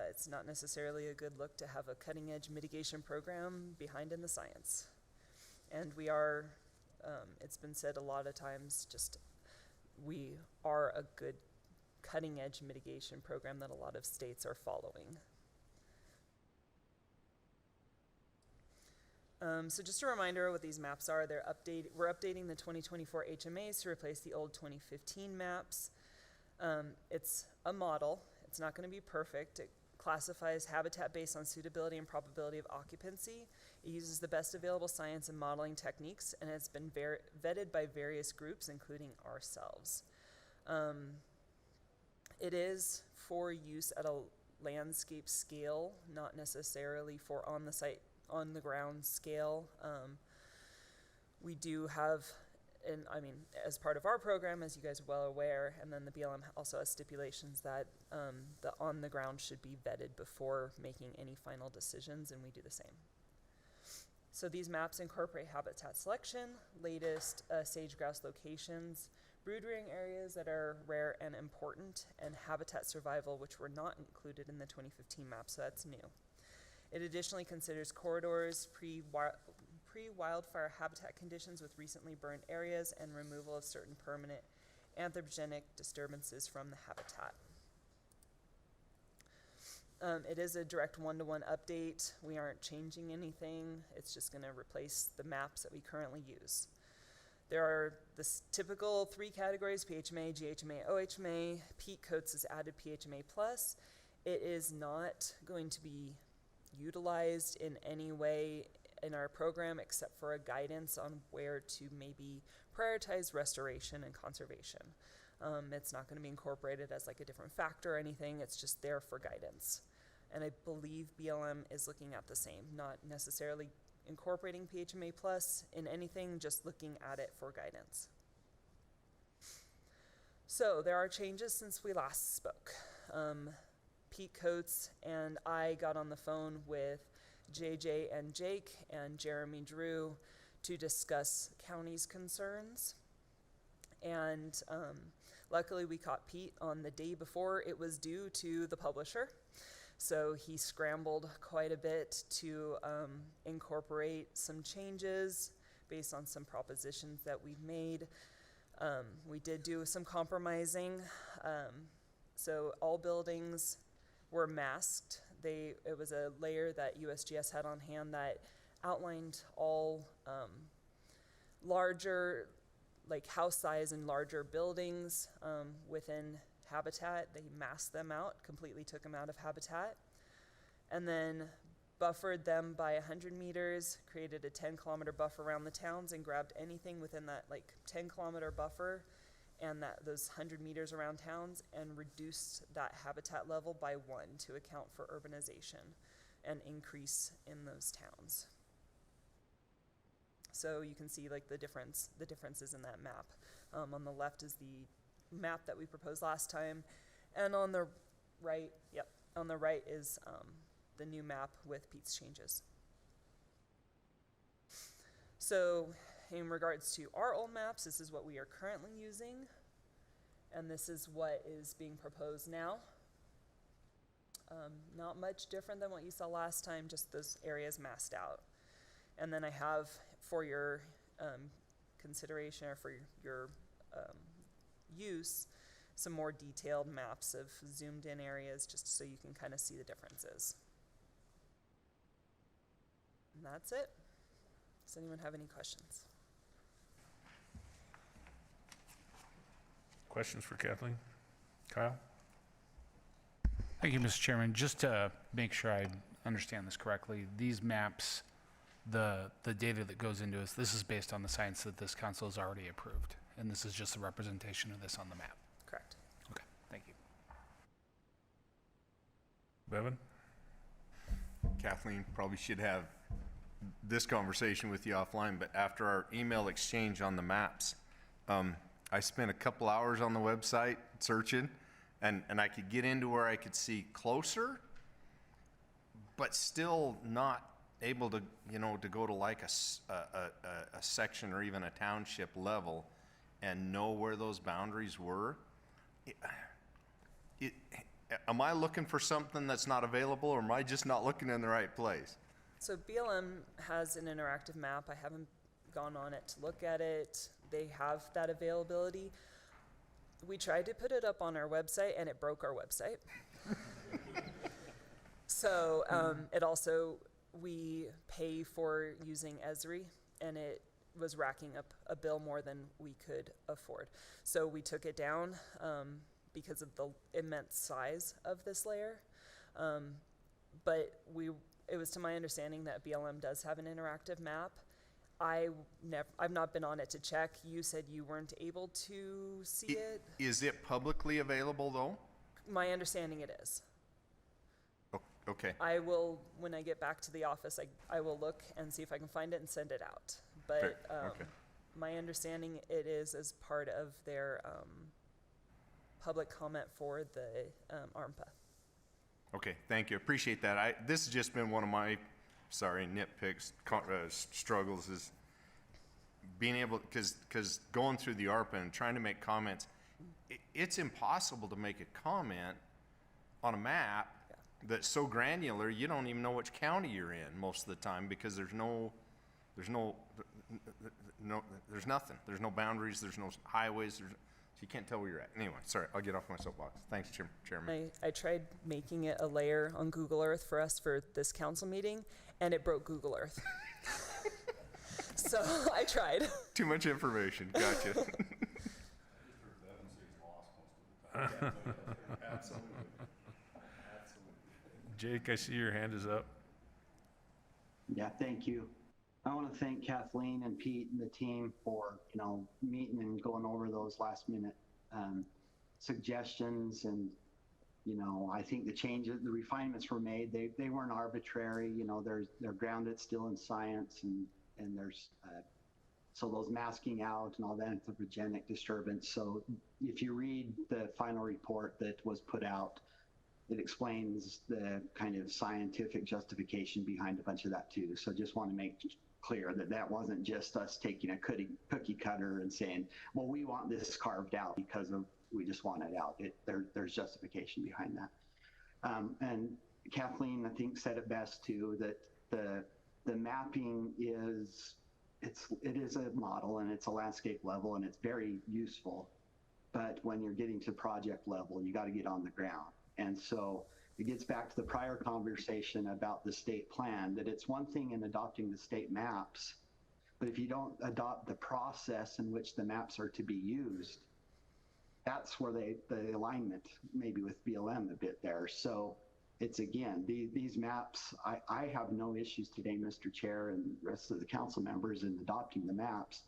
It's not necessarily a good look to have a cutting-edge mitigation program behind in the science. And we are, it's been said a lot of times, just we are a good cutting-edge mitigation program that a lot of states are following. So just a reminder of what these maps are. We're updating the 2024 HMAs to replace the old 2015 maps. It's a model. It's not going to be perfect. classifies habitat based on suitability and probability of occupancy. It uses the best available science and modeling techniques and has been vetted by various groups, including ourselves. It is for use at a landscape scale, not necessarily for on the ground scale. We do have, as part of our program, as you guys are well aware, and then the BLM also has stipulations that the on the ground should be vetted before making any final decisions, and we do the same. So these maps incorporate habitat selection, latest sage-grouse locations, brood rearing areas that are rare and important, and habitat survival, which were not included in the 2015 map, so that's new. It additionally considers corridors, pre-wildfire habitat conditions with recently burned areas, and removal of certain permanent anthropogenic disturbances from the habitat. It is a direct one-to-one update. We aren't changing anything. It's just going to replace the maps that we currently use. There are the typical 3 categories: PHMA, GHMA, OHMA. Peat Coats has added PHMA+. It is not going to be utilized in any way in our program except for a guidance on where to maybe prioritize restoration and conservation. It's not going to be incorporated as like a different factor or anything. It's just there for guidance. And I believe BLM is looking at the same, not necessarily incorporating PHMA+ in anything, just looking at it for guidance. So there are changes since we last spoke. Pete Coates and I got on the phone with JJ and Jake and Jeremy Drew to discuss county's concerns. And luckily we caught Pete on the day before it was due to the publisher. So he scrambled quite a bit to incorporate some changes based on some propositions that we've made. We did do some compromising. So all buildings were masked. It was a layer that USGS had on hand that outlined all larger, like house size and larger buildings within habitat. They masked them out, completely took them out of habitat, and then buffered them by 100 meters, created a 10-kilometer buffer around the towns, and grabbed anything within that like 10-kilometer buffer and those 100 meters around towns and reduced that habitat level by 1 to account for urbanization and increase in those towns. So you can see like the differences in that map. On the left is the map that we proposed last time, and on the right, on the right is the new map with Pete's changes. So in regards to our old maps, this is what we are currently using, and this is what is being proposed now. Not much different than what you saw last time, just those areas masked out. And then I have, for your consideration or for your use, some more detailed maps of zoomed in areas just so you can kind of see the differences. And that's it. Does anyone have any questions? Questions for Kathleen? Kyle? Thank you, Mr. Chairman. Just to make sure I understand this correctly, these maps, the data that goes into this is based on the science that this council has already approved, and this is just a representation of this on the map. Correct. Okay, thank you. Bevan? Kathleen probably should have this conversation with you offline, but after our email exchange on the maps, I spent a couple hours on the website searching, and I could get into where I could see closer, but still not able to, to go to like a section or even a township level and know where those boundaries were. Am I looking for something that's not available, or am I just not looking in the right place? So BLM has an interactive map. I haven't gone on it to look at it. They have that availability. We tried to put it up on our website and it broke our website. So it also, we pay for using Esri, and it was racking up a bill more than we could afford. So we took it down because of the immense size of this layer. But it was to my understanding that BLM does have an interactive map. I've not been on it to check. You said you weren't able to see it. Is it publicly available, though? My understanding it is. Okay. I will, when I get back to the office, I will look and see if I can find it and send it out. But Okay. my understanding it is as part of their public comment for the ARMPA. Okay, thank you. Appreciate that. This has just been one of my, nitpicks, struggles is being able, because going through the ARPA and trying to make comments, it's impossible to make a comment on a map that's so granular, you don't even know which county you're in most of the time because there's nothing. There's no boundaries, there's no highways, so you can't tell where you're at. Anyway, sorry, I'll get off my soapbox. Thanks, Chairman. I tried making it a layer on Google Earth for us for this council meeting, and it broke Google Earth. So I tried. Too much information. Gotcha. Jake, I see your hand is up. Yeah, thank you. I want to thank Kathleen and Pete and the team for, meeting and going over those last minute suggestions. And, I think the changes, the refinements were made. They weren't arbitrary. They're grounded still in science and there's, so those masking out and all that anthropogenic disturbance. So if you read the final report that was put out, it explains the kind of scientific justification behind a bunch of that too. So just want to make clear that that wasn't just us taking a cookie cutter and saying, well, we want this carved out because we just want it out. There's justification behind that. And Kathleen, I think, said it best too, that the mapping it is a model and it's a landscape level and it's very useful. But when you're getting to project level, you got to get on the ground. And so it gets back to the prior conversation about the state plan, that it's one thing in adopting the state maps, but if you don't adopt the process in which the maps are to be used, that's where the alignment maybe with BLM a bit there. So it's, again, these maps, I have no issues today, Mr. Chair, and the rest of the council members in adopting the maps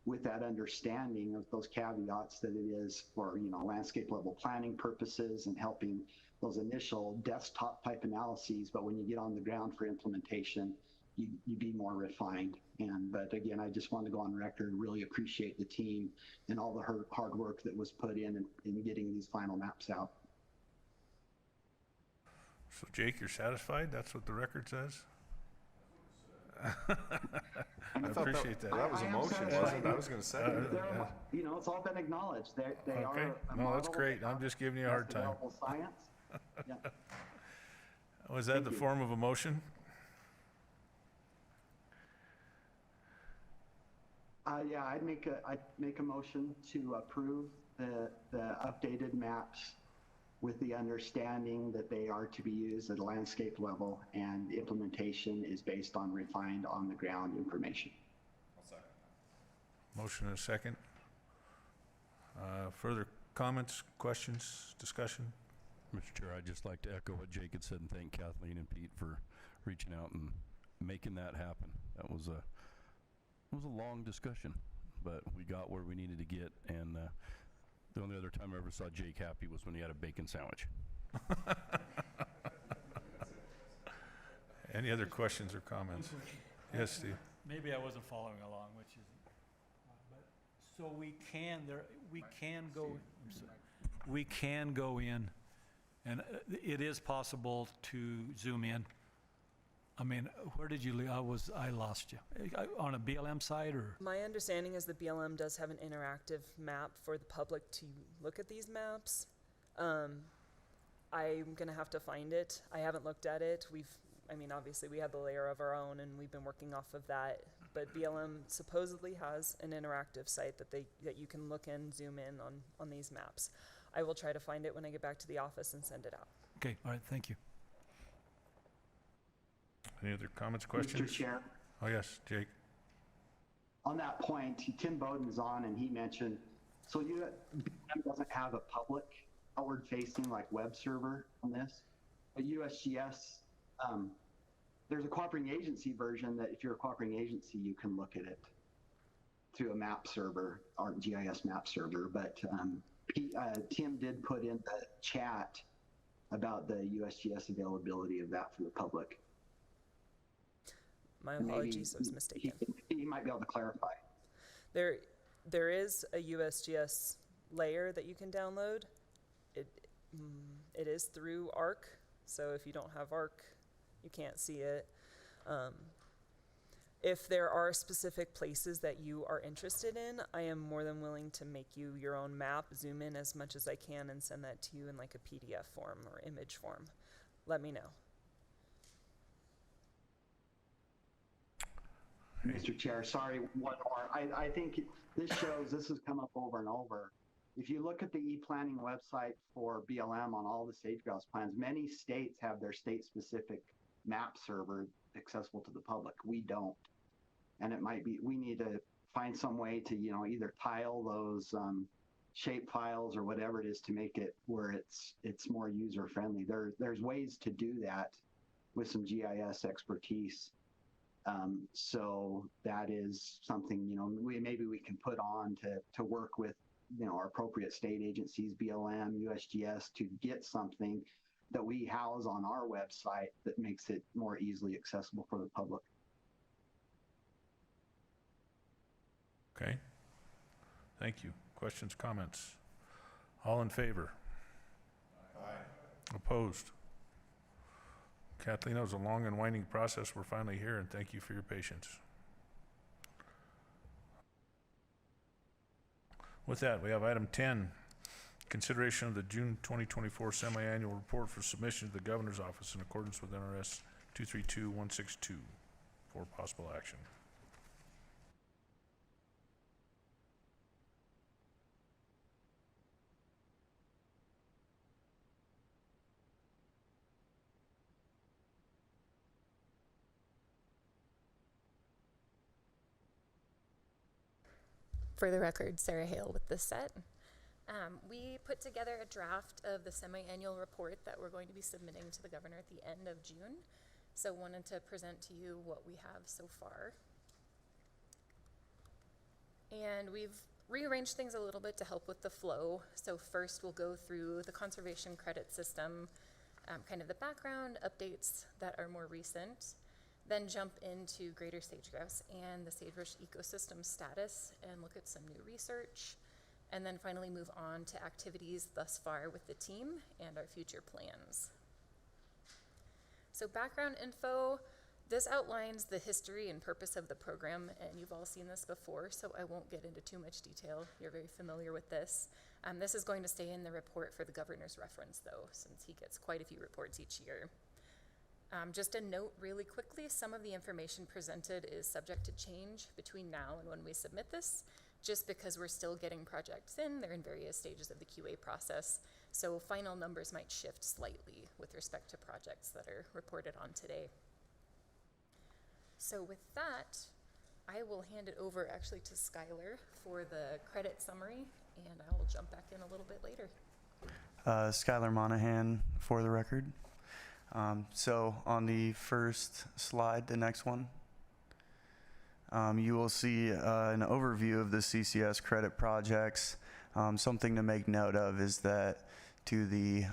with that understanding of those caveats that it is for, landscape level planning purposes and helping those initial desktop type analyses. But when you get on the ground for implementation, you be more refined. But again, I just want to go on record and really appreciate the team and all the hard work that was put in getting these final maps out. So Jake, you're satisfied? That's what the record says? I appreciate that. That was a motion, wasn't it? I was going to say. It's all been acknowledged. They Okay. are a No, that's model great. I'm just giving you a hard time. available science. Yeah. Was that the form of a motion? Yeah, I'd make a motion to approve the updated maps with the understanding that they are to be used at a landscape level and implementation is based on refined on the ground information. Motion and a second. Further comments, questions, discussion? Mr. Chair, I'd just like to echo what Jake had said and thank Kathleen and Pete for reaching out and making that happen. That was a long discussion, but we got where we needed to get, and the only other time I ever saw Jake happy was when he had a bacon sandwich. Any other questions or comments? Yes, Steve. Maybe I wasn't following along, which is, but so we can go in, and it is possible to zoom in. I mean, where did you leave? I lost you. On a BLM side or? My understanding is that BLM does have an interactive map for the public to look at these maps. I'm gonna have to find it. I haven't looked at it. Obviously we have the layer of our own and we've been working off of that, but BLM supposedly has an interactive site that you can look and zoom in on these maps. I will try to find it when I get back to the office and send it out. Okay, all right, thank you. Any other comments, questions? Mr. Chair. Oh, yes, Jake. On that point, Tim Bowden's on and he mentioned, so BLM doesn't have a public outward facing like web server on this. a USGS, there's a cooperating agency version that if you're a cooperating agency, you can look at it through a map server or GIS map server. But Tim did put in the chat about the USGS availability of that for the public. My apologies, I was mistaken. He might be able to clarify. There is a USGS layer that you can download. It is through ARC, so if you don't have ARC, you can't see it. If there are specific places that you are interested in, I am more than willing to make you your own map, zoom in as much as I can, and send that to you in like a PDF form or image form. Let me know. Mr. Chair, sorry, one more. I think this shows, this has come up over and over. If you look at the e-planning website for BLM on all the sage-grouse plans, many states have their state-specific map server accessible to the public. We don't. And it might be, we need to find some way to, you know, either tile those shape files or whatever it is to make it where it's more user-friendly. There's ways to do that with some GIS expertise. So that is something, you know, maybe we can put on to work with, you know, our appropriate state agencies, BLM, USGS, to get something that we house on our website that makes it more easily accessible for the public. Okay. Thank you. Questions, comments? All in favor? Aye. Opposed? Kathleen, that was a long and winding process. We're finally here, and thank you for your patience. With that, we have item 10, consideration of the June 2024 semi-annual report for submission to the Governor's Office in accordance with NRS 232162 for possible action. For the record, Sarah Hale with the set. We put together a draft of the semi-annual report that we're going to be submitting to the governor at the end of June. So wanted to present to you what we have so far. And we've rearranged things a little bit to help with the flow. So first we'll go through the conservation credit system, kind of the background updates that are more recent. Then jump into greater sage-grouse and the sagebrush ecosystem status and look at some new research. And then finally move on to activities thus far with the team and our future plans. So background info, this outlines the history and purpose of the program, and you've all seen this before, so I won't get into too much detail. You're very familiar with this. This is going to stay in the report for the governor's reference though, since he gets quite a few reports each year. Just a note really quickly, some of the information presented is subject to change between now and when we submit this, just because we're still getting projects in. They're in various stages of the QA process, so final numbers might shift slightly with respect to projects that are reported on today. So with that, I will hand it over actually to Skylar for the credit summary, and I will jump back in a little bit later. Skylar Monahan for the record. So on the first slide, the next one, you will see an overview of the CCS credit projects. Something to make note of is that to the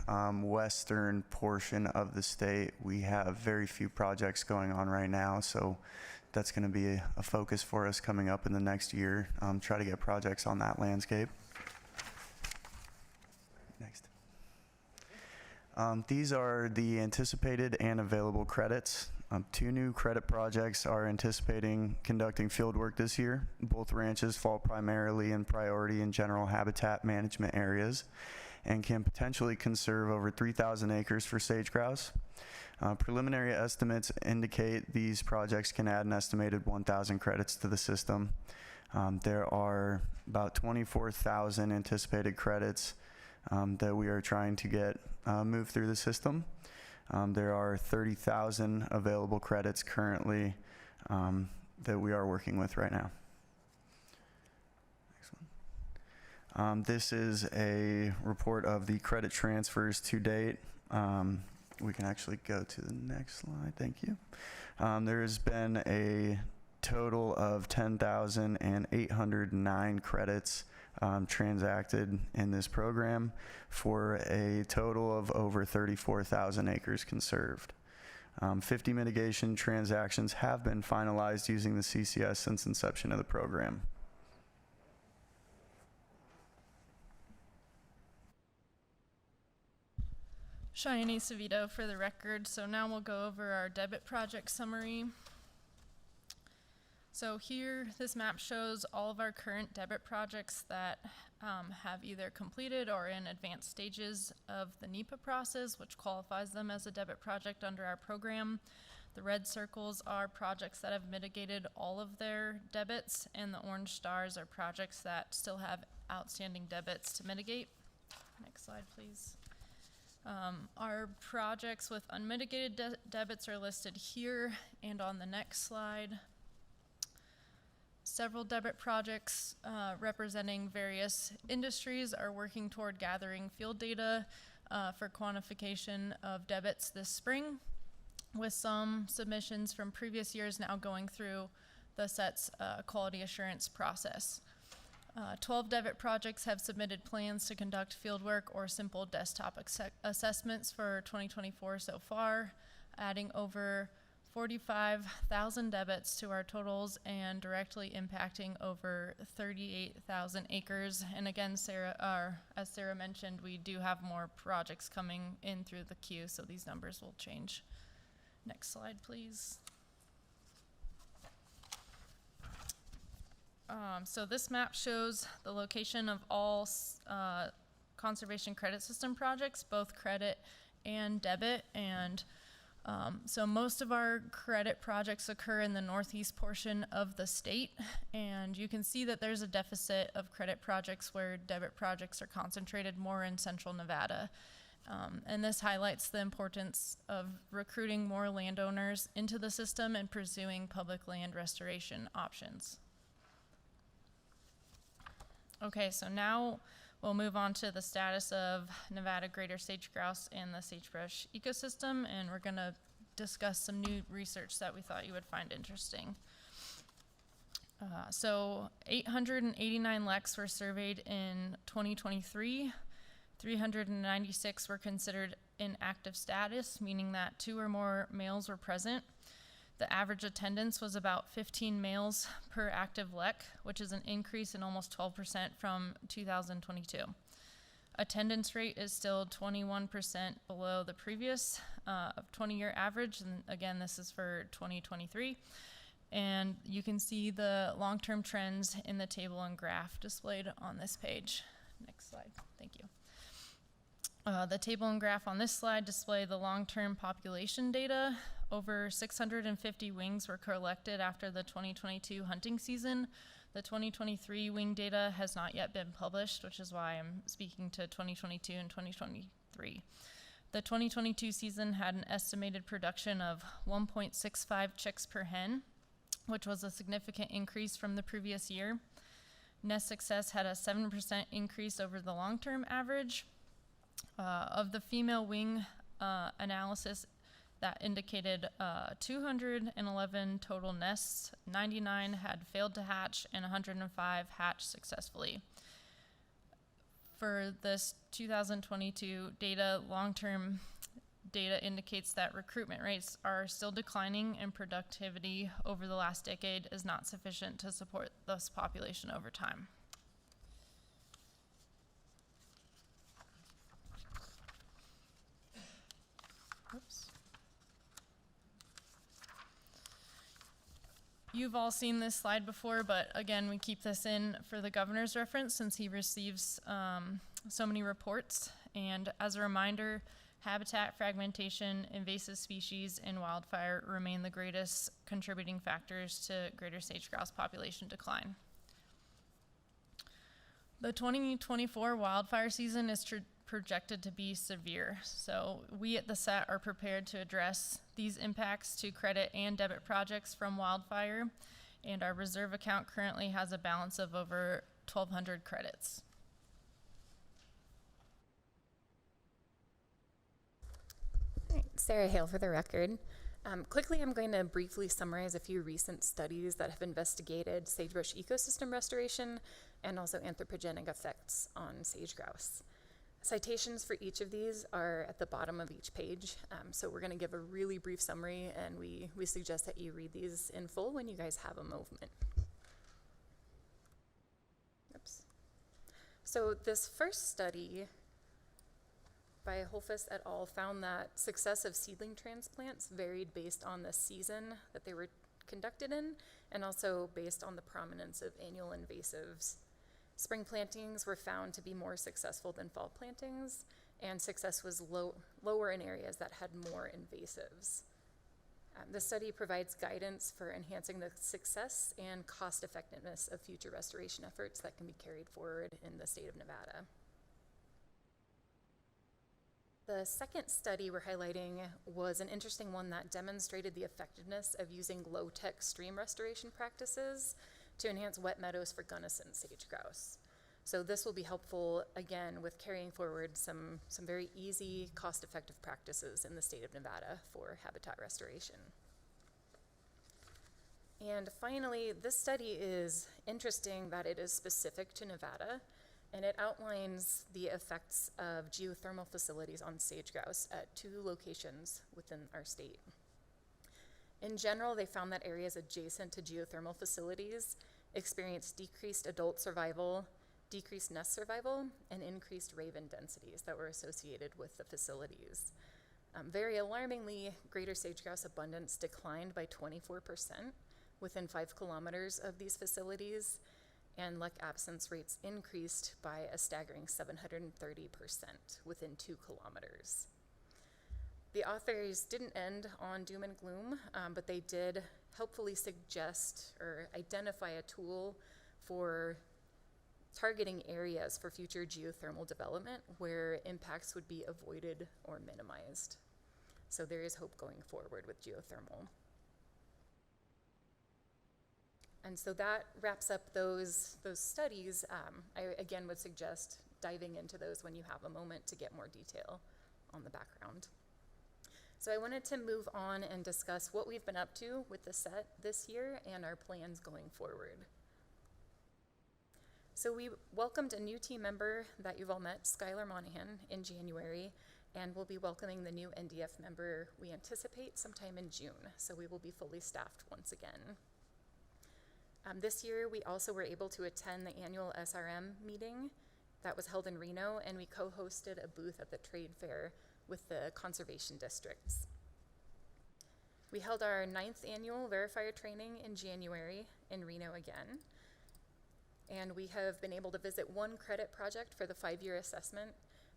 western portion of the state, we have very few projects going on right now. So that's going to be a focus for us coming up in the next year. Try to get projects on that landscape. Next. These are the anticipated and available credits. 2 new credit projects are anticipating conducting field work this year. Both ranches fall primarily in priority and general habitat management areas and can potentially conserve over 3,000 acres for sage-grouse. Preliminary estimates indicate these projects can add an estimated 1,000 credits to the system. There are about 24,000 anticipated credits that we are trying to get moved through the system. There are 30,000 available credits currently that we are working with right now. Next one. This is a report of the credit transfers to date. We can actually go to the next slide. Thank you. There's been a total of 10,809 credits transacted in this program for a total of over 34,000 acres conserved. 50 mitigation transactions have been finalized using the CCS since inception of the program. Cheyenne Savito for the record. So now we'll go over our debit project summary. So here, this map shows all of our current debit projects that have either completed or in advanced stages of the NEPA process, which qualifies them as a debit project under our program. The red circles are projects that have mitigated all of their debits, and the orange stars are projects that still have outstanding debits to mitigate. Next slide, please. Our projects with unmitigated debits are listed here and on the next slide. Several debit projects representing various industries are working toward gathering field data for quantification of debits this spring, with some submissions from previous years now going through the SET's quality assurance process. 12 debit projects have submitted plans to conduct fieldwork or simple desktop assessments for 2024 so far, adding over 45,000 debits to our totals and directly impacting over 38,000 acres. And again, as Sarah mentioned, we do have more projects coming in through the queue, so these numbers will change. Next slide, please. So this map shows the location of all conservation credit system projects, both credit and debit, and so most of our credit projects occur in the northeast portion of the state, and you can see that there's a deficit of credit projects where debit projects are concentrated more in central Nevada. And this highlights the importance of recruiting more landowners into the system and pursuing public land restoration options. Okay, so now we'll move on to the status of Nevada greater sage grouse and the sagebrush ecosystem, and we're going to discuss some new research that we thought you would find interesting. So 889 leks were surveyed in 2023. 396 were considered in active status, meaning that 2 or more males were present. The average attendance was about 15 males per active lek, which is an increase in almost 12% from 2022. Attendance rate is still 21% below the previous 20-year average, and again, this is for 2023. And you can see the long-term trends in the table and graph displayed on this page. Next slide, thank you. The table and graph on this slide display the long-term population data. Over 650 wings were collected after the 2022 hunting season. The 2023 wing data has not yet been published, which is why I'm speaking to 2022 and 2023. The 2022 season had an estimated production of 1.65 chicks per hen, which was a significant increase from the previous year. Nest success had a 7% increase over the long-term average. Of the female wing analysis, that indicated 211 total nests, 99 had failed to hatch, and 105 hatched successfully. For this 2022 data, long-term data indicates that recruitment rates are still declining and productivity over the last decade is not sufficient to support this population over time. Oops. You've all seen this slide before, but again, we keep this in for the governor's reference since he receives so many reports. And as a reminder, habitat fragmentation, invasive species, and wildfire remain the greatest contributing factors to greater sage-grouse population decline. The 2024 wildfire season is projected to be severe. So we at the SET are prepared to address these impacts to credit and debit projects from wildfire, and our reserve account currently has a balance of over 1,200 credits. Right. Sarah Hale for the record. Quickly, I'm going to briefly summarize a few recent studies that have investigated sagebrush ecosystem restoration and also anthropogenic effects on sage grouse. Citations for each of these are at the bottom of each page, so we're going to give a really brief summary, and we suggest that you read these in full when you guys have a moment. Oops. So this first study by Holfus et al. Found that success of seedling transplants varied based on the season that they were conducted in, and also based on the prominence of annual invasives. Spring plantings were found to be more successful than fall plantings, and success was lower in areas that had more invasives. The study provides guidance for enhancing the success and cost effectiveness of future restoration efforts that can be carried forward in the state of Nevada. The second study we're highlighting was an interesting one that demonstrated the effectiveness of using low-tech stream restoration practices to enhance wet meadows for Gunnison sage grouse. So this will be helpful, again, with carrying forward some very easy, cost-effective practices in the state of Nevada for habitat restoration. And finally, this study is interesting that it is specific to Nevada, and it outlines the effects of geothermal facilities on sage grouse at 2 locations within our state. In general, they found that areas adjacent to geothermal facilities experienced decreased adult survival, decreased nest survival, and increased raven densities that were associated with the facilities. Very alarmingly, greater sage grouse abundance declined by 24% within 5 kilometers of these facilities, and luck absence rates increased by a staggering 730% within 2 kilometers. The authors didn't end on doom and gloom, but they did helpfully suggest or identify a tool for targeting areas for future geothermal development where impacts would be avoided or minimized. So there is hope going forward with geothermal. And so that wraps up those studies. I again would suggest diving into those when you have a moment to get more detail on the background. So I wanted to move on and discuss what we've been up to with the set this year and our plans going forward. So we welcomed a new team member that you've all met, Skylar Monahan, in January, and we'll be welcoming the new NDF member we anticipate sometime in June. So we will be fully staffed once again. This year, we also were able to attend the annual SRM meeting that was held in Reno, and we co-hosted a booth at the trade fair with the conservation districts. We held our 9th annual verifier training in January in Reno again, and we have been able to visit 1 credit project for the 5-year assessment.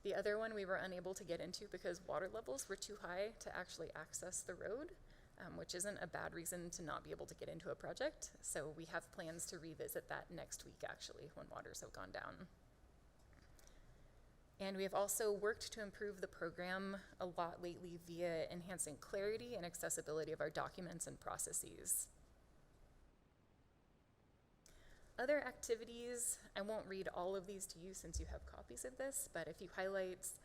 The other one we were unable to get into because water levels were too high to actually access the road, which isn't a bad reason to not be able to get into a project. So we have plans to revisit that next week, actually, when waters have gone down. And we have also worked to improve the program a lot lately via enhancing clarity and accessibility of our documents and processes. Other activities, I won't read all of these to you since you have copies of this, but a few highlights.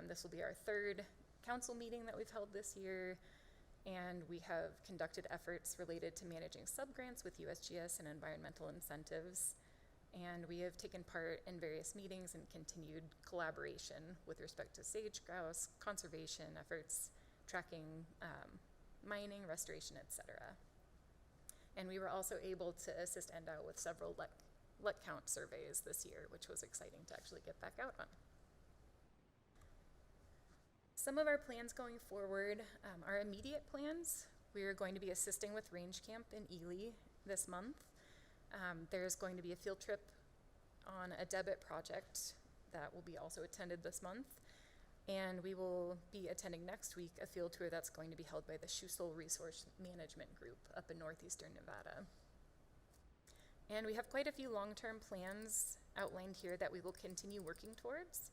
This will be our 3rd council meeting that we've held this year, and we have conducted efforts related to managing subgrants with USGS and environmental incentives. And we have taken part in various meetings and continued collaboration with respect to sage grouse, conservation efforts, tracking, mining, restoration, etc. And we were also able to assist NDOW with several let count surveys this year, which was exciting to actually get back out on. Some of our plans going forward, our immediate plans, we are going to be assisting with Range Camp in Ely this month. There's going to be a field trip on a debit project that will be also attended this month. And we will be attending next week a field tour that's going to be held by the Schussel Resource Management Group up in northeastern Nevada. And we have quite a few long-term plans outlined here that we will continue working towards,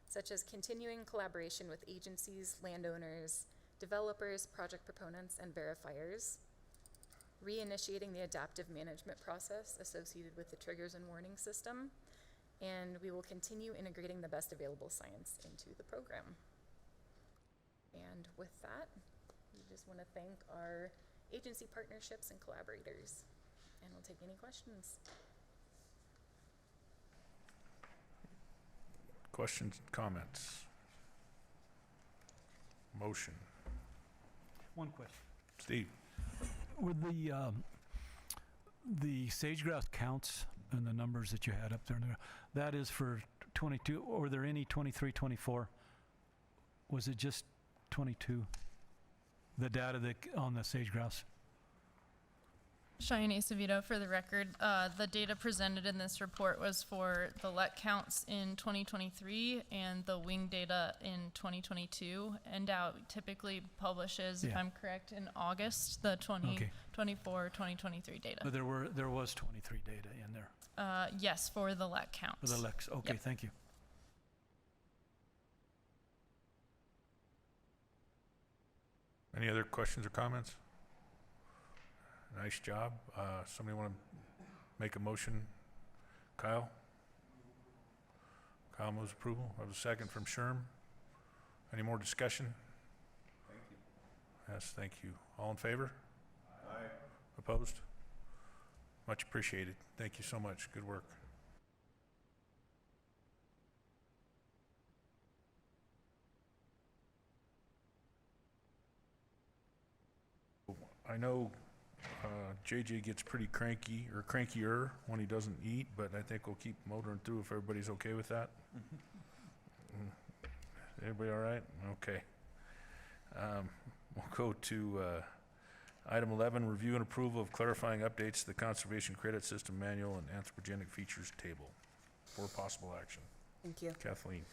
such as continuing collaboration with agencies, landowners, developers, project proponents, and verifiers, reinitiating the adaptive management process associated with the triggers and warning system, and we will continue integrating the best available science into the program. And with that, we just want to thank our agency partnerships and collaborators. And we'll take any questions. Questions, comments? Motion. One question. Steve? With the sage-grouse counts and the numbers that you had up there, that is for 22, or were there any 23, 24? Was it just 22? The data that on the sage-grouse? Cheyenne Acevedo for the record. The data presented in this report was for the LEC counts in 2023 and the wing data in 2022. NDOW typically publishes, if I'm correct, in August, the 2024, 2023 data. But there was 23 data in there. Yes, for the LEC counts. For the LECs. Okay, thank you. Any other questions or comments? Nice job. Somebody want to make a motion? Kyle? Kyle moves approval. I have a second from Sherm. Any more discussion? Thank you. Yes, thank you. All in favor? Aye. Opposed? Much appreciated. Thank you so much. Good work. I know JJ gets pretty cranky, or crankier, when he doesn't eat, but I think we'll keep motoring through if everybody's okay with that. Everybody all right? Okay. We'll go to item 11, review and approval of clarifying updates to the Conservation Credit System Manual and Anthropogenic Features Table for possible action. Thank you. Kathleen.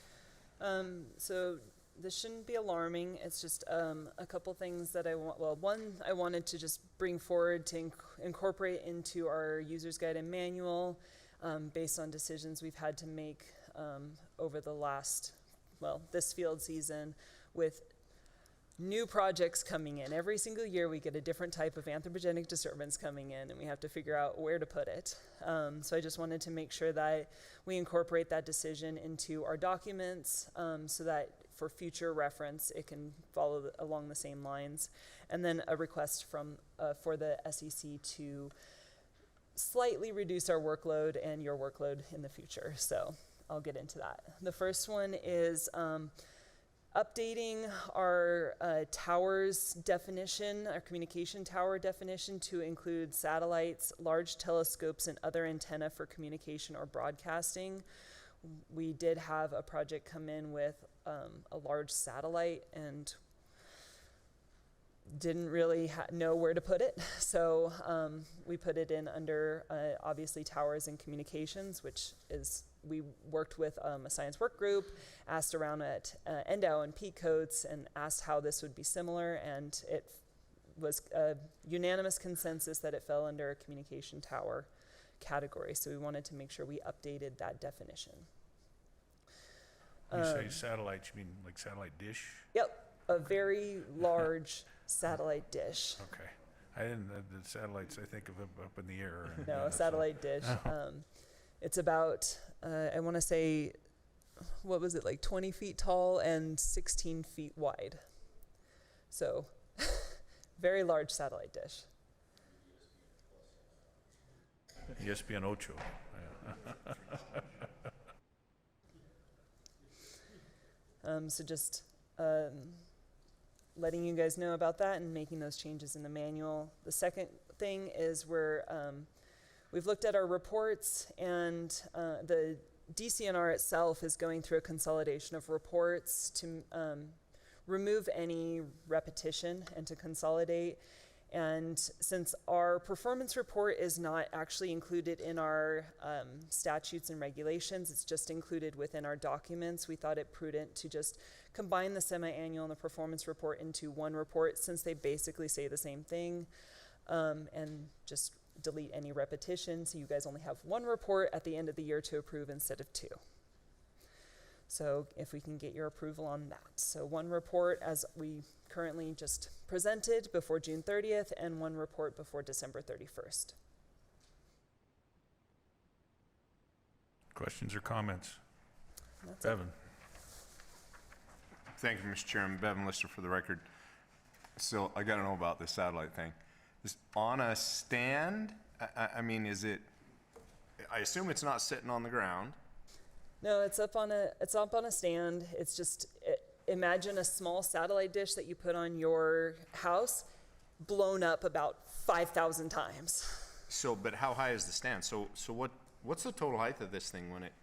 So this shouldn't be alarming. It's just a couple things that I want. Well, one I wanted to just bring forward to incorporate into our user's guide and manual based on decisions we've had to make over the last, this field season with new projects coming in. Every single year we get a different type of anthropogenic disturbance coming in, and we have to figure out where to put it. So I just wanted to make sure that we incorporate that decision into our documents so that for future reference it can follow along the same lines. And then a request from for the SEC to slightly reduce our workload and your workload in the future. So I'll get into that. The first one is updating our towers definition, our communication tower definition, to include satellites, large telescopes, and other antenna for communication or broadcasting. We did have a project come in with a large satellite and didn't really know where to put it. So we put it in under obviously towers and communications, which is, we worked with a science work group, asked around at NDOW and P codes and asked how this would be similar, and it was a unanimous consensus that it fell under a communication tower category. So we wanted to make sure we updated that definition. You say satellites, you mean like satellite dish? Yep, a very large satellite dish. Okay. I didn't, the satellites I think of up in the air. No, a satellite dish. It's about, I want to say, what was it, like 20 feet tall and 16 feet wide. So, very large satellite dish. ESPN Ocho. So just letting you guys know about that and making those changes in the manual. The second thing is we've looked at our reports, and the DCNR itself is going through a consolidation of reports to remove any repetition and to consolidate. And since our performance report is not actually included in our statutes and regulations, it's just included within our documents, we thought it prudent to just combine the semi-annual and the performance report into one report, since they basically say the same thing, and just delete any repetition, so you guys only have one report at the end of the year to approve instead of two. So if we can get your approval on that. So one report as we currently just presented before June 30th, and one report before December 31st. Questions or comments? That's Evan. Thank you, Mr. Chairman. Bevan Lister for the record. So I got to know about this satellite thing. Is on a stand? I mean, is it? I assume it's not sitting on the ground. No, it's up on a stand. It's just imagine a small satellite dish that you put on your house, blown up about 5,000 times. So, but how high is the stand? So what's the total height of this thing when it?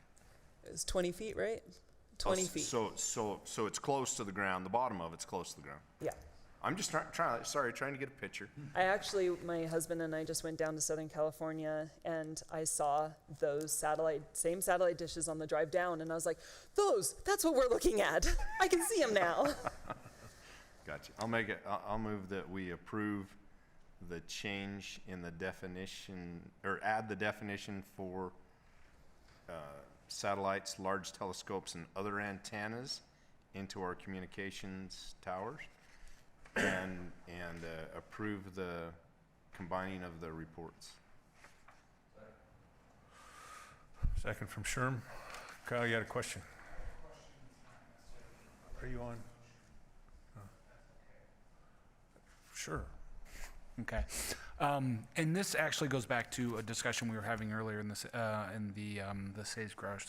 It's 20 feet, right? 20 feet. So it's close to the ground. The bottom of it's close to the ground. Yeah. I'm just trying to get a picture. My husband and I just went down to Southern California, and I saw those same satellite dishes on the drive down, and I was like, that's what we're looking at. I can see them now. Gotcha. I'll move that we approve the change in the definition, or add the definition for satellites, large telescopes, and other antennas into our communications towers. And approve the combining of the reports. Second from Sherm. Kyle, you had a question? Are you on? Sure. Okay. And this actually goes back to a discussion we were having earlier in this in the Sagebrush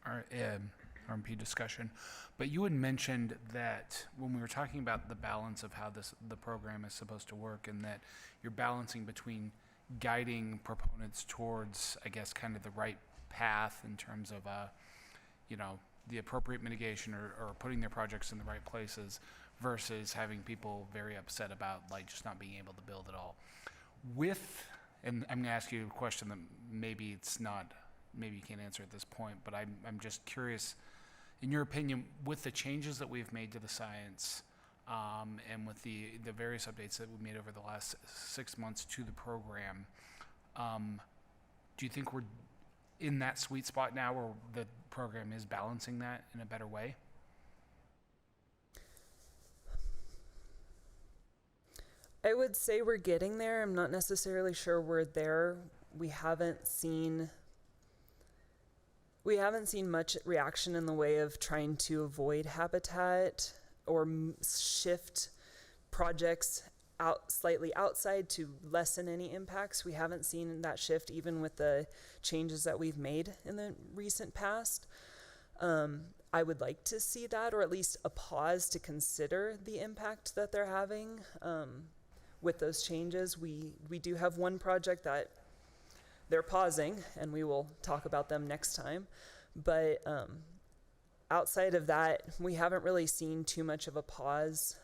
RMP discussion. But you had mentioned that when we were talking about the balance of how the program is supposed to work, and that you're balancing between guiding proponents towards, I guess, kind of the right path in terms of, the appropriate mitigation or putting their projects in the right places, versus having people very upset about just not being able to build at all. And I'm going to ask you a question that maybe you can't answer at this point, but I'm just curious. In your opinion, with the changes that we've made to the science, and with the various updates that we've made over the last 6 months to the program, do you think we're in that sweet spot now where the program is balancing that in a better way? I would say we're getting there. I'm not necessarily sure we're there. We haven't seen much reaction in the way of trying to avoid habitat or shift projects slightly outside to lessen any impacts. We haven't seen that shift even with the changes that we've made in the recent past. I would like to see that, or at least a pause to consider the impact that they're having with those changes. We do have one project that they're pausing, and we will talk about them next time. But outside of that, we haven't really seen too much of a pause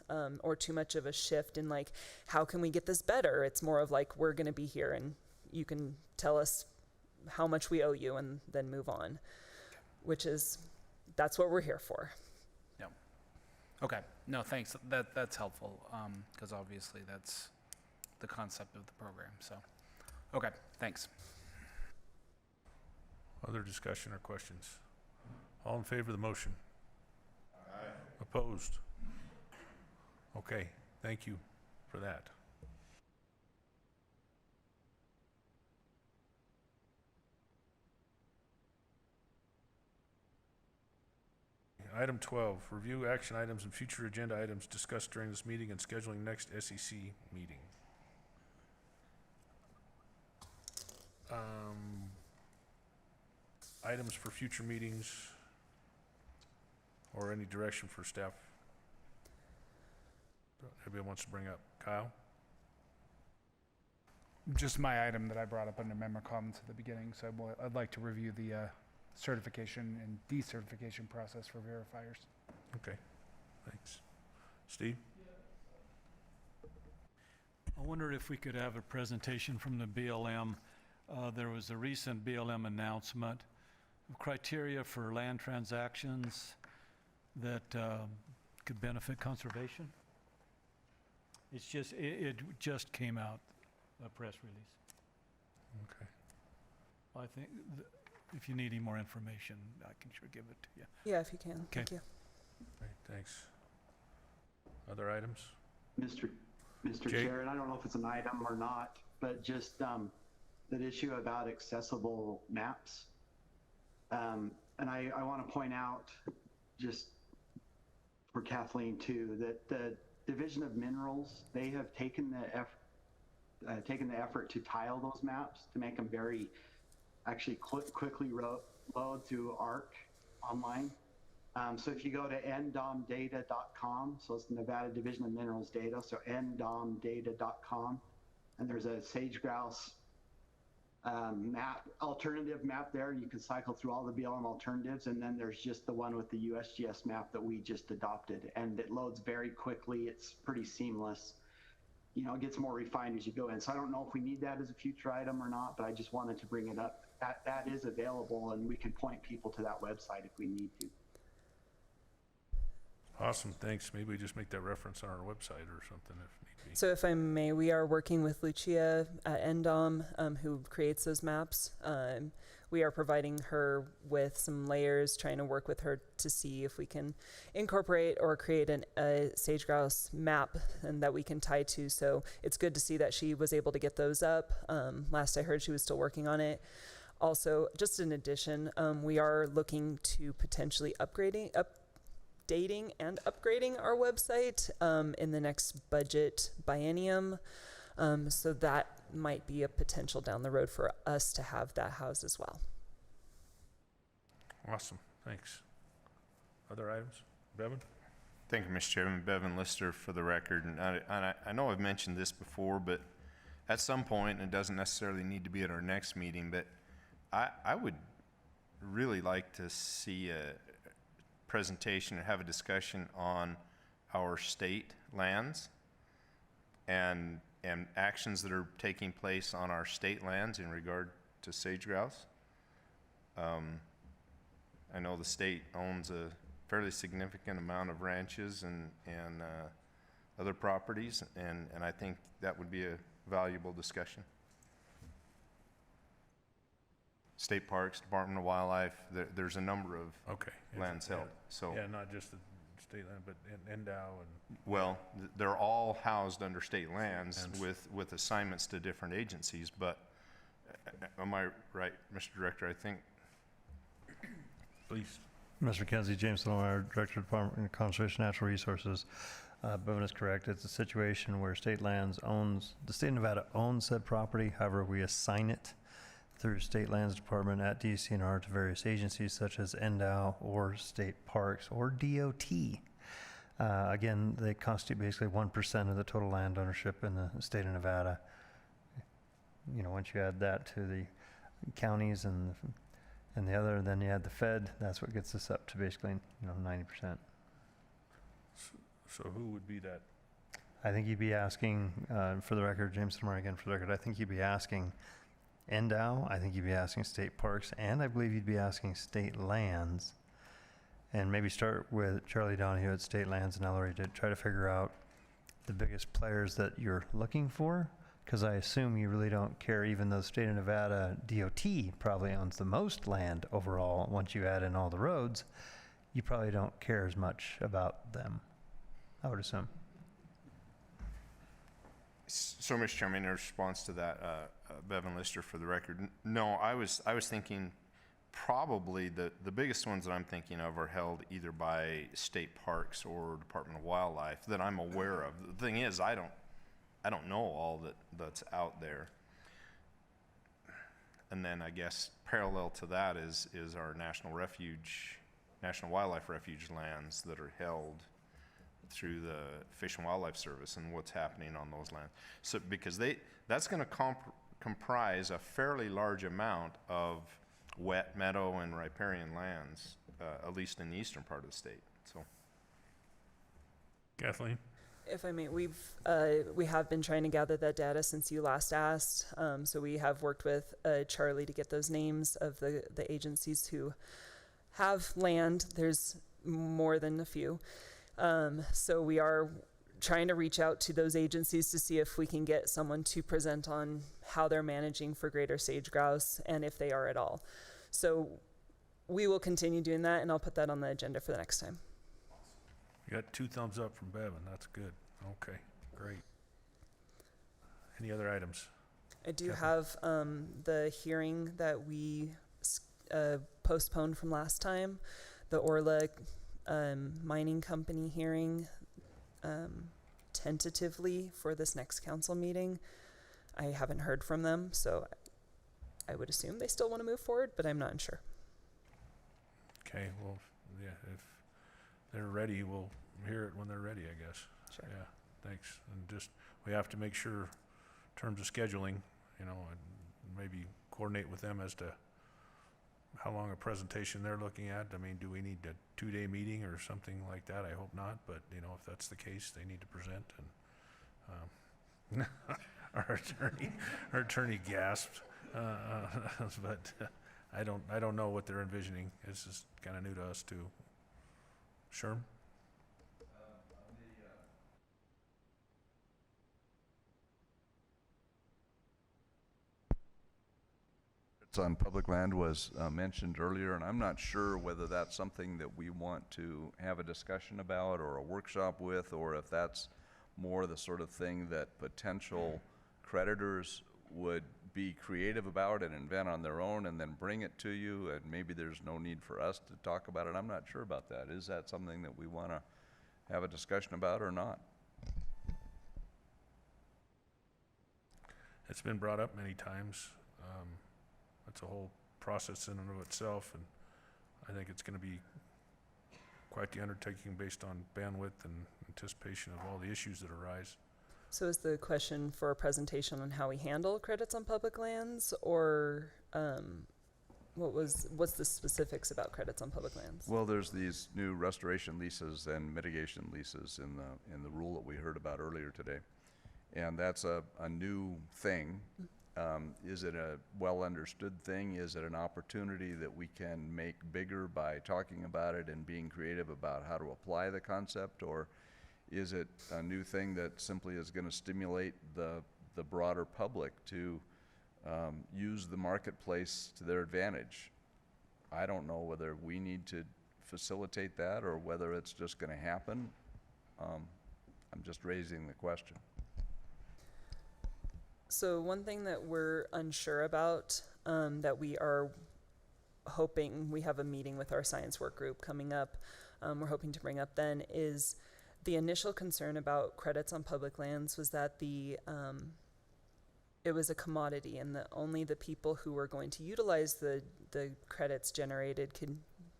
or too much of a shift in how can we get this better? It's more of we're going to be here, and you can tell us how much we owe you and then move on, that's what we're here for. Yeah. Okay. No, thanks. That's helpful, because obviously that's the concept of the program. So, okay, thanks. Other discussion or questions? All in favor of the motion? Aye. Opposed? Okay, thank you for that. Item 12, review action items and future agenda items discussed during this meeting and scheduling next SEC meeting. Items for future meetings or any direction for staff? Anybody wants to bring up? Kyle? Just my item that I brought up under member comments at the beginning. So I'd like to review the certification and decertification process for verifiers. Okay, thanks. Steve? I wonder if we could have a presentation from the BLM. There was a recent BLM announcement of criteria for land transactions that could benefit conservation. It just came out, a press release. Okay. I think if you need any more information, I can sure give it to you. Yeah, if you can. Okay. Thank you. Great, thanks. Other items? Mr. Jake? Chair, and I don't know if it's an item or not, but just that issue about accessible maps. And I want to point out, just for Kathleen too, that the Division of Minerals, they have taken the effort to tile those maps to make them very actually quickly load through ARC online. So if you go to ndomdata.com, so it's the Nevada Division of Minerals data, so ndomdata.com, and there's a sage grouse alternative map there. You can cycle through all the BLM alternatives, and then there's just the one with the USGS map that we just adopted, and it loads very quickly. It's pretty seamless. You know, it gets more refined as you go in. So I don't know if we need that as a future item or not, but I just wanted to bring it up. That is available, and we can point people to that website if we need to. Awesome, thanks. Maybe we just make that reference on our website or something if need be. So if I may, we are working with Lucia at NDOM, who creates those maps. We are providing her with some layers, trying to work with her to see if we can incorporate or create a sage grouse map and that we can tie to. So it's good to see that she was able to get those up. Last I heard, she was still working on it. Also, just in addition, we are looking to potentially updating and upgrading our website in the next budget biennium. So that might be a potential down the road for us to have that housed as well. Awesome, thanks. Other items? Bevan? Thank you, Mr. Chairman. Bevan Lister for the record. And I know I've mentioned this before, but at some point, and it doesn't necessarily need to be at our next meeting, but I would really like to see a presentation and have a discussion on our state lands and actions that are taking place on our state lands in regard to sage grouse. I know the state owns a fairly significant amount of ranches and other properties, and I think that would be a valuable discussion. State parks, Department of Wildlife, there's a number of lands held. So yeah, not just the state land, but NDOW and... Well, they're all housed under state lands with assignments to different agencies, but am I right, Mr. Director? I think... Please. Mr. Kenzie, James Lamar, Director of Department of Conservation and Natural Resources. Bevan is correct. It's a situation where the state of Nevada owns said property. However, we assign it through State Lands Department at DCNR to various agencies such as NDOW or State Parks or DOT. Again, they constitute basically 1% of the total land ownership in the state of Nevada. You know, once you add that to the counties and the other, then you add the Fed, that's what gets us up to basically, 90%. So who would be that? I think you'd be asking, for the record, James Lamar again for the record, I think you'd be asking NDOW, I think you'd be asking state parks, and I believe you'd be asking state lands. And maybe start with Charlie Donahue at State Lands and Ellery to try to figure out the biggest players that you're looking for, because I assume you really don't care, even though the state of Nevada DOT probably owns the most land overall. Once you add in all the roads, you probably don't care as much about them, I would assume. So, Mr. Chairman, in response to that, Bevan Lister for the record, no, I was thinking probably the biggest ones that I'm thinking of are held either by state parks or Department of Wildlife that I'm aware of. The thing is, I don't know all that's out there. And then I guess parallel to that is our national wildlife refuge lands that are held through the Fish and Wildlife Service and what's happening on those lands. So because that's going to comprise a fairly large amount of wet meadow and riparian lands, at least in the eastern part of the state. So, Kathleen? If I may, we have been trying to gather that data since you last asked. So we have worked with Charlie to get those names of the agencies who have land. There's more than a few. So we are trying to reach out to those agencies to see if we can get someone to present on how they're managing for greater sage grouse and if they are at all. So we will continue doing that, and I'll put that on the agenda for the next time. You got 2 thumbs up from Bevan. That's good. Okay, great. Any other items? I do have the hearing that we postponed from last time, the Orla mining company hearing tentatively for this next council meeting. I haven't heard from them, so I would assume they still want to move forward, but I'm not sure. Okay, well, yeah, if they're ready, we'll hear it when they're ready, I guess. Sure. Yeah, thanks. And just, we have to make sure, in terms of scheduling, you know, and maybe coordinate with them as to how long a presentation they're looking at. I mean, do we need a 2-day meeting or something like that? I hope not, but, you know, if that's the case, they need to present. And our attorney gasped, but I don't know what they're envisioning. This is kind of new to us too. Sherm? On public land was mentioned earlier, and I'm not sure whether that's something that we want to have a discussion about or a workshop with, or if that's more the sort of thing that potential creditors would be creative about and invent on their own and then bring it to you, and maybe there's no need for us to talk about it. I'm not sure about that. Is that something that we want to have a discussion about or not? It's been brought up many times. It's a whole process in and of itself, and I think it's going to be quite the undertaking based on bandwidth and anticipation of all the issues that arise. So is the question for a presentation on how we handle credits on public lands, or what's the specifics about credits on public lands? Well, there's these new restoration leases and mitigation leases in the rule that we heard about earlier today, and that's a new thing. Is it a well-understood thing? Is it an opportunity that we can make bigger by talking about it and being creative about how to apply the concept? Or is it a new thing that simply is going to stimulate the broader public to use the marketplace to their advantage? I don't know whether we need to facilitate that or whether it's just going to happen. I'm just raising the question. So one thing that we're unsure about, that we are hoping, we have a meeting with our science work group coming up, we're hoping to bring up then, is the initial concern about credits on public lands was that it was a commodity, and only the people who were going to utilize the credits generated could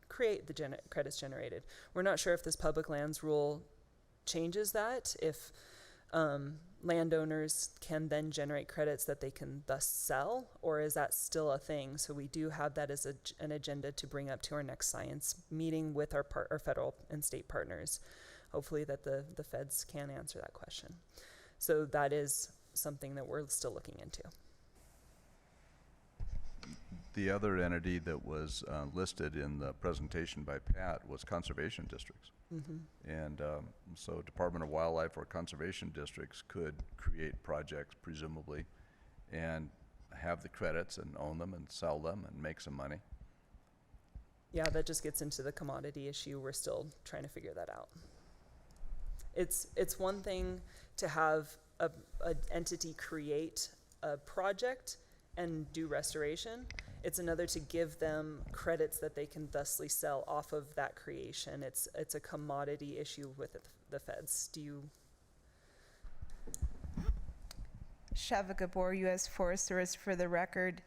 create the credits generated. We're not sure if this public lands rule changes that, if landowners can then generate credits that they can thus sell, or is that still a thing? So we do have that as an agenda to bring up to our next science meeting with our federal and state partners. Hopefully that the feds can answer that question. So that is something that we're still looking into. The other entity that was listed in the presentation by Pat was conservation districts. Mm-hmm. And so Department of Wildlife or conservation districts could create projects, presumably, and have the credits and own them and sell them and make some money. Yeah, that just gets into the commodity issue. We're still trying to figure that out. It's one thing to have an entity create a project and do restoration. It's another to give them credits that they can thusly sell off of that creation. It's a commodity issue with the feds. Do you? Shava Gabor, U.S. Forest Service, for the record.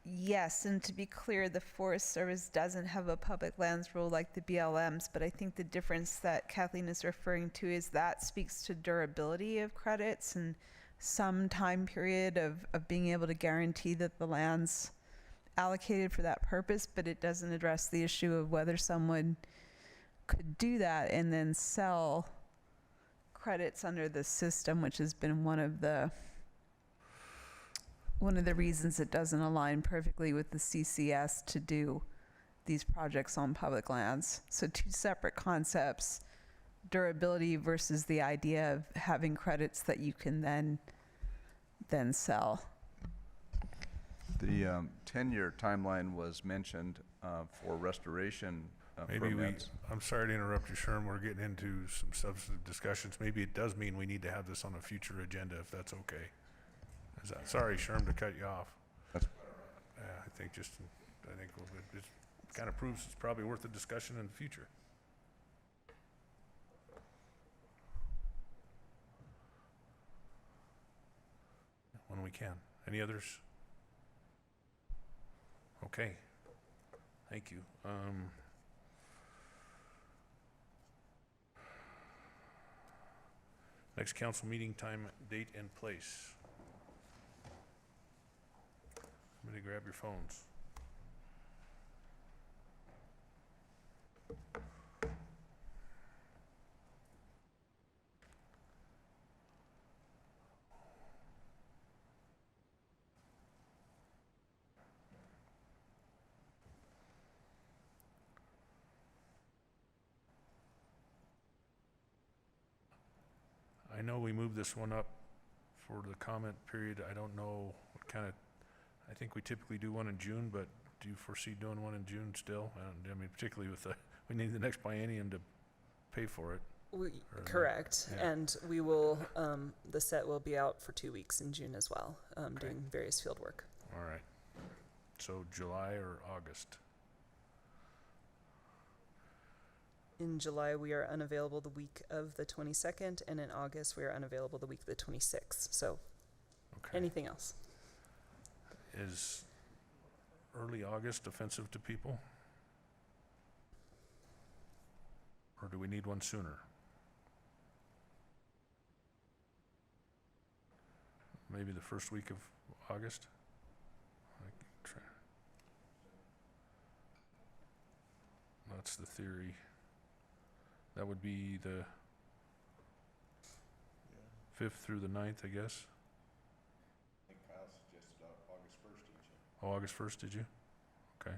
Yes, and to be clear, the Forest Service doesn't have a public lands rule like the BLMs, but I think the difference that Kathleen is referring to is that speaks to durability of credits and some time period of being able to guarantee that the land's allocated for that purpose, but it doesn't address the issue of whether someone could do that and then sell credits under the system, which has been one of the reasons it doesn't align perfectly with the CCS to do these projects on public lands. So two separate concepts, durability versus the idea of having credits that you can then sell. The 10-year timeline was mentioned for restoration permits. I'm sorry to interrupt you, Sherm. We're getting into some substantive discussions. Maybe it does mean we need to have this on a future agenda, if that's okay. Sorry, Sherm, to cut you off. That's I think it kind of proves it's probably worth a discussion in the future. when we can. Any others? Okay, thank you. Next council meeting time, date, and place. Somebody grab your phones. I know we moved this one up for the comment period. I don't know what kind of, I think we typically do one in June, but do you foresee doing one in June still? I mean, particularly with we need the next biennium to pay for it. Correct. Yeah. And we will, the set will be out for 2 weeks in June as well, doing various field work. All right. So July or August? In July, we are unavailable the week of the 22nd, and in August, we are unavailable the week of the 26th. So anything else? Is early August offensive to people? Or do we need one sooner? Maybe the first week of August? That's the theory. That would be the 5th through the 9th, I guess. I think Kyle suggested August 1st, didn't you? Oh, August 1st, did you? Okay.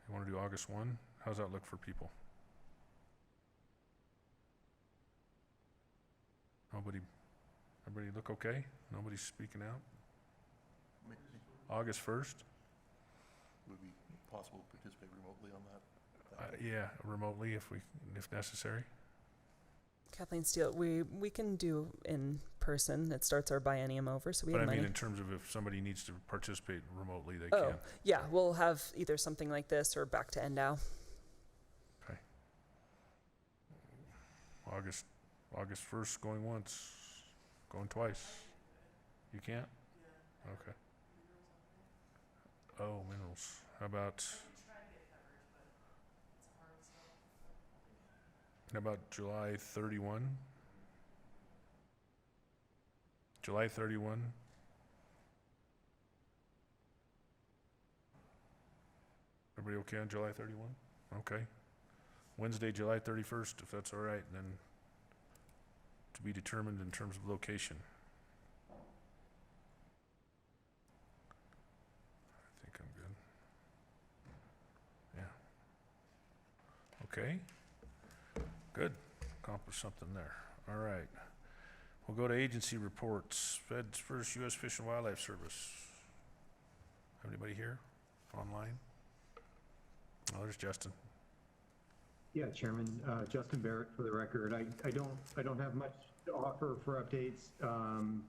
You want to do August 1? How's that look for people? Everybody look okay? Nobody's speaking out? August 1st? Would it be possible to participate remotely on that? Yeah, remotely if necessary. Kathleen Steele, we can do in person. It starts our biennium over, so we have But I money. mean, in terms of if somebody needs to participate remotely, they Oh, can. yeah, we'll have either something like this or back to Endow. Okay. August 1st, going once, going twice. You can't? Okay. Oh, minerals. How about July 31? July 31? Everybody okay on July 31? Okay. Wednesday, July 31st, if that's all right, and then to be determined in terms of location. I think I'm good. Yeah. Okay. Good. Accomplished something there. All right. We'll go to agency reports. Feds first, U.S. Fish and Wildlife Service. Anybody here? Online? Oh, there's Justin. Yeah, Chairman, Justin Barrett for the record. I don't have much to offer for updates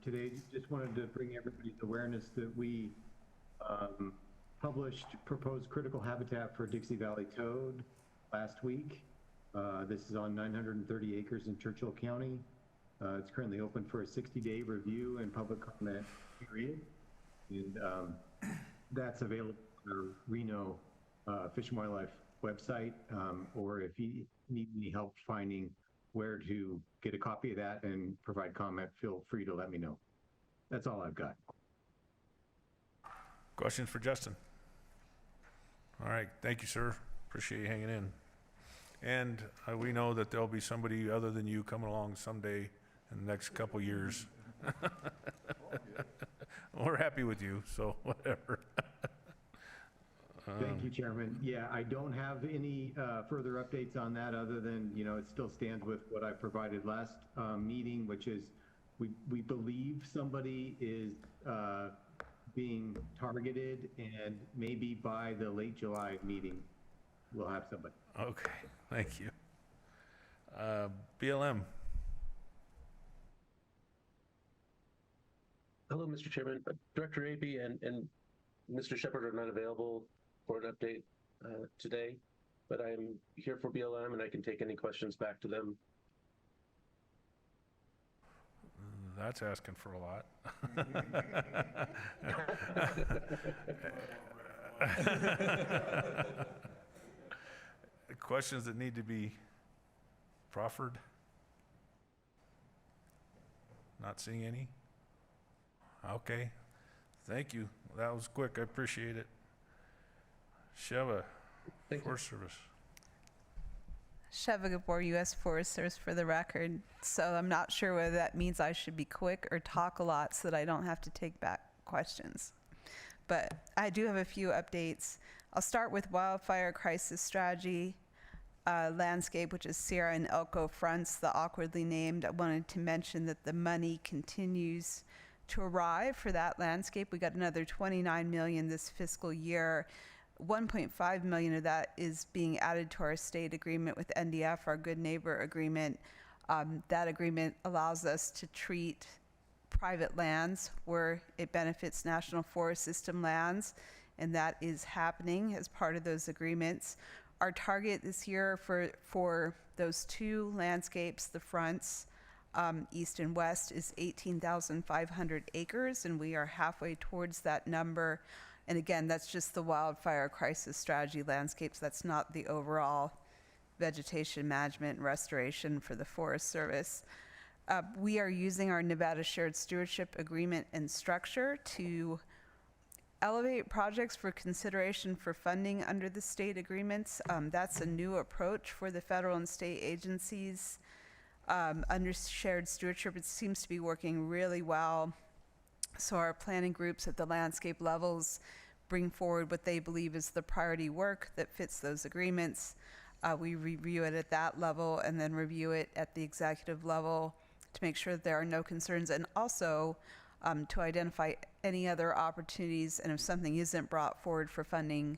today. Just wanted to bring everybody's awareness that we published proposed critical habitat for Dixie Valley toad last week. This is on 930 acres in Churchill County. It's currently open for a 60-day review and public comment period. And that's available on our Reno Fish and Wildlife website, or if you need any help finding where to get a copy of that and provide comment, feel free to let me know. That's all I've got. Questions for Justin? All right, thank you, sir. Appreciate you hanging in. And we know that there'll be somebody other than you coming along someday in the next couple years. We're happy with you, so whatever. Thank you, Chairman. Yeah, I don't have any further updates on that other than, it still stands with what I provided last meeting, which is we believe somebody is being targeted, and maybe by the late July meeting, we'll have somebody. Okay, thank you. BLM. Hello, Mr. Chairman. Director Abey and Mr. Shepard are not available for an update today, but I'm here for BLM and I can take any questions back to them that's asking for a lot. Questions that need to be proffered? Not seeing any? Okay, thank you. That was quick, I appreciate it. Sheva, Forest Service. Sheva Gabor, U.S. Forest Service for the record. So I'm not sure whether that means I should be quick or talk a lot so that I don't have to take back questions. But I do have a few updates. I'll start with wildfire crisis strategy landscape, which is Sierra and Elko fronts, the awkwardly named. I wanted to mention that the money continues to arrive for that landscape. We got another $29 million this fiscal year. 1.5 million of that is being added to our state agreement with NDF, our Good Neighbor agreement. That agreement allows us to treat private lands where it benefits National Forest System lands, and that is happening as part of those agreements. Our target this year for those two landscapes, the fronts, east and west, is 18,500 acres, and we are halfway towards that number. And again, that's just the wildfire crisis strategy landscapes. That's not the overall vegetation management and restoration for the Forest Service. We are using our Nevada Shared Stewardship Agreement and structure to elevate projects for consideration for funding under the state agreements. That's a new approach for the federal and state agencies. Under shared stewardship, it seems to be working really well. So our planning groups at the landscape levels bring forward what they believe is the priority work that fits those agreements. We review it at that level and then review it at the executive level to make sure that there are no concerns, and also to identify any other opportunities, and if something isn't brought forward for funding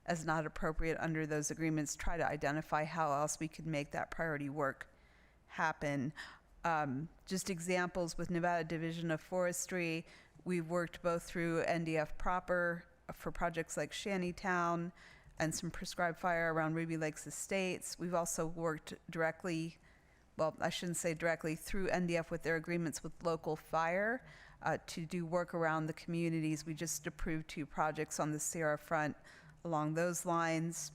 as not appropriate under those agreements, try to identify how else we could make that priority work happen. Just examples with Nevada Division of Forestry, we've worked both through NDF proper for projects like Shantytown and some prescribed fire around Ruby Lakes Estates. We've also worked directly, well, I shouldn't say directly, through NDF with their agreements with local fire to do work around the communities. We just approved 2 projects on the Sierra front along those lines.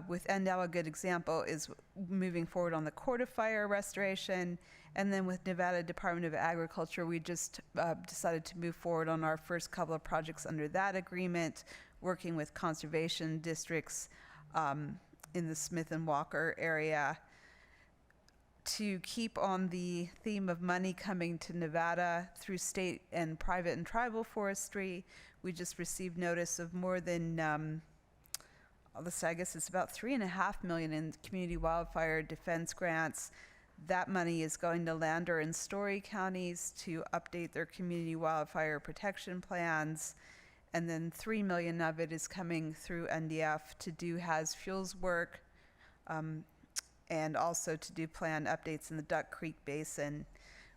With NDOW, a good example is moving forward on the Corda fire restoration. And then with Nevada Department of Agriculture, we just decided to move forward on our first couple of projects under that agreement, working with conservation districts in the Smith and Walker area. To keep on the theme of money coming to Nevada through state and private and tribal forestry, we just received notice of more than I guess it's about $3.5 million in community wildfire defense grants. That money is going to Lander and Story counties to update their community wildfire protection plans. And then $3 million of it is coming through NDF to do Has Fuels work, and also to do plan updates in the Duck Creek Basin.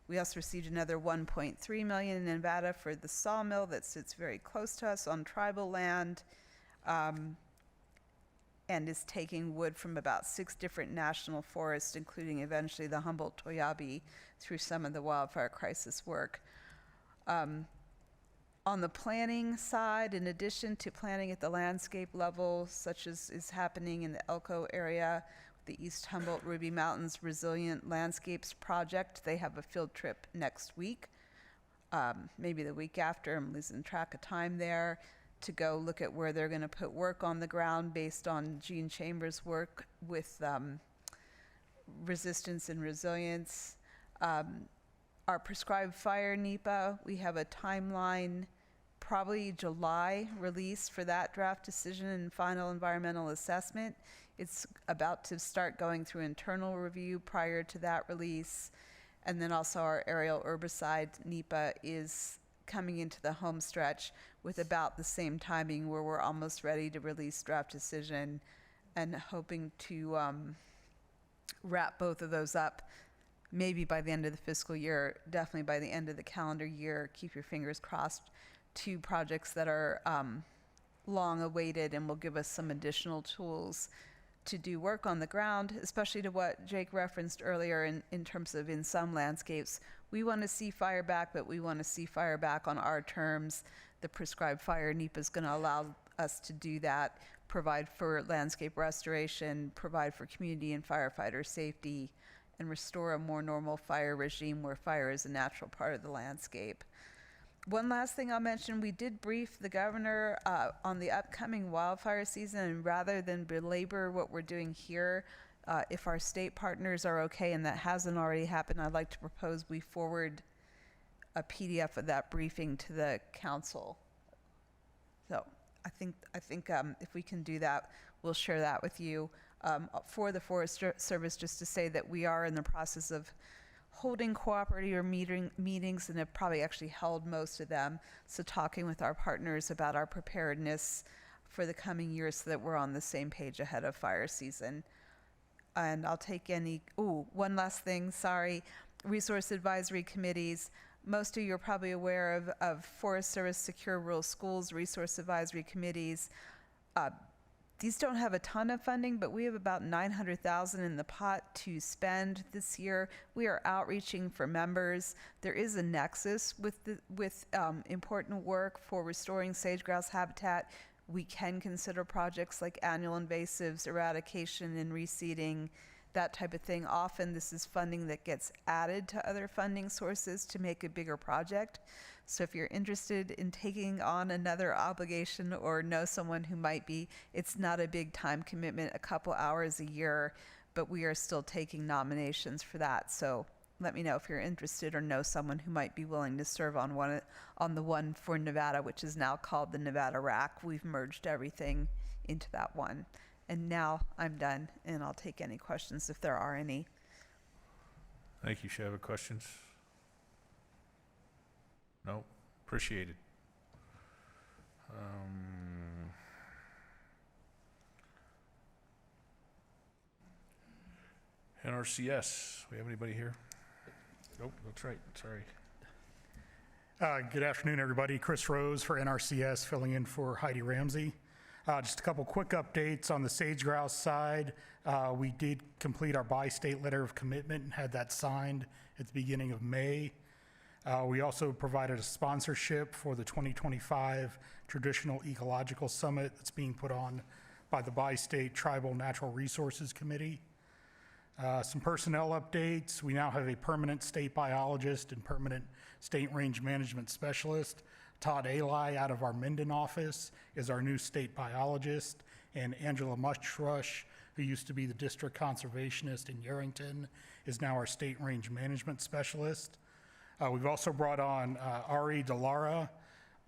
We also received another $1.3 million in Nevada for the sawmill that sits very close to us on tribal land, and is taking wood from about 6 different national forests, including eventually the Humboldt-Toyabe, through some of the wildfire crisis work. On the planning side, in addition to planning at the landscape level, such as is happening in the Elko area, the East Humboldt Ruby Mountains Resilient Landscapes Project, they have a field trip next week, maybe the week after. I'm losing track of time there, to go look at where they're going to put work on the ground based on Gene Chambers' work with resistance and resilience. Our prescribed fire NEPA, we have a timeline, probably July release for that draft decision and final environmental assessment. It's about to start going through internal review prior to that release. And then also our aerial herbicide NEPA is coming into the home stretch with about the same timing, where we're almost ready to release draft decision and hoping to wrap both of those up maybe by the end of the fiscal year, definitely by the end of the calendar year. Keep your fingers crossed. 2 projects that are long awaited and will give us some additional tools to do work on the ground, especially to what Jake referenced earlier in terms of in some landscapes. We want to see fire back, but we want to see fire back on our terms. The prescribed fire NEPA is going to allow us to do that, provide for landscape restoration, provide for community and firefighter safety, and restore a more normal fire regime where fire is a natural part of the landscape. One last thing I'll mention, we did brief the governor on the upcoming wildfire season, and rather than belabor what we're doing here, if our state partners are okay and that hasn't already happened, I'd like to propose we forward a PDF of that briefing to the council. So I think if we can do that, we'll share that with you for the Forest Service, just to say that we are in the process of holding cooperative meetings and have probably actually held most of them. So talking with our partners about our preparedness for the coming years so that we're on the same page ahead of fire season. And I'll take one last thing, sorry. Resource advisory committees. Most of you are probably aware of Forest Service Secure Rural Schools Resource Advisory Committees. These don't have a ton of funding, but we have about $900,000 in the pot to spend this year. We are outreaching for members. There is a nexus with important work for restoring sage-grouse habitat. We can consider projects like annual invasives, eradication and reseeding, that type of thing. Often this is funding that gets added to other funding sources to make a bigger project. So if you're interested in taking on another obligation or know someone who might be, it's not a big time commitment, a couple hours a year, but we are still taking nominations for that. So let me know if you're interested or know someone who might be willing to serve on the one for Nevada, which is now called the Nevada RAC. We've merged everything into that one. And now I'm done, and I'll take any questions if there are any. Thank you. Sheva. Questions? No? Appreciate it. NRCS, we have anybody here? Nope, that's right, sorry. Good afternoon, everybody. Chris Rose for NRCS, filling in for Heidi Ramsey. Just a couple quick updates on the sage-grouse side. We did complete our bi-state letter of commitment and had that signed at the beginning of May. We also provided a sponsorship for the 2025 Traditional Ecological Summit that's being put on by the Bi-State Tribal Natural Resources Committee. Some personnel updates. We now have a permanent state biologist and permanent state range management specialist. Todd Alai out of our Minden office is our new state biologist, and Angela Mushrush, who used to be the district conservationist in Yerington, is now our state range management specialist. We've also brought on Ari Delara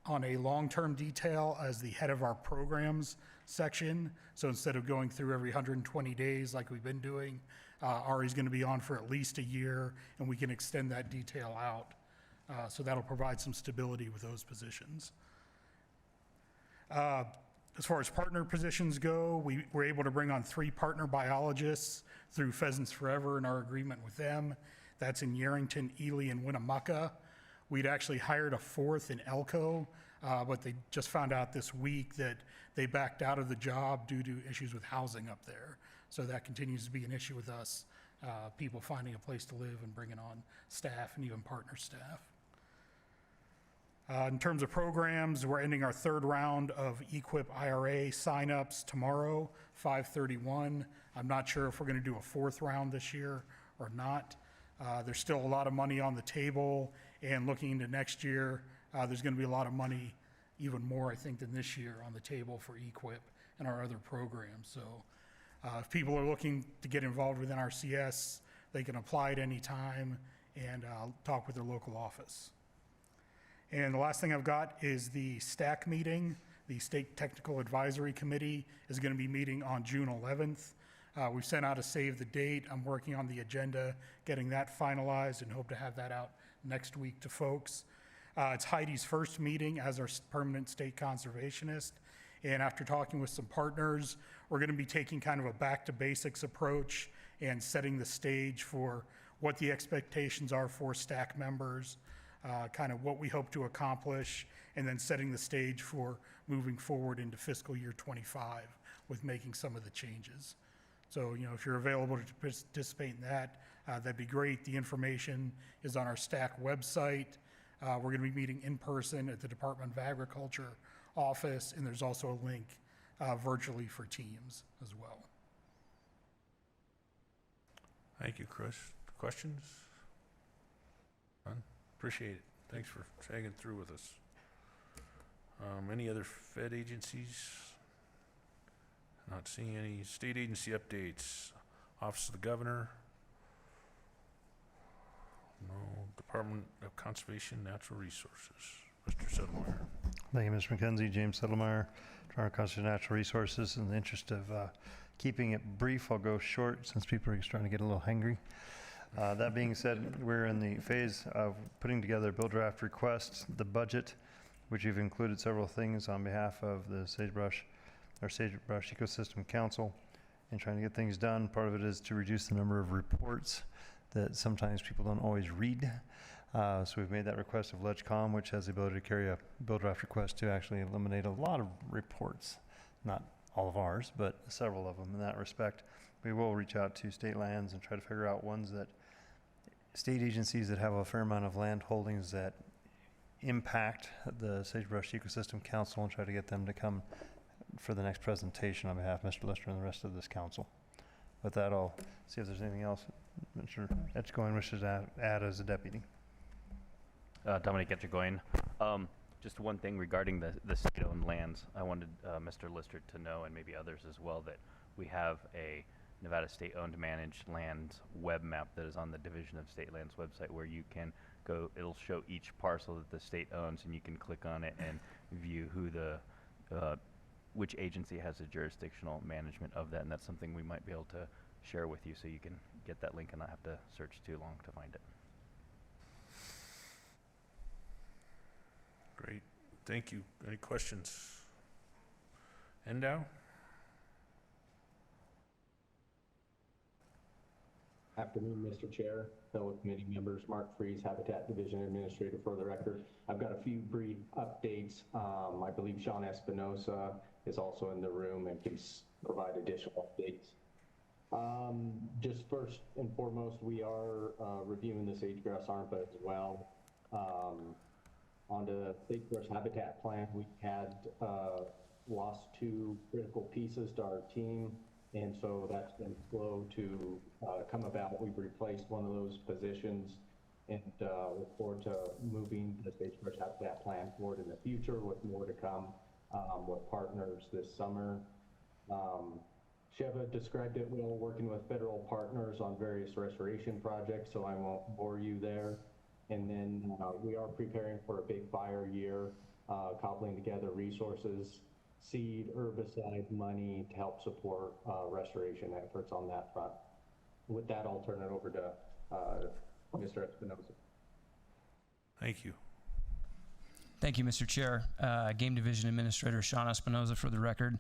on a long-term detail as the head of our programs section. So instead of going through every 120 days like we've been doing, Ari's going to be on for at least a year, and we can extend that detail out. So that'll provide some stability with those positions. As far as partner positions go, we were able to bring on 3 partner biologists through Pheasants Forever in our agreement with them. That's in Yerington, Ely, and Winnemucca. We'd actually hired a 4th in Elko, but they just found out this week that they backed out of the job due to issues with housing up there. So that continues to be an issue with us, people finding a place to live and bringing on staff and even partner staff. In terms of programs, we're ending our 3rd round of EQIP IRA signups tomorrow, 5/31. I'm not sure if we're going to do a 4th round this year or not. There's still a lot of money on the table, and looking into next year, there's going to be a lot of money, even more, I think, than this year on the table for EQIP and our other programs. So if people are looking to get involved with NRCS, they can apply at any time and talk with their local office. And the last thing I've got is the STAC meeting. The State Technical Advisory Committee is going to be meeting on June 11th. We've sent out a save the date. I'm working on the agenda, getting that finalized, and hope to have that out next week to folks. It's Heidi's first meeting as our permanent state conservationist. And after talking with some partners, we're going to be taking kind of a back to basics approach and setting the stage for what the expectations are for STAC members, kind of what we hope to accomplish, and then setting the stage for moving forward into fiscal year 25 with making some of the changes. So, if you're available to participate in that, that'd be great. The information is on our STAC website. We're going to be meeting in person at the Department of Agriculture office, and there's also a link virtually for Teams as well. Thank you, Chris. Questions? None? Appreciate it. Thanks for hanging through with us. Any other Fed agencies? Not seeing any. State agency updates. Office of the Governor. No. Department of Conservation Natural Resources. Mr. Settlemeyer. Thank you, Mr. McKenzie. James Settlemeyer, Department of Conservation Natural Resources. In the interest of keeping it brief, I'll go short since people are starting to get a little hangry. That being said, we're in the phase of putting together bill draft requests, the budget, which we've included several things on behalf of the Sagebrush Ecosystem Council, and trying to get things done. Part of it is to reduce the number of reports that sometimes people don't always read. So we've made that request of LegCom, which has the ability to carry a bill draft request to actually eliminate a lot of reports, not all of ours, but several of them in that respect. We will reach out to state lands and try to figure out ones that state agencies that have a fair amount of land holdings that impact the Sagebrush Ecosystem Council, and try to get them to come for the next presentation on behalf of Mr. Lister and the rest of this council. With that, I'll see if there's anything else Mr. Etchgoin wishes to add as a deputy. Dominic Etchgoin. Just one thing regarding the state-owned lands. I wanted Mr. Lister to know, and maybe others as well, that we have a Nevada state-owned managed lands web map that is on the Division of State Lands website, where you can go, it'll show each parcel that the state owns, and you can click on it and view who which agency has the jurisdictional management of that, and that's something we might be able to share with you so you can get that link and not have to search too long to find it. Great. Thank you. Any questions? Endow? Afternoon, Mr. Chair, fellow committee members, Mark Freeze, Habitat Division Administrator for the record. I've got a few brief updates. I believe Sean Espinosa is also in the room and can provide additional updates. Just first and foremost, we are reviewing the sage-grouse ARPA as well. On the Sagebrush Habitat Plan, we had lost 2 critical pieces to our team, and so that's been slow to come about. We've replaced one of those positions, and look forward to moving the Sagebrush Habitat Plan forward in the future with more to come with partners this summer. Sheva described it well, working with federal partners on various restoration projects, so I won't bore you there. And then we are preparing for a big fire year, cobbling together resources, seed, herbicide, money to help support restoration efforts on that front. With that, I'll turn it over to Mr. Espinosa. Thank you. Thank you, Mr. Chair. Game Division Administrator Sean Espinosa for the record.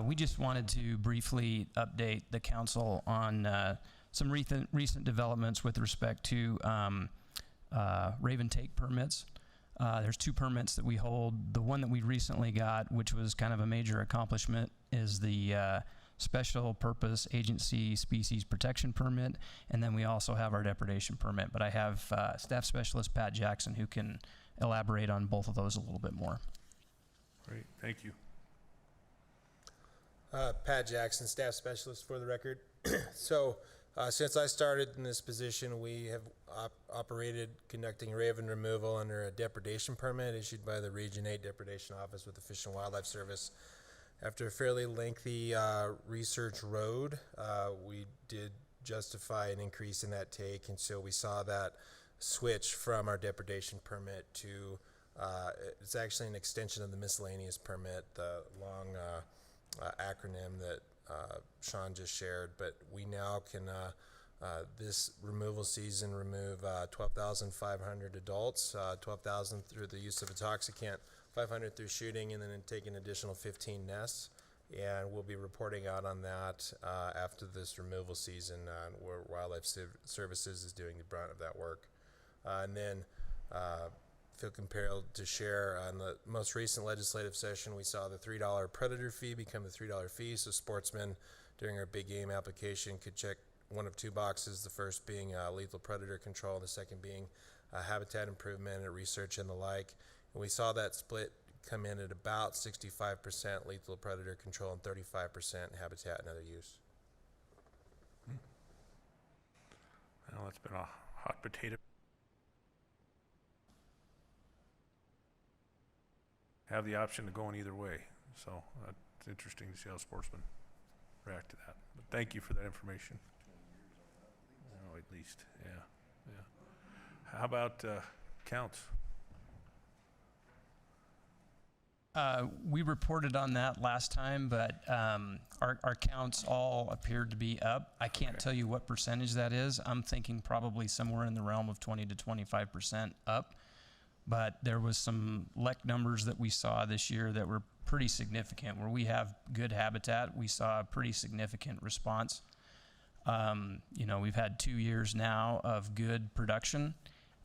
We just wanted to briefly update the council on some recent developments with respect to Raven Take permits. There's 2 permits that we hold. The one that we recently got, which was kind of a major accomplishment, is the Special Purpose Agency Species Protection Permit, and then we also have our depredation permit. But I have Staff Specialist Pat Jackson who can elaborate on both of those a little bit more. Great, thank you. Pat Jackson, Staff Specialist for the record. So since I started in this position, we have operated conducting raven removal under a depredation permit issued by the Region 8 Depredation Office with the Fish and Wildlife Service. After a fairly lengthy research road, we did justify an increase in that take, and so we saw that switch from our depredation permit to, it's actually an extension of the miscellaneous permit, the long acronym that Sean just shared, but we now can, this removal season, remove 12,500 adults, 12,000 through the use of a toxicant, 500 through shooting, and then take an additional 15 nests. And we'll be reporting out on that after this removal season, where Wildlife Services is doing the brunt of that work. And then feel compelled to share on the most recent legislative session, we saw the $3 predator fee become the $3 fee, so sportsmen during our big game application could check one of two boxes, the first being lethal predator control, the second being habitat improvement and research and the like. And we saw that split come in at about 65% lethal predator control and 35% habitat and other use. Well, it's been a hot potato. Have the option to go in either way. So it's interesting to see how sportsmen react to that. But thank you for that information. Oh, at least, yeah. How about counts? We reported on that last time, but our counts all appeared to be up. I can't tell you what percentage that is. I'm thinking probably somewhere in the realm of 20 to 25% up. But there was some LEC numbers that we saw this year that were pretty significant. Where we have good habitat, we saw a pretty significant response. We've had 2 years now of good production,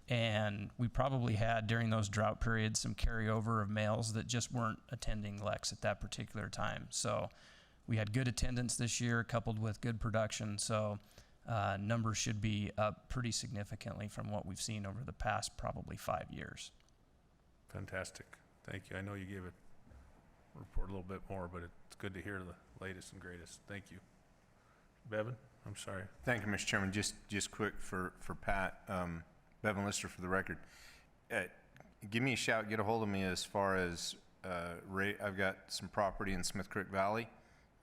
and we probably had during those drought periods some carryover of males that just weren't attending LECs at that particular time. So we had good attendance this year coupled with good production. So numbers should be up pretty significantly from what we've seen over the past probably 5 years. Fantastic. Thank you. I know you gave a report a little bit more, but it's good to hear the latest and greatest. Thank you. Bevan, I'm sorry. Thank you, Mr. Chairman. Just quick for Pat, Bevan Lister for the record. Give me a shout, get a hold of me as far as I've got some property in Smith Creek Valley.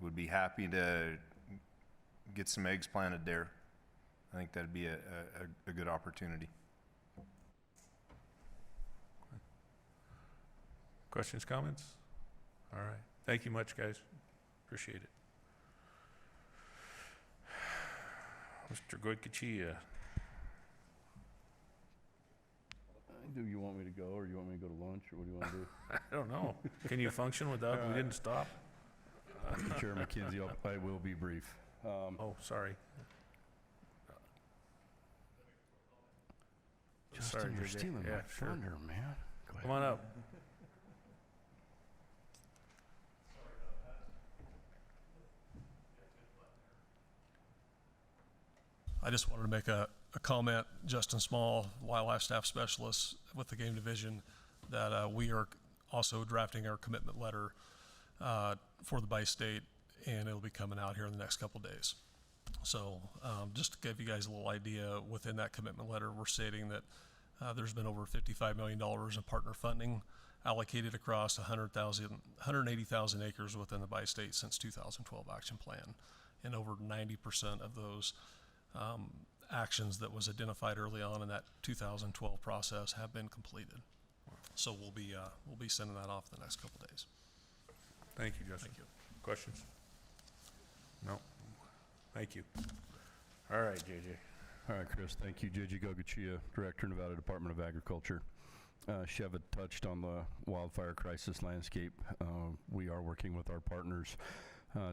Would be happy to get some eggs planted there. I think that'd be a good opportunity. Questions, comments? All right. Thank you much, guys. Appreciate it. Mr. Goycochea. Do you want me to go, or you want me to go to lunch, or what do you want to do? I don't know. Can you function without, we didn't stop? Mr. Chair McKenzie, I will be brief. Oh, sorry. Justin, Sorry, you're JJ. stealing Yeah, my sure. thunder, man. Go ahead. Come on up. I just wanted to make a comment, Justin Small, Wildlife Staff Specialist with the Game Division, that we are also drafting our commitment letter for the bi-state, and it'll be coming out here in the next couple of days. So just to give you guys a little idea, within that commitment letter, we're stating that there's been over $55 million in partner funding allocated across 180,000 acres within the bi-state since 2012 action plan. And over 90% of those actions that was identified early on in that 2012 process have been completed. So we'll be sending that off the next couple of days. Thank you, Justin. Thank you. Questions? No. Thank you. All right, JJ. All right, Chris, thank you. JJ Goycochea, Director, Nevada Department of Agriculture. Sheva touched on the wildfire crisis landscape. We are working with our partners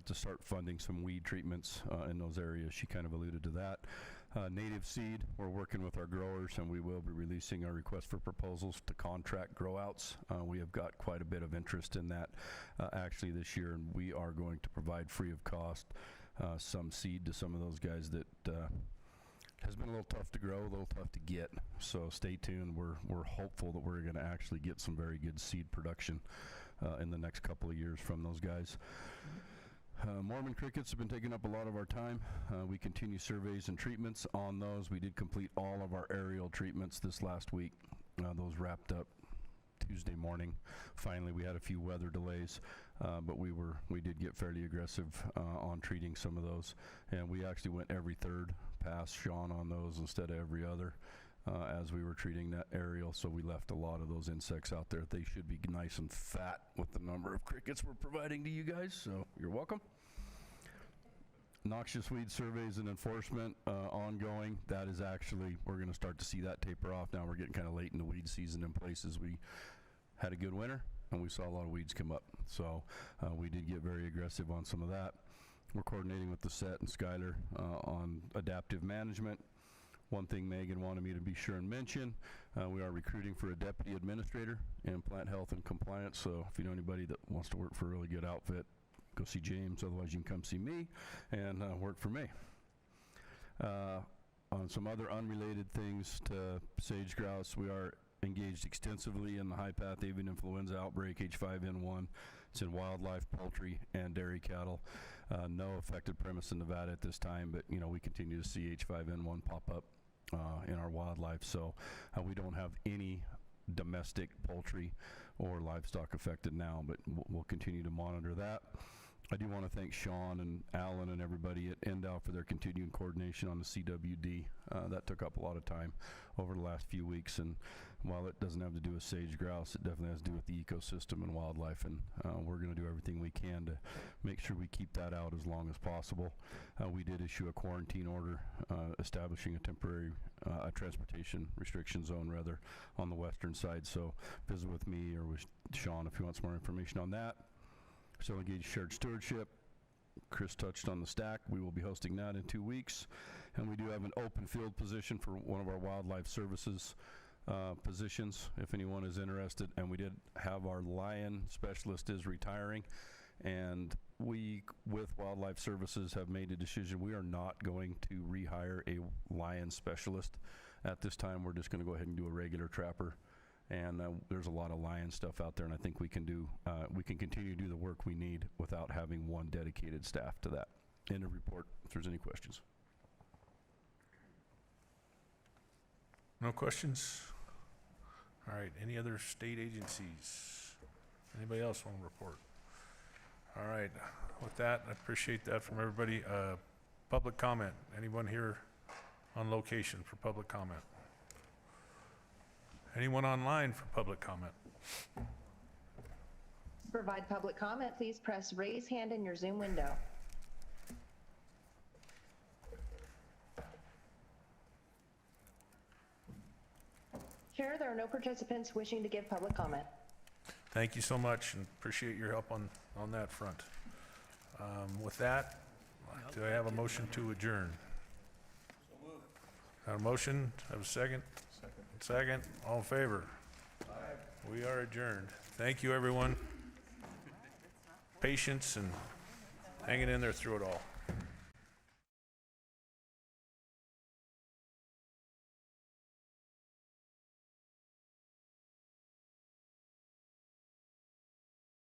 to start funding some weed treatments in those areas. She kind of alluded to that. Native seed, we're working with our growers, and we will be releasing our request for proposals to contract grow-outs. We have got quite a bit of interest in that actually this year, and we are going to provide free of cost some seed to some of those guys that has been a little tough to grow, a little tough to get. So stay tuned. We're hopeful that we're going to actually get some very good seed production in the next couple of years from those guys. Mormon crickets have been taking up a lot of our time. We continue surveys and treatments on those. We did complete all of our aerial treatments this last week. Those wrapped up Tuesday morning. Finally, we had a few weather delays, but we did get fairly aggressive on treating some of those. And we actually went every third pass, Sean, on those instead of every other as we were treating that aerial. So we left a lot of those insects out there. They should be nice and fat with the number of crickets we're providing to you guys. So you're welcome. Noxious weed surveys and enforcement ongoing. That is actually, we're going to start to see that taper off now. We're getting kind of late in the weed season in places. We had a good winter and we saw a lot of weeds come up. So we did get very aggressive on some of that. We're coordinating with the SET and Skylar on adaptive management. One thing Megan wanted me to be sure and mention, we are recruiting for a deputy administrator in plant health and compliance. So if you know anybody that wants to work for a really good outfit, go see James. Otherwise, you can come see me and work for me. On some other unrelated things to sage grouse, we are engaged extensively in the high path avian influenza outbreak, H5N1. It's in wildlife, poultry, and dairy cattle. No affected premise in Nevada at this time, but we continue to see H5N1 pop up in our wildlife. So we don't have any domestic poultry or livestock affected now, but we'll continue to monitor that. I do want to thank Sean and Alan and everybody at NDOW for their continuing coordination on the CWD. That took up a lot of time over the last few weeks, and while it doesn't have to do with sage grouse, it definitely has to do with the ecosystem and wildlife, and we're going to do everything we can to make sure we keep that out as long as possible. We did issue a quarantine order establishing a temporary transportation restriction zone, rather, on the western side, so visit with me or with Sean if you want some more information on that. So engage shared stewardship. Chris touched on the stack. We will be hosting that in 2 weeks. And we do have an open field position for one of our wildlife services positions, if anyone is interested. And we did have our lion specialist is retiring. And we, with wildlife services, have made a decision. We are not going to rehire a lion specialist at this time. We're just going to go ahead and do a regular trapper. And there's a lot of lion stuff out there, and I think we can continue to do the work we need without having one dedicated staff to that. End of report, if there's any questions. No questions? All right, any other state agencies? Anybody else want to report? All right, with that, I appreciate that from everybody. Public comment, anyone here on location for public comment? Anyone online for public comment? To provide public comment, please press raise hand in your Zoom window. Chair, there are no participants wishing to give public comment. Thank you so much, and appreciate your help on that front. With that, do I have a motion to adjourn? Have a motion? Have a second? Second. All in favor? Aye. We are adjourned. Thank you, everyone. Patience and hanging in there through it all.